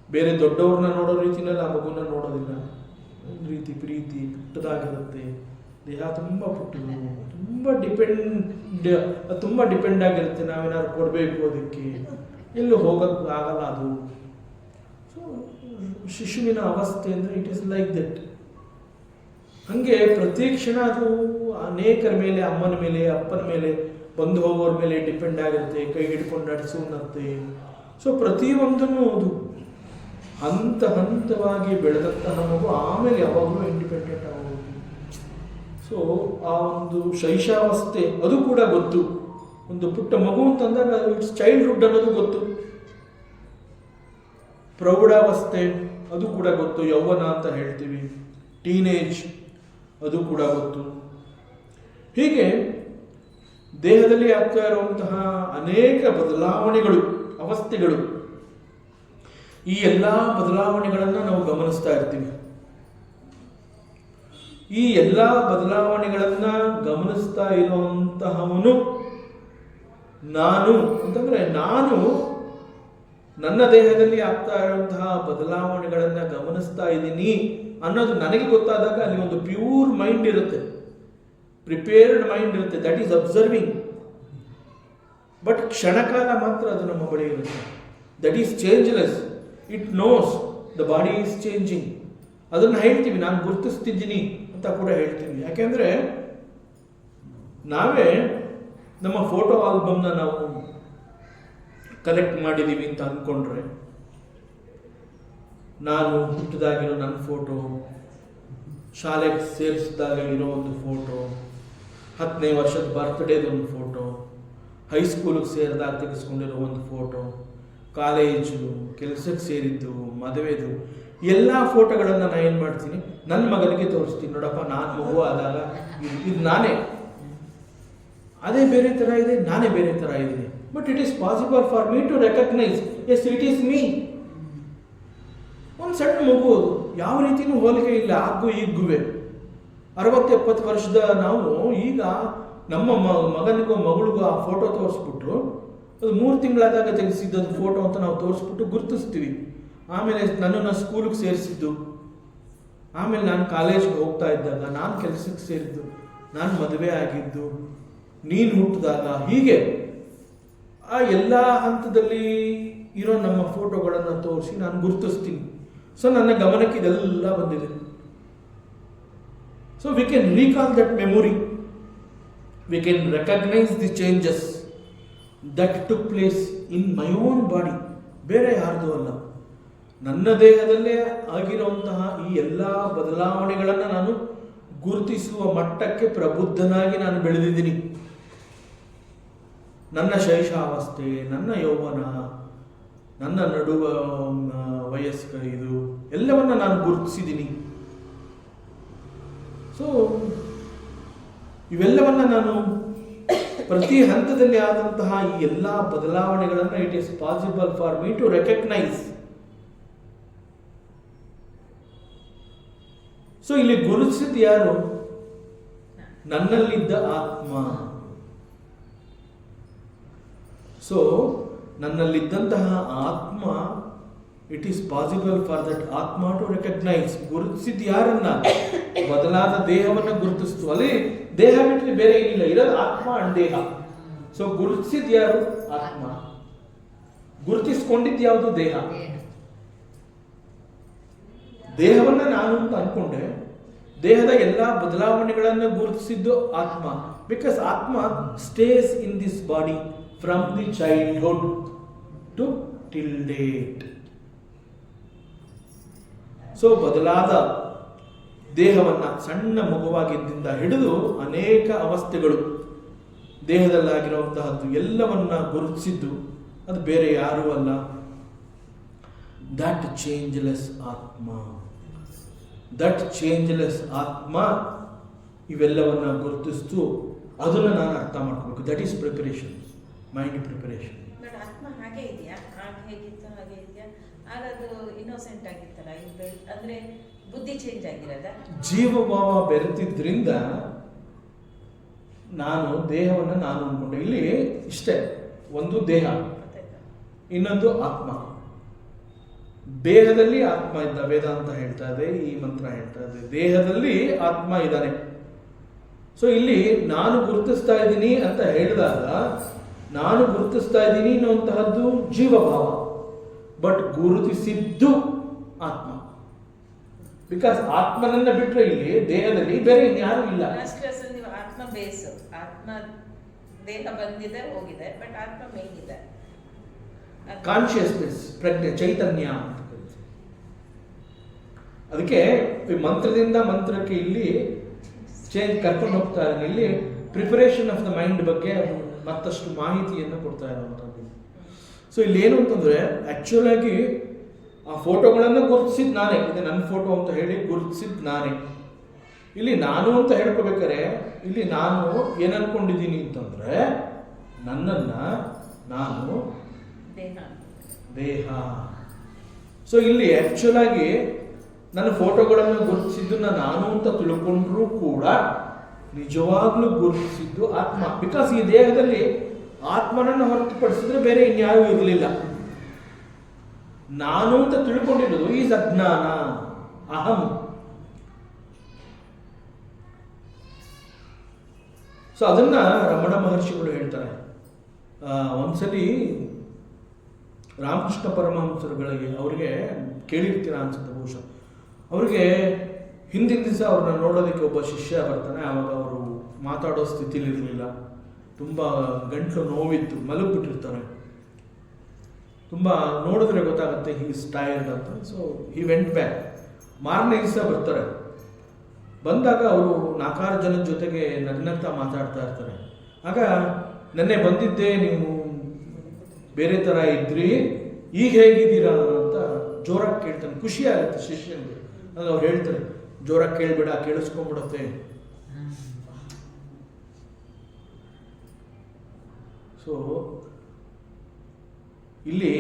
ಬೇರೆ ದೊಡ್ಡವ್ರನ್ನ ನೋಡೋ ರೀತಿನಲ್ಲಿ ಆ ಮಗುನ ನೋಡೋದಿಲ್ಲ. ಒಂದು ರೀತಿ ಪ್ರೀತಿ ಪುಟ್ಟದಾಗಿರುತ್ತೆ. ದೇಹ ತುಂಬ ಪುಟ್ಟದು, ತುಂಬ ಡಿಪೆಂಡ್ ಆಗಿರುತ್ತೆ. ನಾವೇನಾದ್ರು ಕೊಡಬೇಕು ಅದಕ್ಕೆ, ಎಲ್ಲೂ ಹೋಗೋಕ್ಕೆ ಆಗಲ್ಲ ಅದು. ಸೊ ಶಿಶುವಿನ ಅವಸ್ಥೆ ಅಂದರೆ ಇಟ್ ಈಸ್ ಲೈಕ್ ದಟ್. ಹಂಗೆ ಪ್ರತಿ ಕ್ಷಣ ಅದು ಅನೇಕರ ಮೇಲೆ, ಅಮ್ಮನ ಮೇಲೆ, ಅಪ್ಪನ ಮೇಲೆ, ಬಂದು ಹೋಗೋರ ಮೇಲೆ ಡಿಪೆಂಡ್ ಆಗಿರುತ್ತೆ. ಕೈ ಹಿಡ್ಕೊಂಡು ನಡೆಸುವಂತೆ. ಸೊ ಪ್ರತಿಯೊಂದನ್ನು ಅದು ಹಂತ ಹಂತವಾಗಿ ಬೆಳೆದಂತಹ ಮಗು ಆಮೇಲೆ ಯಾವಾಗಲೂ ಇಂಡಿಪೆಂಡೆಂಟ್ ಆಗೋದು. ಸೊ ಆ ಒಂದು ಶೈಶಾವಸ್ಥೆ ಅದು ಕೂಡ ಗೊತ್ತು. ಒಂದು ಪುಟ್ಟ ಮಗು ಅಂತಂದಾಗ ಇಟ್ಸ್ ಚೈಲ್ಡ್ಹುಡ್ ಅನ್ನೋದು ಗೊತ್ತು. ಪ್ರೌಢಾವಸ್ಥೆ ಅದು ಕೂಡ ಗೊತ್ತು, ಯೌವನ ಅಂತ ಹೇಳ್ತೀವಿ. ಟೀನೇಜ್ ಅದು ಕೂಡ ಗೊತ್ತು. ಹೀಗೆ ದೇಹದಲ್ಲಿ ಆಗ್ತಾ ಇರುವಂತಹ ಅನೇಕ ಬದಲಾವಣೆಗಳು, ಅವಸ್ಥೆಗಳು, ಈ ಎಲ್ಲ ಬದಲಾವಣೆಗಳನ್ನು ನಾವು ಗಮನಿಸ್ತಾ ಇರ್ತೀವಿ. ಈ ಎಲ್ಲ ಬದಲಾವಣೆಗಳನ್ನ ಗಮನಿಸ್ತಾ ಇರುವಂತಹವನು ನಾನು ಅಂತಂದ್ರೆ, ನಾನು ನನ್ನ ದೇಹದಲ್ಲಿ ಆಗ್ತಾ ಇರುವಂತಹ ಬದಲಾವಣೆಗಳನ್ನ ಗಮನಿಸ್ತಾ ಇದ್ದೀನಿ ಅನ್ನೋದು ನನಗೆ ಗೊತ್ತಾದಾಗ ಅಲ್ಲಿ ಒಂದು ಪ್ಯೂರ್ ಮೈಂಡ್ ಇರುತ್ತೆ, ಪ್ರಿಪೇರ್ಡ್ ಮೈಂಡ್ ಇರುತ್ತೆ, ದಟ್ ಈಸ್ ಅಬ್ಸರ್ವಿಂಗ್. ಬಟ್ ಕ್ಷಣಕಾಲ ಮಾತ್ರ ಅದು ನಮ್ಮ ಬಳಿ ಇರುತ್ತೆ. That is changeless. It nose the body is changing. ಅದನ್ನು ಹೇಳ್ತೀವಿ, ನಾನು ಗುರುತಿಸ್ತಿದ್ದೀನಿ ಅಂತ ಕೂಡ ಹೇಳ್ತೀವಿ. ಯಾಕೆಂದ್ರೆ ನಾವೇ ನಮ್ಮ ಫೋಟೋ ಆಲ್ಬಮ್ನ ನಾವು ಕಲೆಕ್ಟ್ ಮಾಡಿದ್ದೀವಿ ಅಂತ ಅಂದ್ಕೊಂಡ್ರೆ, ನಾನು ಹುಟ್ಟಿದಾಗಿರೋ ನನ್ನ ಫೋಟೋ, ಶಾಲೆಗೆ ಸೇರಿಸಿದಾಗ ಇರೋ ಒಂದು ಫೋಟೋ, 10ನೇ ವರ್ಷದ ಬರ್ತ್ಡೇದು ಒಂದು ಫೋಟೋ, ಹೈಸ್ಕೂಲಿಗೆ ಸೇರಿದಾಗ ತೆಗೆಸ್ಕೊಂಡಿರೋ ಒಂದು ಫೋಟೋ, ಕಾಲೇಜು, ಕೆಲಸಕ್ಕೆ ಸೇರಿದ್ದು, ಮದುವೆದು ಎಲ್ಲ ಫೋಟೋಗಳನ್ನು ನಾನು ಏನು ಮಾಡ್ತೀನಿ, ನನ್ನ ಮಗನಿಗೆ ತೋರಿಸ್ತೀನಿ. ನೋಡಪ್ಪ, ನಾನು ಮಗು ಆದಾಗ ಇದು ನಾನೇ. ಅದೇ ಬೇರೆ ಥರ ಇದೆ, ನಾನೇ ಬೇರೆ ಥರ ಇದ್ದೀನಿ. But it is possible for me to recognise, yes it is me. ಒಂದು ಸಣ್ಣ ಮಗು ಅದು, ಯಾವ ರೀತಿಯೂ ಹೋಲಿಕೆ ಇಲ್ಲ ಆಗ್ಗೂ ಈಗುವೆ. 60-70 ವರ್ಷದ ನಾವು ಈಗ ನಮ್ಮ ಮಗನಿಗೋ ಮಗಳಿಗೋ ಆ ಫೋಟೋ ತೋರಿಸ್ಬಿಟ್ರು, ಅದು 3 ತಿಂಗಳಾದಾಗ ತೆಗೆಸಿದ್ದದು ಫೋಟೋ ಅಂತ ನಾವು ತೋರಿಸ್ಬಿಟ್ಟು ಗುರುತಿಸ್ತೀವಿ. ಆಮೇಲೆ ನನ್ನನ್ನು ಸ್ಕೂಲಿಗೆ ಸೇರಿಸಿದ್ದು, ಆಮೇಲೆ ನಾನು ಕಾಲೇಜ್ಗೆ ಹೋಗ್ತಾ ಇದ್ದಾಗ, ನಾನು ಕೆಲಸಕ್ಕೆ ಸೇರಿದ್ದು, ನಾನು ಮದುವೆ ಆಗಿದ್ದು, ನೀನು ಹುಟ್ಟಿದಾಗ, ಹೀಗೆ ಆ ಎಲ್ಲ ಹಂತದಲ್ಲಿ ಇರೋ ನಮ್ಮ ಫೋಟೋಗಳನ್ನು ತೋರಿಸಿ ನಾನು ಗುರುತಿಸ್ತೀನಿ. ಸೊ ನನ್ನ ಗಮನಕ್ಕೆ ಇದೆಲ್ಲ ಬಂದಿದೆ. So we can recall that memory, we can recognise the changes that took place in my own body. ಬೇರೆ ಯಾರ್ದು ಅಲ್ಲ, ನನ್ನ ದೇಹದಲ್ಲೇ ಆಗಿರುವಂತಹ ಈ ಎಲ್ಲ ಬದಲಾವಣೆಗಳನ್ನು ನಾನು ಗುರುತಿಸುವ ಮಟ್ಟಕ್ಕೆ ಪ್ರಬುದ್ಧನಾಗಿ ನಾನು ಬೆಳೆದಿದ್ದೀನಿ. ನನ್ನ ಶೈಶಾವಸ್ಥೆ, ನನ್ನ ಯೌವನ, ನನ್ನ ನಡುವ ವಯಸ್ಕ, ಇದು ಎಲ್ಲವನ್ನ ನಾನು ಗುರುತಿಸಿದ್ದೀನಿ. ಸೊ ಇವೆಲ್ಲವನ್ನ ನಾನು ಪ್ರತಿ ಹಂತದಲ್ಲಿ ಆದಂತಹ ಈ ಎಲ್ಲ ಬದಲಾವಣೆಗಳನ್ನು it is possible for me to recognise. So ಇಲ್ಲಿ ಗುರುತಿಸಿದ ಯಾರು? ನನ್ನಲ್ಲಿದ್ದ ಆತ್ಮ. ಸೊ ನನ್ನಲ್ಲಿದ್ದಂತಹ ಆತ್ಮ, it is possible for that ಆತ್ಮ ಟು ರೆಕಗ್ನೈಸ್. ಗುರುತಿಸಿದ ಯಾರನ್ನ? ಬದಲಾದ ದೇಹವನ್ನು ಗುರುತಿಸ್ತು. ಅಲ್ಲಿ ದೇಹ ಬಿಟ್ಟರೆ ಬೇರೆ ಏನಿಲ್ಲ, ಇರೋದು ಆತ್ಮ ಅಂಡ್ ದೇಹ. ಸೊ ಗುರುತಿಸಿದ ಯಾರು? ಆತ್ಮ. ಗುರುತಿಸ್ಕೊಂಡಿದ್ದು ಯಾವುದು? ದೇಹ. ದೇಹವನ್ನ ನಾನು ಅಂತ ಅನ್ಕೊಂಡೆ, ದೇಹದ ಎಲ್ಲ ಬದಲಾವಣೆಗಳನ್ನು ಗುರುತಿಸಿದ್ದು ಆತ್ಮ. ಬಿಕಾಸ್ ಆತ್ಮ stays in this body from the childhood to till date. So ಬದಲಾದ ದೇಹವನ್ನ ಸಣ್ಣ ಮಗುವಾಗಿದ್ದಿಂದ ಹಿಡಿದು ಅನೇಕ ಅವಸ್ಥೆಗಳು ದೇಹದಲ್ಲಾಗಿರುವಂತಹದ್ದು ಎಲ್ಲವನ್ನ ಗುರುತಿಸಿದ್ದು ಅದು ಬೇರೆ ಯಾರೂ ಅಲ್ಲ, ದಟ್ ಚೇಂಜ್ಲೆಸ್ ಆತ್ಮ. ದಟ್ ಚೇಂಜ್ಲೆಸ್ ಆತ್ಮ ಇವೆಲ್ಲವನ್ನ ಗುರುತಿಸ್ತು. ಅದನ್ನು ನಾನು ಅರ್ಥ ಮಾಡ್ಕೋಬೇಕು. That is preparation, mind preparation. But ಆತ್ಮ ಹಾಗೆ ಇದೆಯಾ? ಆಗ ಹೇಗಿತ್ತು ಹಾಗೆ ಇದೆಯಾ? ಆಗ ಅದು ಇನ್ನೋಸೆಂಟ್ ಆಗಿತ್ತಲ್ಲ, ಅಂದ್ರೆ ಬುದ್ಧಿ ಚೇಂಜ್ ಆಗಿರೋದ? ಜೀವಭಾವ ಬೆರೆತಿದ್ರಿಂದ ನಾನು ದೇಹವನ್ನು ನಾನು ಅನ್ಕೊಂಡೆ. ಇಲ್ಲಿ ಇಷ್ಟೇ, ಒಂದು ದೇಹ, ಇನ್ನೊಂದು ಆತ್ಮ. ದೇಹದಲ್ಲಿ ಆತ್ಮ ಇದ್ದ, ವೇದಾಂತ ಹೇಳ್ತಾ ಇದೆ, ಈ ಮಂತ್ರ ಹೇಳ್ತಾ ಇದೆ, ದೇಹದಲ್ಲಿ ಆತ್ಮ ಇದ್ದಾನೆ. ಸೊ ಇಲ್ಲಿ ನಾನು ಗುರುತಿಸ್ತಾ ಇದ್ದೀನಿ ಅಂತ ಹೇಳಿದಾಗ, ನಾನು ಗುರುತಿಸ್ತಾ ಇದ್ದೀನಿ ಅನ್ನುವಂತಹದ್ದು ಜೀವಭಾವ, ಬಟ್ ಗುರುತಿಸಿದ್ದು ಆತ್ಮ. ಬಿಕಾಸ್ ಆತ್ಮನನ್ನ ಬಿಟ್ಟರೆ ಇಲ್ಲಿ ದೇಹದಲ್ಲಿ ಬೇರೆ ಯಾರು ಇಲ್ಲ. ಆತ್ಮ ಬೇಸ್, ಆತ್ಮ ದೇಹ ಬಂದಿದೆ ಹೋಗಿದೆ, ಬಟ್ ಆತ್ಮ ಮೇನ್ ಇದೆ. ಕಾನ್ಶಿಯಸ್ನೆಸ್, ಪ್ರಜ್ಞೆ, ಚೈತನ್ಯ ಅಂತ ಕರೀತೀವಿ. ಅದಕ್ಕೆ ಮಂತ್ರದಿಂದ ಮಂತ್ರಕ್ಕೆ ಇಲ್ಲಿ ಚೇಂಜ್ ಕರ್ಕೊಂಡು ಹೋಗ್ತಾ ಇದ್ದಾರೆ. ಇಲ್ಲಿ ಪ್ರಿಪರೇಷನ್ ಆಫ್ ದ ಮೈಂಡ್ ಬಗ್ಗೆ ಮತ್ತಷ್ಟು ಮಾಹಿತಿಯನ್ನು ಕೊಡ್ತಾ ಇರುವಂಥದ್ದು. ಸೊ ಇಲ್ಲಿ ಏನು ಅಂತಂದ್ರೆ, ಆಕ್ಚುಲ್ ಆಗಿ ಆ ಫೋಟೋಗಳನ್ನು ಗುರುತಿಸಿದ್ ನಾನೇ, ಇದು ನನ್ನ ಫೋಟೋ ಅಂತ ಹೇಳಿ ಗುರುತಿಸಿದ್ ನಾನೇ. ಇಲ್ಲಿ ನಾನು ಅಂತ ಹೇಳ್ಕೋಬೇಕಾರೆ ಇಲ್ಲಿ ನಾನು ಏನ್ ಅನ್ಕೊಂಡಿದ್ದೀನಿ ಅಂತಂದ್ರೆ, ನನ್ನನ್ನ ನಾನು ದೇಹ. ಸೊ ಇಲ್ಲಿ ಆಕ್ಚುಲ್ ಆಗಿ ನನ್ನ ಫೋಟೋಗಳನ್ನು ಗುರುತಿಸಿದ್ದನ್ನ ನಾನು ಅಂತ ತಿಳ್ಕೊಂಡ್ರೂ ಕೂಡ ನಿಜವಾಗ್ಲೂ ಗುರುತಿಸಿದ್ದು ಆತ್ಮ. ಬಿಕಾಸ್ ಈ ದೇಹದಲ್ಲಿ ಆತ್ಮನನ್ನು ಹೊರತುಪಡಿಸಿದ್ರೆ ಬೇರೆ ಇನ್ಯಾರೂ ಇರಲಿಲ್ಲ. ನಾನು ಅಂತ ತಿಳ್ಕೊಂಡಿರೋದು ಈಸ್ ಅಜ್ಞಾನ, ಅಹಂ. ಸೊ ಅದನ್ನ ರಮಣ ಮಹರ್ಷಿಗಳು ಹೇಳ್ತಾರೆ. ಒಂದ್ಸಲಿ ರಾಮಕೃಷ್ಣ ಪರಮಹಂಸರುಗಳಿಗೆ, ಅವ್ರಿಗೆ ಕೇಳಿರ್ತೀರ ಅನ್ಸುತ್ತೆ ಬಹುಶಃ, ಅವ್ರಿಗೆ ಹಿಂದಿನ ದಿವಸ ಅವ್ರನ್ನ ನೋಡೋದಕ್ಕೆ ಒಬ್ಬ ಶಿಷ್ಯ ಬರ್ತಾನೆ. ಆವಾಗ ಅವರು ಮಾತಾಡೋ ಸ್ಥಿತಿಲಿ ಇರಲಿಲ್ಲ, ತುಂಬ ಗಂಟ್ಲು ನೋವಿತ್ತು, ಮಲಗಿಬಿಟ್ಟಿರ್ತಾರೆ. ತುಂಬ ನೋಡಿದ್ರೆ ಗೊತ್ತಾಗುತ್ತೆ ಹಿ ಇಸ್ ಟೈರ್ಡ್ ಅಂತ. So he went back. ಮಾರನೇ ದಿವಸ ಬರ್ತಾರೆ. ಬಂದಾಗ ಅವರು 4 ಜನದ ಜೊತೆಗೆ ನಗ್ನಗ್ತಾ ಮಾತಾಡ್ತಾ ಇರ್ತಾರೆ. ಆಗ ನೆನ್ನೆ ಬಂದಿದ್ದೆ, ನೀವು ಬೇರೆ ಥರ ಇದ್ರಿ, ಈಗ ಹೇಗಿದ್ದೀರಾ ಅಂತ ಜೋರಾಗಿ ಕೇಳ್ತಾನೆ. ಖುಷಿ ಆಗುತ್ತೆ ಶಿಷ್ಯನಿಗೆ. ಅದು ಅವ್ರು ಹೇಳ್ತಾರೆ, ಜೋರಾಗಿ ಕೇಳಬೇಡ, ಕೇಳಿಸ್ಕೊಂಡ್ಬಿಡುತ್ತೆ. ಸೊ ಇಲ್ಲಿ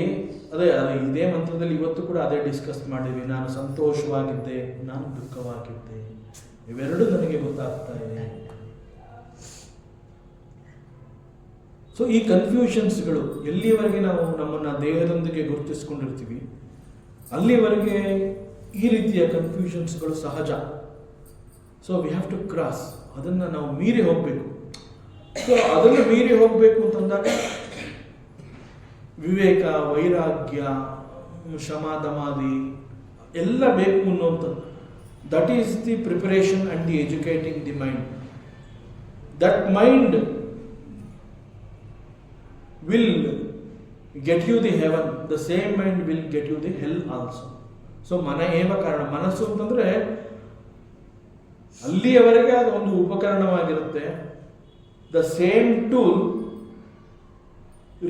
ಅದೇ ಇದೇ ಮಂತ್ರದಲ್ಲಿ ಇವತ್ತು ಕೂಡ ಅದೇ ಡಿಸ್ಕಸ್ ಮಾಡಿದ್ವಿ. ನಾನು ಸಂತೋಷವಾಗಿದ್ದೆ, ನಾನು ದುಃಖವಾಗಿದ್ದೆ, ಇವೆರಡು ನನಗೆ ಗೊತ್ತಾಗ್ತಾ ಇದೆ. ಸೊ ಈ ಕನ್ಫ್ಯೂಷನ್ಸ್ಗಳು ಎಲ್ಲಿವರೆಗೆ ನಾವು ನಮ್ಮನ್ನು ದೇಹದೊಂದಿಗೆ ಗುರುತಿಸ್ಕೊಂಡಿರ್ತೀವಿ ಅಲ್ಲಿವರೆಗೆ ಈ ರೀತಿಯ ಕನ್ಫ್ಯೂಷನ್ಸ್ಗಳು ಸಹಜ. So we have to cross, ಅದನ್ನು ನಾವು ಮೀರಿ ಹೋಗಬೇಕು. ಸೊ ಅದನ್ನು ಮೀರಿ ಹೋಗಬೇಕು ಅಂತಂದಾಗ ವಿವೇಕ, ವೈರಾಗ್ಯ, ಶಮಾಧಮಾದಿ ಎಲ್ಲ ಬೇಕು ಅನ್ನುವಂಥದ್ದು. That is the preparation and the educating the mind. That mind will get you the heaven, the same mind will get you the hell also. So ಮನ ಏವ ಕಾರಣ, ಮನಸ್ಸು ಅಂತಂದ್ರೆ ಅಲ್ಲಿಯವರೆಗೆ ಅದು ಒಂದು ಉಪಕರಣವಾಗಿರುತ್ತೆ. The same tool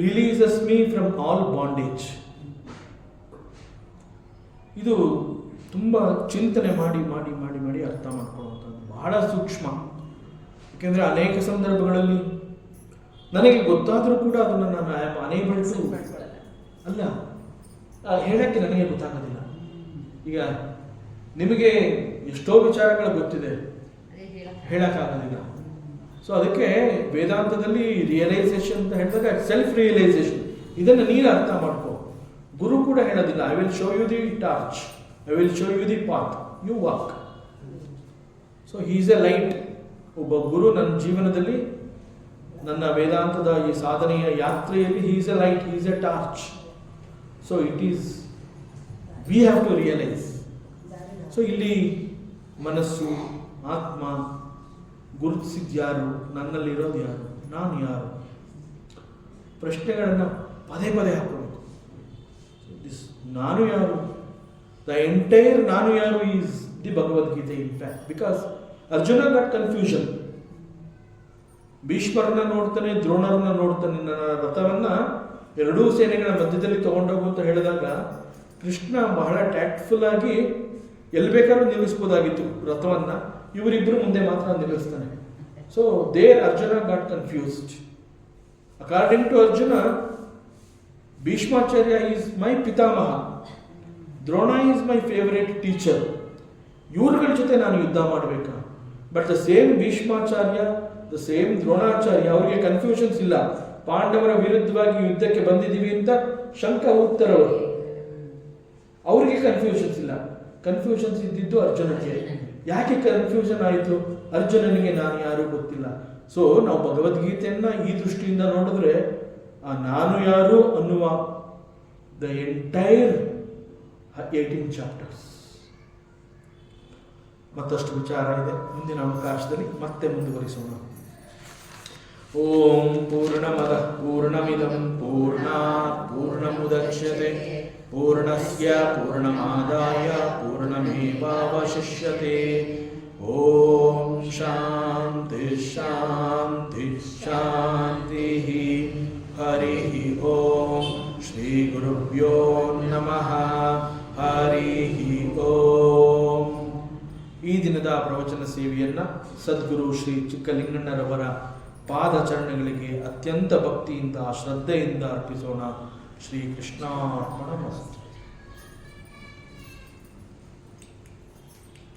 releases me from all bondage. ಇದು ತುಂಬ ಚಿಂತನೆ ಮಾಡಿ ಮಾಡಿ ಮಾಡಿ ಮಾಡಿ ಅರ್ಥ ಮಾಡ್ಕೊಳ್ಳುವಂಥದ್ದು ಬಹಳ ಸೂಕ್ಷ್ಮ. ಯಾಕೆಂದರೆ ಅನೇಕ ಸಂದರ್ಭಗಳಲ್ಲಿ ನನಗೆ ಗೊತ್ತಾದರೂ ಕೂಡ ಅದನ್ನು ನಾನು ಅನೇಬಲ್ ಟು ಅಲ್ಲ ಹೇಳಕ್ಕೆ ನನಗೆ ಗೊತ್ತಾಗೋದಿಲ್ಲ. ಈಗ ನಿಮಗೆ ಎಷ್ಟೋ ವಿಚಾರಗಳು ಗೊತ್ತಿದೆ, ಹೇಳಕ್ಕಾಗೋದಿಲ್ಲ. ಸೊ ಅದಕ್ಕೆ ವೇದಾಂತದಲ್ಲಿ ರಿಯಲೈಸೇಷನ್ ಅಂತ ಹೇಳಿದಾಗ ಸೆಲ್ಫ್ ರಿಯಲೈಸೇಷನ್, ಇದನ್ನು ನೀನು ಅರ್ಥ ಮಾಡ್ಕೋ. ಗುರು ಕೂಡ ಹೇಳೋದಿಲ್ಲ I will show you the torch, I will show you the path, you walk. So he is a light. ಒಬ್ಬ ಗುರು ನನ್ನ ಜೀವನದಲ್ಲಿ, ನನ್ನ ವೇದಾಂತದ ಈ ಸಾಧನೆಯ ಯಾತ್ರೆಯಲ್ಲಿ he is a light, he is a torch. So it is we have to realise. So ಇಲ್ಲಿ ಮನಸ್ಸು, ಆತ್ಮ ಗುರುತಿಸಿದ್ಯಾರು, ನನ್ನಲ್ಲಿರೋದು ಯಾರು, ನಾನು ಯಾರು, ಪ್ರಶ್ನೆಗಳನ್ನು ಪದೇ ಪದೇ ಹಾಕೋಬೇಕು. ನಾನು ಯಾರು, ದ ಎಂಟೈರ್ ನಾನು ಯಾರು is the Bhagavad Gita in fact. Because Arjuna got confusion. ಭೀಷ್ಮರನ್ನ ನೋಡ್ತಾನೆ, ದ್ರೋಣರನ್ನ ನೋಡ್ತಾನೆ. ನನ್ನ ರಥವನ್ನ ಎರಡೂ ಸೇನೆಗಳ ಮಧ್ಯದಲ್ಲಿ ತಗೊಂಡೋಗು ಅಂತ ಹೇಳಿದಾಗ ಕೃಷ್ಣ ಬಹಳ ಟ್ಯಾಕ್ಟ್ಫುಲ್ ಆಗಿ ಎಲ್ಲಿ ಬೇಕಾದ್ರೂ ನಿಲ್ಲಿಸ್ಬೋದಾಗಿತ್ತು ರಥವನ್ನ, ಇವರಿಬ್ಬರು ಮುಂದೆ ಮಾತ್ರ ನಿಲ್ಲಿಸ್ತಾನೆ. So there Arjuna got confused. According to Arjuna, Bhishmacharya is my pitamaha, Drona is my favourite teacher. ಇವ್ರುಗಳ ಜೊತೆ ನಾನು ಯುದ್ಧ ಮಾಡಬೇಕಾ? But the same Bhishmacharya, the same Dronacharya, ಅವರಿಗೆ ಕನ್ಫ್ಯೂಷನ್ಸ್ ಇಲ್ಲ. ಪಾಂಡವರ ವಿರುದ್ಧವಾಗಿ ಯುದ್ಧಕ್ಕೆ ಬಂದಿದ್ದೀವಿ ಅಂತ ಶಂಕ ಹೋಗ್ತಾರವರು, ಅವರಿಗೆ ಕನ್ಫ್ಯೂಷನ್ಸ್ ಇಲ್ಲ. ಕನ್ಫ್ಯೂಷನ್ಸ್ ಇದ್ದಿದ್ದು ಅರ್ಜುನಕ್ಕೆ. ಯಾಕೆ ಕನ್ಫ್ಯೂಷನ್ ಆಯಿತು? ಅರ್ಜುನನಿಗೆ ನಾನು ಯಾರು ಗೊತ್ತಿಲ್ಲ. ಸೊ ನಾವು ಭಗವದ್ಗೀತೆಯನ್ನ ಈ ದೃಷ್ಟಿಯಿಂದ ನೋಡಿದ್ರೆ ಆ ನಾನು ಯಾರು ಅನ್ನುವ ದ ಎಂಟೈರ್ 18 ಚಾಪ್ಟರ್ಸ್. ಮತ್ತಷ್ಟು ವಿಚಾರ ಇದೆ, ಮುಂದಿನ ಅವಕಾಶದಲ್ಲಿ ಮತ್ತೆ ಮುಂದುವರಿಸೋಣ. ಓಂ ಪೂರ್ಣಮದ ಪೂರ್ಣಮಿದಂ ಪೂರ್ಣಾತ್ ಪೂರ್ಣಮುದಚ್ಯತೆ ಪೂರ್ಣಸ್ಯ ಪೂರ್ಣಮಾದಾಯ ಪೂರ್ಣಮೇವಾವಶಿಷ್ಯತೆ. ಓಂ ಶಾಂತಿ ಶಾಂತಿ ಶಾಂತಿ. ಹರಿ ಓಂ. ಶ್ರೀ ಗುರುಭ್ಯೋ ನಮಃ. ಹರಿ ಓಂ. ಈ ದಿನದ ಪ್ರವಚನ ಸೇವೆಯನ್ನು ಸದ್ಗುರು ಶ್ರೀ ಚಿಕ್ಕಲಿಂಗಣ್ಣರವರ ಪಾದಚರಣಗಳಿಗೆ ಅತ್ಯಂತ ಭಕ್ತಿಯಿಂದ ಶ್ರದ್ಧೆಯಿಂದ ಅರ್ಪಿಸೋಣ. ಶ್ರೀ ಕೃಷ್ಣಾರ್ಪಣಮಸ್ತು.